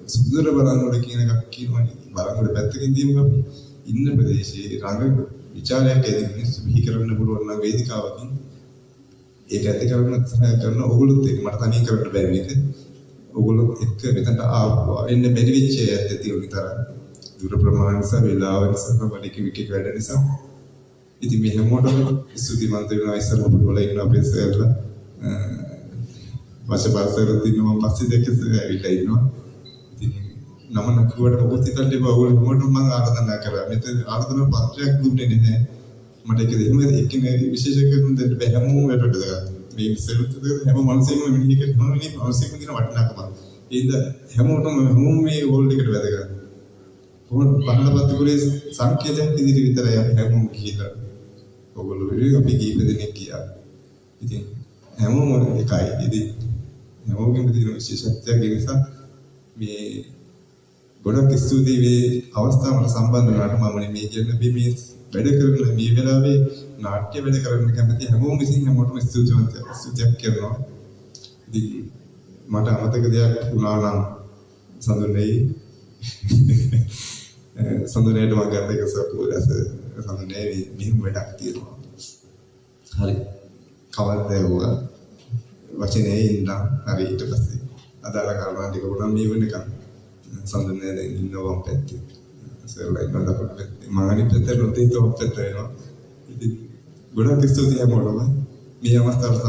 සුන්දර බලංගොඩ කියන එකක් කියනවනේ. බලංගොඩ පැත්තකින් දීමු අපි ඉන්න ප්‍රදේශයේ රංග විචාරයක් ඇති මිනිස්සු බිහි කරන්න පුළුවන් නම් වේදිකාවකින් ඒක ඇති කරන්න උත්සාහ කරන ඕගොල්ලොත් ඒක මට තනියෙන් කරන්න බෑ මේක. ඕගොල්ලොත් එක්ක මෙතනට ආවා එන්න බැරි වෙච්ච ඇත්ත තියෙන විතර. දුර ප්‍රමාණ නිසා වේලාව නිසා වලික විකේ වැඩ නිසා. ඉතින් මේ හැමෝටම ස්තුතිවන්ත වෙනවා ඉස්සර අපිට වල ඉන්න අපේ සර්ලා වාසපාසරත් ඉන්නවා පස්සේ දෙකේ ඇවිල්ලා ඉන්නවා. නම නකුවට මොකද හිතන්න එපා ඔයගොල්ලෝ හැමෝටම මම ආරාධනා කරා. මෙතන ආරාධනා පත්‍රයක් දුන්නේ නැහැ. මට ඒක දෙහිම එක්කෙනෙක් විශේෂකම් දෙන්න බෑ හැමෝම වැඩට දාගන්න. මේ සෙල්ලුත් හැම මිනිස්සෙම මිනිහෙක් හැමෝම මිනිස්සෙම දින වටිනාකම. ඒද හැමෝටම මේ වෝල්ඩ් එකට වැදගත්. කොහොමද බණ්ඩපත්තුරේ සංකේතයක් විදිහට විතරයි අපි හැමෝම කියලා. ඔයගොල්ලෝ විදිහට අපි කීප දෙනෙක් කියා. ඉතින් හැමෝම එකයි. ඉතින් හැමෝගෙම තියෙන විශේෂත්වයක් ඒ නිසා මේ ගොඩක් ස්තුතියි මේ අවස්ථාවට සම්බන්ධ වුණාට මම මේ කියන්නේ මේ වැඩ කරන මේ වෙලාවේ නාට්‍ය වැඩ කරන්න කැමති හැමෝම විසින් හැමෝටම ස්තුතියක් කරනවා. ඉතින් මට අමතක දෙයක් වුණා නම් සඳුනේට මම ගත්ත එක සපුරස සඳුනේ මෙහෙම වැඩක් තියෙනවා. හරි. කවල්ද වුණා. වචනේ ඉන්න හරි ඊට පස්සේ අදාළ කරුණා ටික උනම් මේ වෙනකන් සඳුනේ දැන් ඉන්නවා පැත්තේ. සර්ලා ඉන්න දකුණු පැත්තේ මම අනිත් පැත්තට රොටේට් ඔප්පෙට වෙනවා. ඉතින් ගොඩක් ස්තුතියි හැමෝටම මේ අවස්ථාවට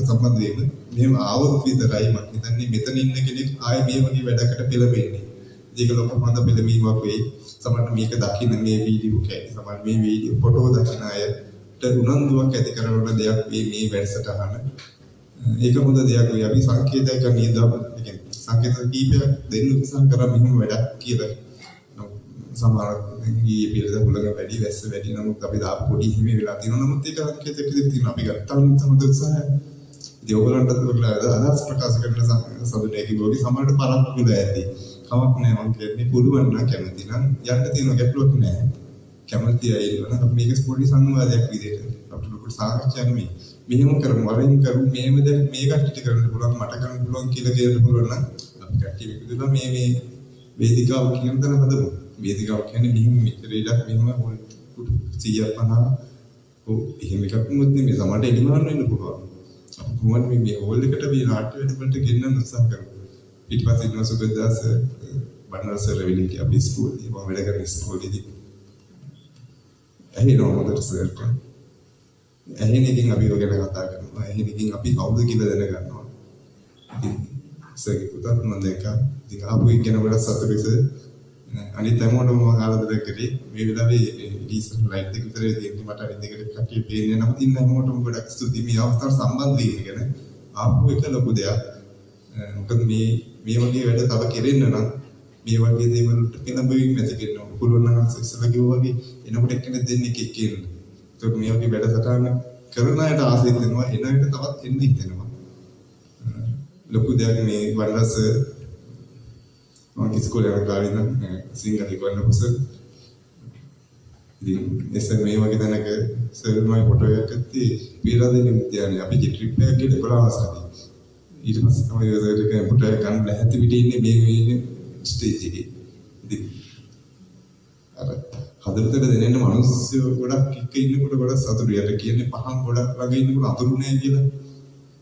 සම්බන්ධ වීම මෙහෙම ආවොත් විතරයි මම හිතන්නේ මෙතන ඉන්න කෙනෙක් ආයේ මේ වගේ වැඩකට පෙළඹෙන්නේ. ඒක ලොකු හොඳ පිළිමීමක් වෙයි. සමහරවිට මේක දකින්න මේ වීඩියෝ කැටි සමහර මේ වීඩියෝ ෆොටෝ දකින්න අයට උනන්දුවක් ඇති කරන දෙයක් මේ වැඩසටහන. ඒක හොඳ දෙයක් වෙයි. අපි සංකේතයක නියදව සංකේත කීපයක් දෙන්න උත්සාහ කරා මෙහෙම වැඩක් කියලා. සමහර ඊයේ පිළිද හුලඟ වැඩි වැස්ස වැඩි නමුත් අපි දාපු පොඩි හිමි වෙලා තියෙනවා. නමුත් ඒක සංකේතයක් විදිහට තියෙනවා. අපි ගත්තා නම් උත්සාහය. ඉතින් ඔයගොල්ලන්ටත් අදහස් ප්‍රකාශ කරන සඳුනේ කිව්වගේ සමහරට පරක් වෙලා ඇති. කමක් නැහැ මම කියන්නේ පුළුවන් නම් කැමති නම් යන්න තියෙන ගැටලුවක් නැහැ. කැමති අය ඉන්නවා නම් මේක පොඩි සංවාදයක් විදිහට අපිට ලොකු සාකච්ඡාවක් මේ. මෙහෙම කරමු වරින් කරමු මෙහෙම දැන් මේ කට්ටියට කරන්න පුළුවන් මට කරන්න පුළුවන් කියලා කියන්න පුළුවන් නම් අපි කට්ටිය විකුදුලා මේ වේදිකාව කියන තැන හදමු. වේදිකාව කියන්නේ මෙහෙම මෙච්චර ඉඩක් මෙහෙම 150 ඔව් එහෙම එකක් නෙමෙයි මේ සමහරට එලිමාන වෙන්න පුළුවන්. අපි කොහොමද මේ හෝල් එකට මේ නාට්‍ය වැඩවලට ගෙන්නන්න උත්සාහ කරමු. ඊට පස්සේ ඉන්න සුගතදාස බණ්ඩාරසර වෙලික අපි ස්කූලේ මම වැඩ කරන ස්කූලේදී ඇහිනෝ හොඳට සර්ට ඇහිනකින් අපි ඔය ගැන කතා කරනවා. ඇහිනකින් අපි කවුද කියලා දැනගන්නවා. ඉතින් සර්ගේ පුතත් මම දැක්කා. ඉතින් ආපු එක්කෙන ගොඩක් සතුටුයි සර්. අනිත් හැමෝටම මම ආරාධනා කරේ මේ වෙලාවේ ඩීසල් ලයිට් එක විතරේ දෙන්නේ මට අනිත් දෙකට කටිය පේන්නේ නැහැ. ඉතින් හැමෝටම ගොඩක් ස්තුතියි මේ අවස්ථාවට සම්බන්ධ වීම ගැන. ආපු එක ලොකු දෙයක්. මොකද මේ වගේ වැඩ තව කෙරෙන්න නම් මේ වගේ දේවල් වලට පෙළඹෙන්න නැති කෙනා පුළුවන් නම් ඉස්සෙල්ලා කිව්වා වගේ එනකොට එක්කෙනෙක් දෙන්නේ කෙක් එන්න. ඒක මේ වගේ වැඩසටහන කරන අයට ආසෙත් වෙනවා එන අයට තවත් එන්න හිතෙනවා. ලොකු දෙයක් මේ වරස මම ඉස්කෝලේ යන කාලේ නම් සිංහල ඉගෙන ගන්නකොස ඉතින් එසෙන් මේ වගේ තැනක සර් මම ෆොටෝ එකක් ඇත්තේ පීරාදෙනි විද්‍යාලේ අපි ජිට්‍රිප් එකක් ගිහලා 11 වසරේ ඊට පස්සේ තමයි ඔයගොල්ලෝ කම්පියුටර් එක ගන්න ලැහැත්ති පිටේ ඉන්නේ මේ ස්ටේජ් එකේ. ඉතින් අර හදවතට දැනෙන මිනිස්සු ගොඩක් එක්ක ඉන්නකොට ගොඩක් සතුටුයි. අර කියන්නේ පහන් ගොඩක් ළඟ ඉන්නකොට අඳුරු නෑ කියලා.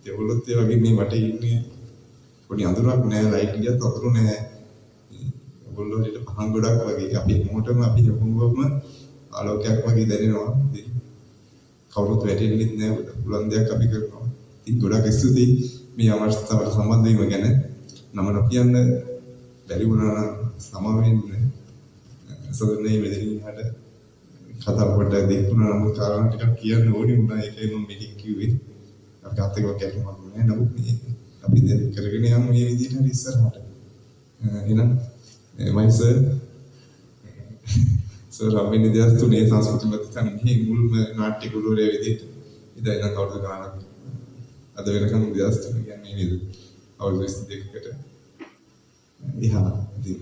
ඒගොල්ලොත් ඒ වගේ මේ වටේ ඉන්නේ පොඩි අඳුරක් නෑ ලයිට් ගියත් අඳුරු නෑ. ඒගොල්ලෝ හිට පහන් ගොඩක් වගේ අපි මොකටම අපි හමුවම ආලෝකයක් වගේ දැනෙනවා. ඉතින් කවුරුත් වැටෙන්නෙත් නෑ පුළුවන් දෙයක් අපි කරනවා. ඉතින් ගොඩක් ස්තුතියි මේ අවස්ථාවට සම්බන්ධ වීම ගැන. නම නොකියන්න බැරි වුණා නම් සමා වෙන්න. සොදන්නේ මෙදිනහට කතා පොඩ්ඩක් දෙන්නුනා නම් කාරණා ටිකක් කියන්න ඕනේ වුණා. ඒකයි මම මෙලික් කිව්වේ. අපි ගත එකක් කැටුමක් නෑ. නමුත් මේ අපි දැන් කරගෙන යමු මේ විදිහට හරි ඉස්සරහට. එහෙනම් මයි සර් රවිනි දස් තුනේ සංස්කෘතික මධ්‍යස්ථාන මෙහි මුල්ම නාට්‍ය ගුරුවරයා විදිහට ඉතින් නම් කවුරුද ගානක් අද වෙනකම් දස් තුන කියන්නේ නේද අවුරුදු 22කට ඉහා ඉතින්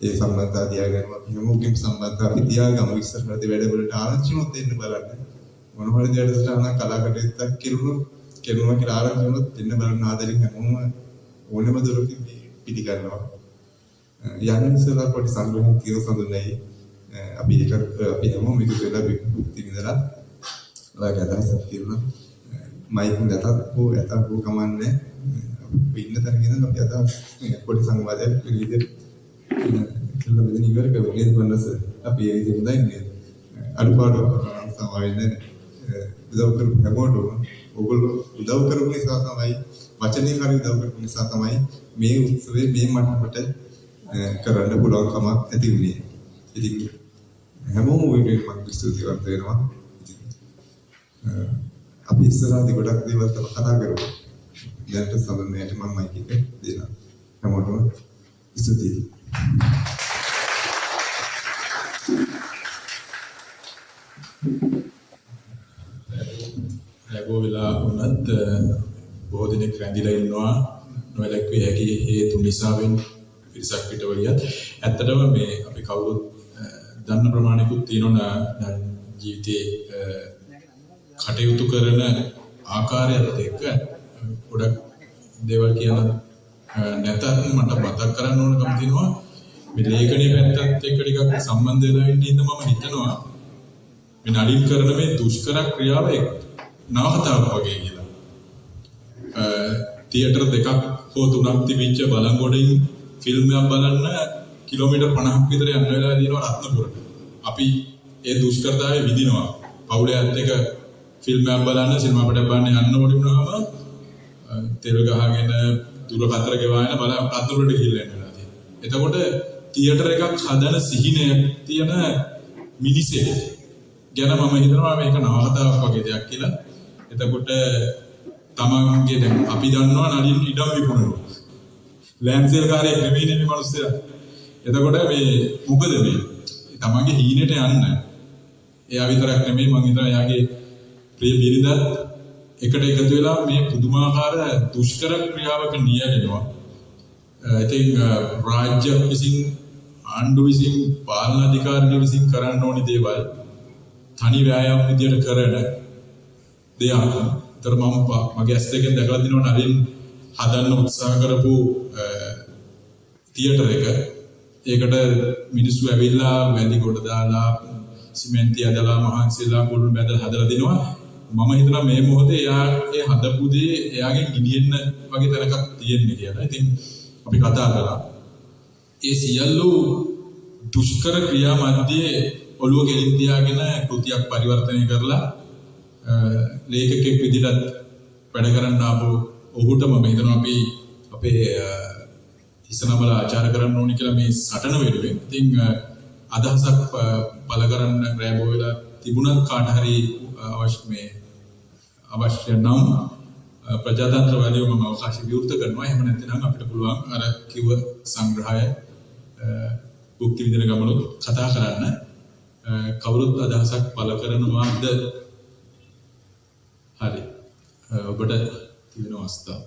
ඒ සම්බන්ධතාවය තියාගන්න අපි හැමෝගෙම සම්බන්ධතාවය අපි තියාගමු ඉස්සරහට වැඩවලට ආරංචිමත් දෙන්න බලන්න මොන හරි දෙයකට තන කලාකටයුත්තක් කෙරුණොත් කෙරුණා කියලා ආරංචි වුණොත් දෙන්න බලන්න ආදරෙන් හැමෝම ඕනෙම දොරකින් පිළිගන්නවා යන්නේ ඉස්සරහ පොඩි සංග්‍රහයක් කියලා සඳුනයි අපි එක අපි හැමෝම එකතු වෙලා භුක්ති විඳලා ඔයාලගේ අදහසක් කියනවා මයික් නැතත් හෝ ඇතත් හෝ කමන්නේ අපි ඉන්න තැනක ඉඳන් අපි අදහස් පොඩි සංවාදයක් විදිහට කියලා මෙතන ඉවර කරමු නේද බණ්ඩාස අපි ඒ විදිහට හොඳයි අඩුපාඩු සමාවෙන්නේ උදව් කරපු හැමෝටම ඔයගොල්ලෝ උදව් කරපු නිසා තමයි වචනේ හරි උදව් කරපු නිසා තමයි මේ උත්සවයේ මේ මට්ටමට කරන්න පුළුවන්කමක් ඇති වුණේ. ඉතින් හැමෝම වෙනුවෙන් මම ස්තුතිවන්ත වෙනවා. අපි ඉස්සරහදී ගොඩක් දේවල් තව කතා කරමු. දැනට සමනයට මම මයික් එක දෙනවා. හැමෝටම ස්තුතියි. ලැබෝ වෙලා වුණත් බොහෝ දෙනෙක් රැඳිලා ඉන්නවා නොවැළක්විය හැකි හේතු නිසාවෙන් පිරිසක් පිටව ගියත් ඇත්තටම මේ අපි කවුරුත් දන්න ප්‍රමාණිකුත් තියෙනවා ජීවිතේ කටයුතු කරන ආකාරයත් එක්ක ගොඩක් දේවල් කියන නැතත් මට මතක් කරන්න ඕනකම තියෙනවා මේ ලේඛනයේ පැත්තත් එක්ක ටිකක් සම්බන්ධ වෙලා ඉන්න ඉඳ මම හිතනවා මේ නලින් කරන මේ දුෂ්කර ක්‍රියාව නවකතාවක් වගේ කියලා. තියටර් දෙකක් හෝ තුනක් තිබිච්ච බලංගොඩින් ෆිල්ම් එකක් බලන්න කිලෝමීටර් 50ක් විතර යන්න වෙලා දිනවා රත්නපුරට. අපි ඒ දුෂ්කරතාවය විඳිනවා. පවුලේත් එක ෆිල්ම් එකක් බලන්න සිනමා පටයක් බලන්න යන්න ඕනේ වුණාම තෙල් ගහගෙන දුර කතර ගෙවාගෙන බල රත්නපුරට ගිහිල්ලා යනවා. එතකොට තියටර් එකක් හදන සිහිනය තියෙන මිනිසෙක් ගැන මම හිතනවා මේක නවකතාවක් වගේ දෙයක් කියලා. එතකොට තමන්ගේ දැන් අපි දන්නවා නලින් ඉඩම් විකුණනවා. ලෑන්සෙල් කාර්යයක් නෙවෙයි නේ මේ මිනිස්සයා. එතකොට මේ මොකද මේ තමන්ගේ හීනෙට යන්න එයා විතරක් නෙමෙයි මම හිතනවා එයාගේ ප්‍රිය බිරිඳත් එකට එකතු වෙලා මේ පුදුමාකාර දුෂ්කර ක්‍රියාවක නියැලෙනවා. ඉතින් රාජ්‍ය විසින් ආණ්ඩු විසින් පාලන අධිකාරිය විසින් කරන්න ඕනි දේවල් තනි ව්‍යායාම විදියට කරන දෙයක්. ඒතර මම මගේ ඇස් දෙකෙන් දැකලා දිනවන අරින් හදන්න උත්සාහ කරපු තියටර් එක. ඒකට මිනිස්සු ඇවිල්ලා වැලි ගොඩ දාලා සිමෙන්ති ඇදලා මහන්සිලා කුළුණු බැදලා හදලා දෙනවා. මම හිතනවා මේ මොහොතේ එයා ඒ හදපු දේ එයාගෙන් ගිනින්න වගේ තැනක් තියෙන්නේ කියලා. ඉතින් අපි කතා කරා. ඒ සියලු දුෂ්කර ක්‍රියා මැදේ ඔළුව ගෙලින් තියාගෙන කෘතියක් පරිවර්තනය කරලා ලේඛකෙක් විදිහට වැඩ කරන්න ආපු ඔහුට මම හිතනවා අපි අපේ ඉස්සනවල ආචාර කරන්න ඕනි කියලා මේ සටන වෙනුවෙන්. ඉතින් අදහසක් බල කරන්න රැබෝ වෙලා තිබුණත් කාට හරි අවශ්‍ය නම් ප්‍රජාතන්ත්‍රවාදීව මම අවකාශ විවෘත කරනවා. එහෙම නැත්නම් අපිට පුළුවන් අර කිව්ව සංග්‍රහය භුක්ති විඳින ගමනොත් කතා කරන්න. කවුරුත් අදහසක් බල කරනවාද? හරි. ඔබට තියෙන අවස්ථාව.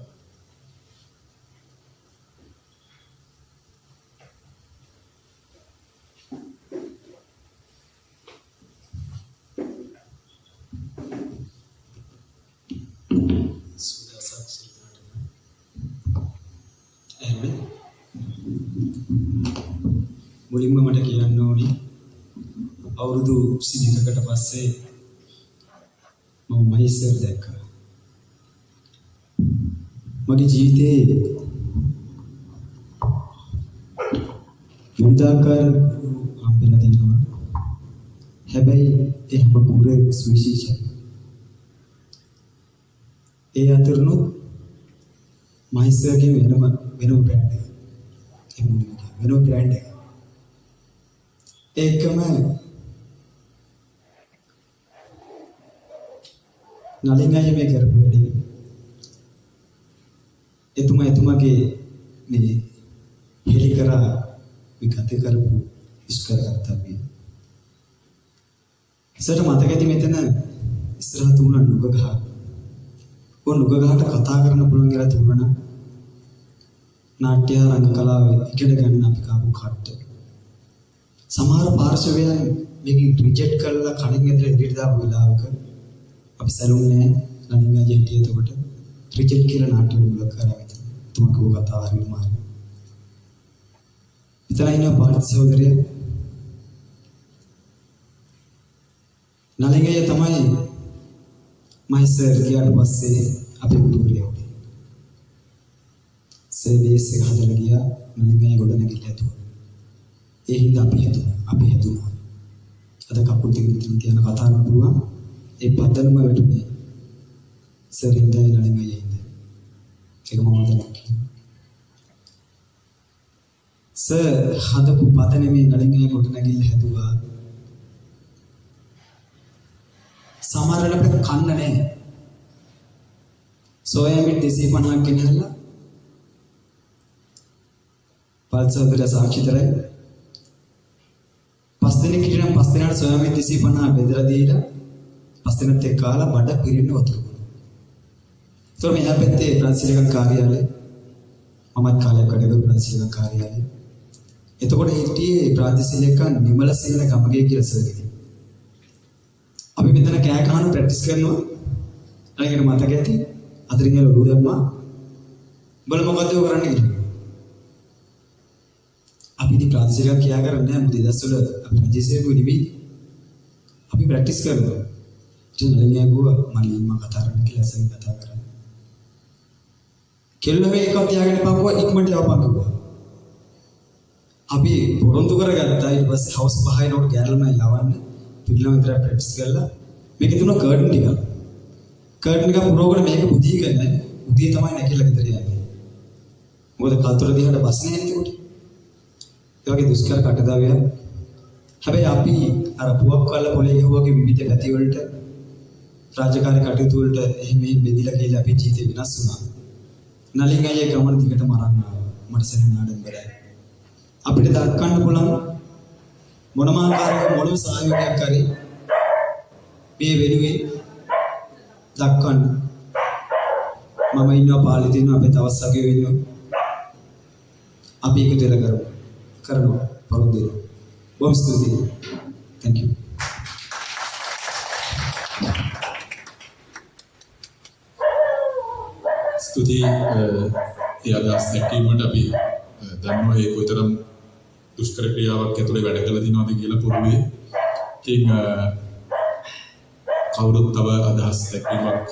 මුලින්ම මට කියන්න ඕනි අවුරුදු 22කට පස්සේ මම මහේස්වර දැක්කා. මගේ ජීවිතේ විවිධාකාර හම්බෙලා තියෙනවා. හැබැයි ඒ හැම ගුරුවෙක් සුවිශේෂයි. ඒ අතරිනුත් මහේස්වරගේ වෙනම බ්‍රෑන්ඩ් එක. ඒ මුලින්ම වෙනම බ්‍රෑන්ඩ් එක. ඒකම නලින්ගය මේ කරපු වැඩේ. එතුමාගේ මේ හෙලි කරා මේ කතා කරපු ඉස්කර ගත්තා අපි. ඉස්සරහ මතක ඇති මෙතන ඉස්සරහ තුන නුග ගහ. ඔය නුග ගහට කතා කරන්න පුළුවන් කියලා තිබුණා. නාට්‍ය රංග කලාව ඉගෙන ගන්න අපි කාපු කට්ට. සමහර පාර්ශවයන් මේක රිජෙක්ට් කරලා කණින් ඇදලා එඩිට් දාපු වෙලාවක අපි සැලුන්නේ නලින්ගා ජෙටි එතකොට රිජෙක්ට් කියලා නාට්‍ය වල කරා විතර. තුමකව කතාව හරිම මාරි. ඉතලා ඉන්න පාර්ථ සහෝදරය නලින්ගා තමයි මයිසර් ගියාට පස්සේ අපි ගුරුවරයා වුණේ. සර්විස් එක හදලා ගියා නලින්ගා ගොඩනැගිල්ල ඇතුව. ඒ හින්දා අපි හැදුනා. අද කපුල් දෙක මෙතන තියන කතා කරන්න පුළුවන්. ඒ පදනම වැටුනේ සරින්දයි නලින්ගයි ඉඳ. ඒක මම දැක්කේ. හදපු පදනමේ නලින්ගයි කොට නැගිල්ල හැදුවා. සමහරවිට කන්න නැහැ. සෝයාබීන් 250ක් ගෙනහැල්ලා පල්සෝදර සාක්ෂිතරයි 5 දිනක් හිටියනම් 5 දිනකට සෝයාබීන් 250 බෙදලා දීලා 5 දිනත් එක්ක කාලා බඩ පිරෙන්න වතුර බොනවා. ඒතකොට මෙහා පැත්තේ ප්‍රාදේශීය කාර්යාලය මමත් කාලයක් වැඩ කරපු ප්‍රාදේශීය කාර්යාලය. එතකොට හිටියේ ප්‍රාදේශීය නිමල සේන ගමගේ කියලා සර් කෙනෙක්. අපි මෙතන කෑ ගහන ප්‍රැක්ටිස් කරනවා. අරගෙන මතක ඇති. අතරින් ගල ඔළුව දැම්මා. බල මොකද්ද ඔය කරන්නේ කියලා. අපි ඉතින් ප්‍රාදේශීය කියා කරන්නේ නැහැ. මොකද දවස්වල අපි රජසේවකෝ නෙවෙයි. අපි ප්‍රැක්ටිස් කරනවා. ඉතින් නලින්ගා ගුවා මම කතා කරන්න කියලා සෙන් කතා කරා. කෙල්ල මේක තියාගෙන පාපුවා ඉක්මනට යවපන් කිව්වා. අපි පොරොන්දු කරගත්තා. ඊට පස්සේ හවුස් 5 නෝට ගෑල්ම යවන්න. පිළිලම විතර ප්‍රැක්ටිස් කරලා මේක තුන කර්ටන් ටික. කර්ටන් එක පුරවගෙන මේක බුදීගෙන උදේ තමයි නැගිටලා ගෙදර යන්නේ. මොකද කල්තර දිහාට බස් නැහැ නේද? ඒ වගේ දුෂ්කර කටදාවියක්. හැබැයි අපි අර පුවක් කල්ල පොලේ ගහුවගේ විවිධ පැති වලට රාජකාරී කටයුතු වලට එහෙම බෙදිලා කියලා අපේ ජීවිතේ වෙනස් වුණා. නලින් අයියේ ගමන දිගටම අරන් ආවා. මට සෙනෙන ආඩම්බරයි. අපිට දක්වන්න පුළුවන් මොනම ආකාරයක මොනම සහයෝගයක් හරි මේ වෙනුවෙන් දක්වන්න. මම ඉන්නවා පාලි දිනවා අපේ තවත් සගයෝ ඉන්නවා. අපි එකතු වෙලා කරනවා පොරොන්දු වෙනවා. බොහොම ස්තුතියි. Thank you. ස්තුතියි ඒ අදහස් දැක්වීමට අපි දන්නවා ඒ කොතරම් දුෂ්කර ක්‍රියාවක් ඇතුලේ වැඩ කළ දිනවද කියලා පොදුවේ. ඉතින් කවුරුත් තව අදහස් දැක්වීමක්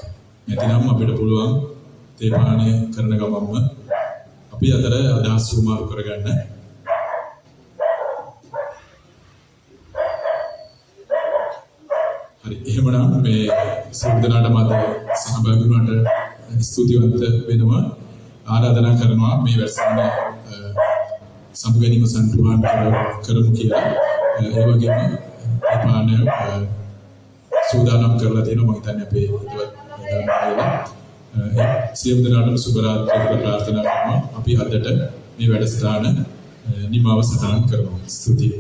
නැතිනම් අපිට පුළුවන් තේමානය කරන ගමන්ම අපි අතර අදහස් සුමාරු කරගන්න. හරි එහෙමනම් මේ සිද්ධාණ්ඩ මත සහභාගී වුණාට ස්තුතිවන්ත වෙනවා. ආරාධනා කරනවා මේ වැඩසටහන සමුගැනීම සම්පූර්ණ කරමු කියලා. ඒ වගේම පාන සූදානම් කරලා තියෙනවා. මම හිතන්නේ අපේ හිතවත් සියලු දෙනාටම සුබ රාත්‍රියක් ප්‍රාර්ථනා කරනවා. අපි අදට මේ වැඩසටහන නිමාව සටහන් කරනවා. ස්තුතියි.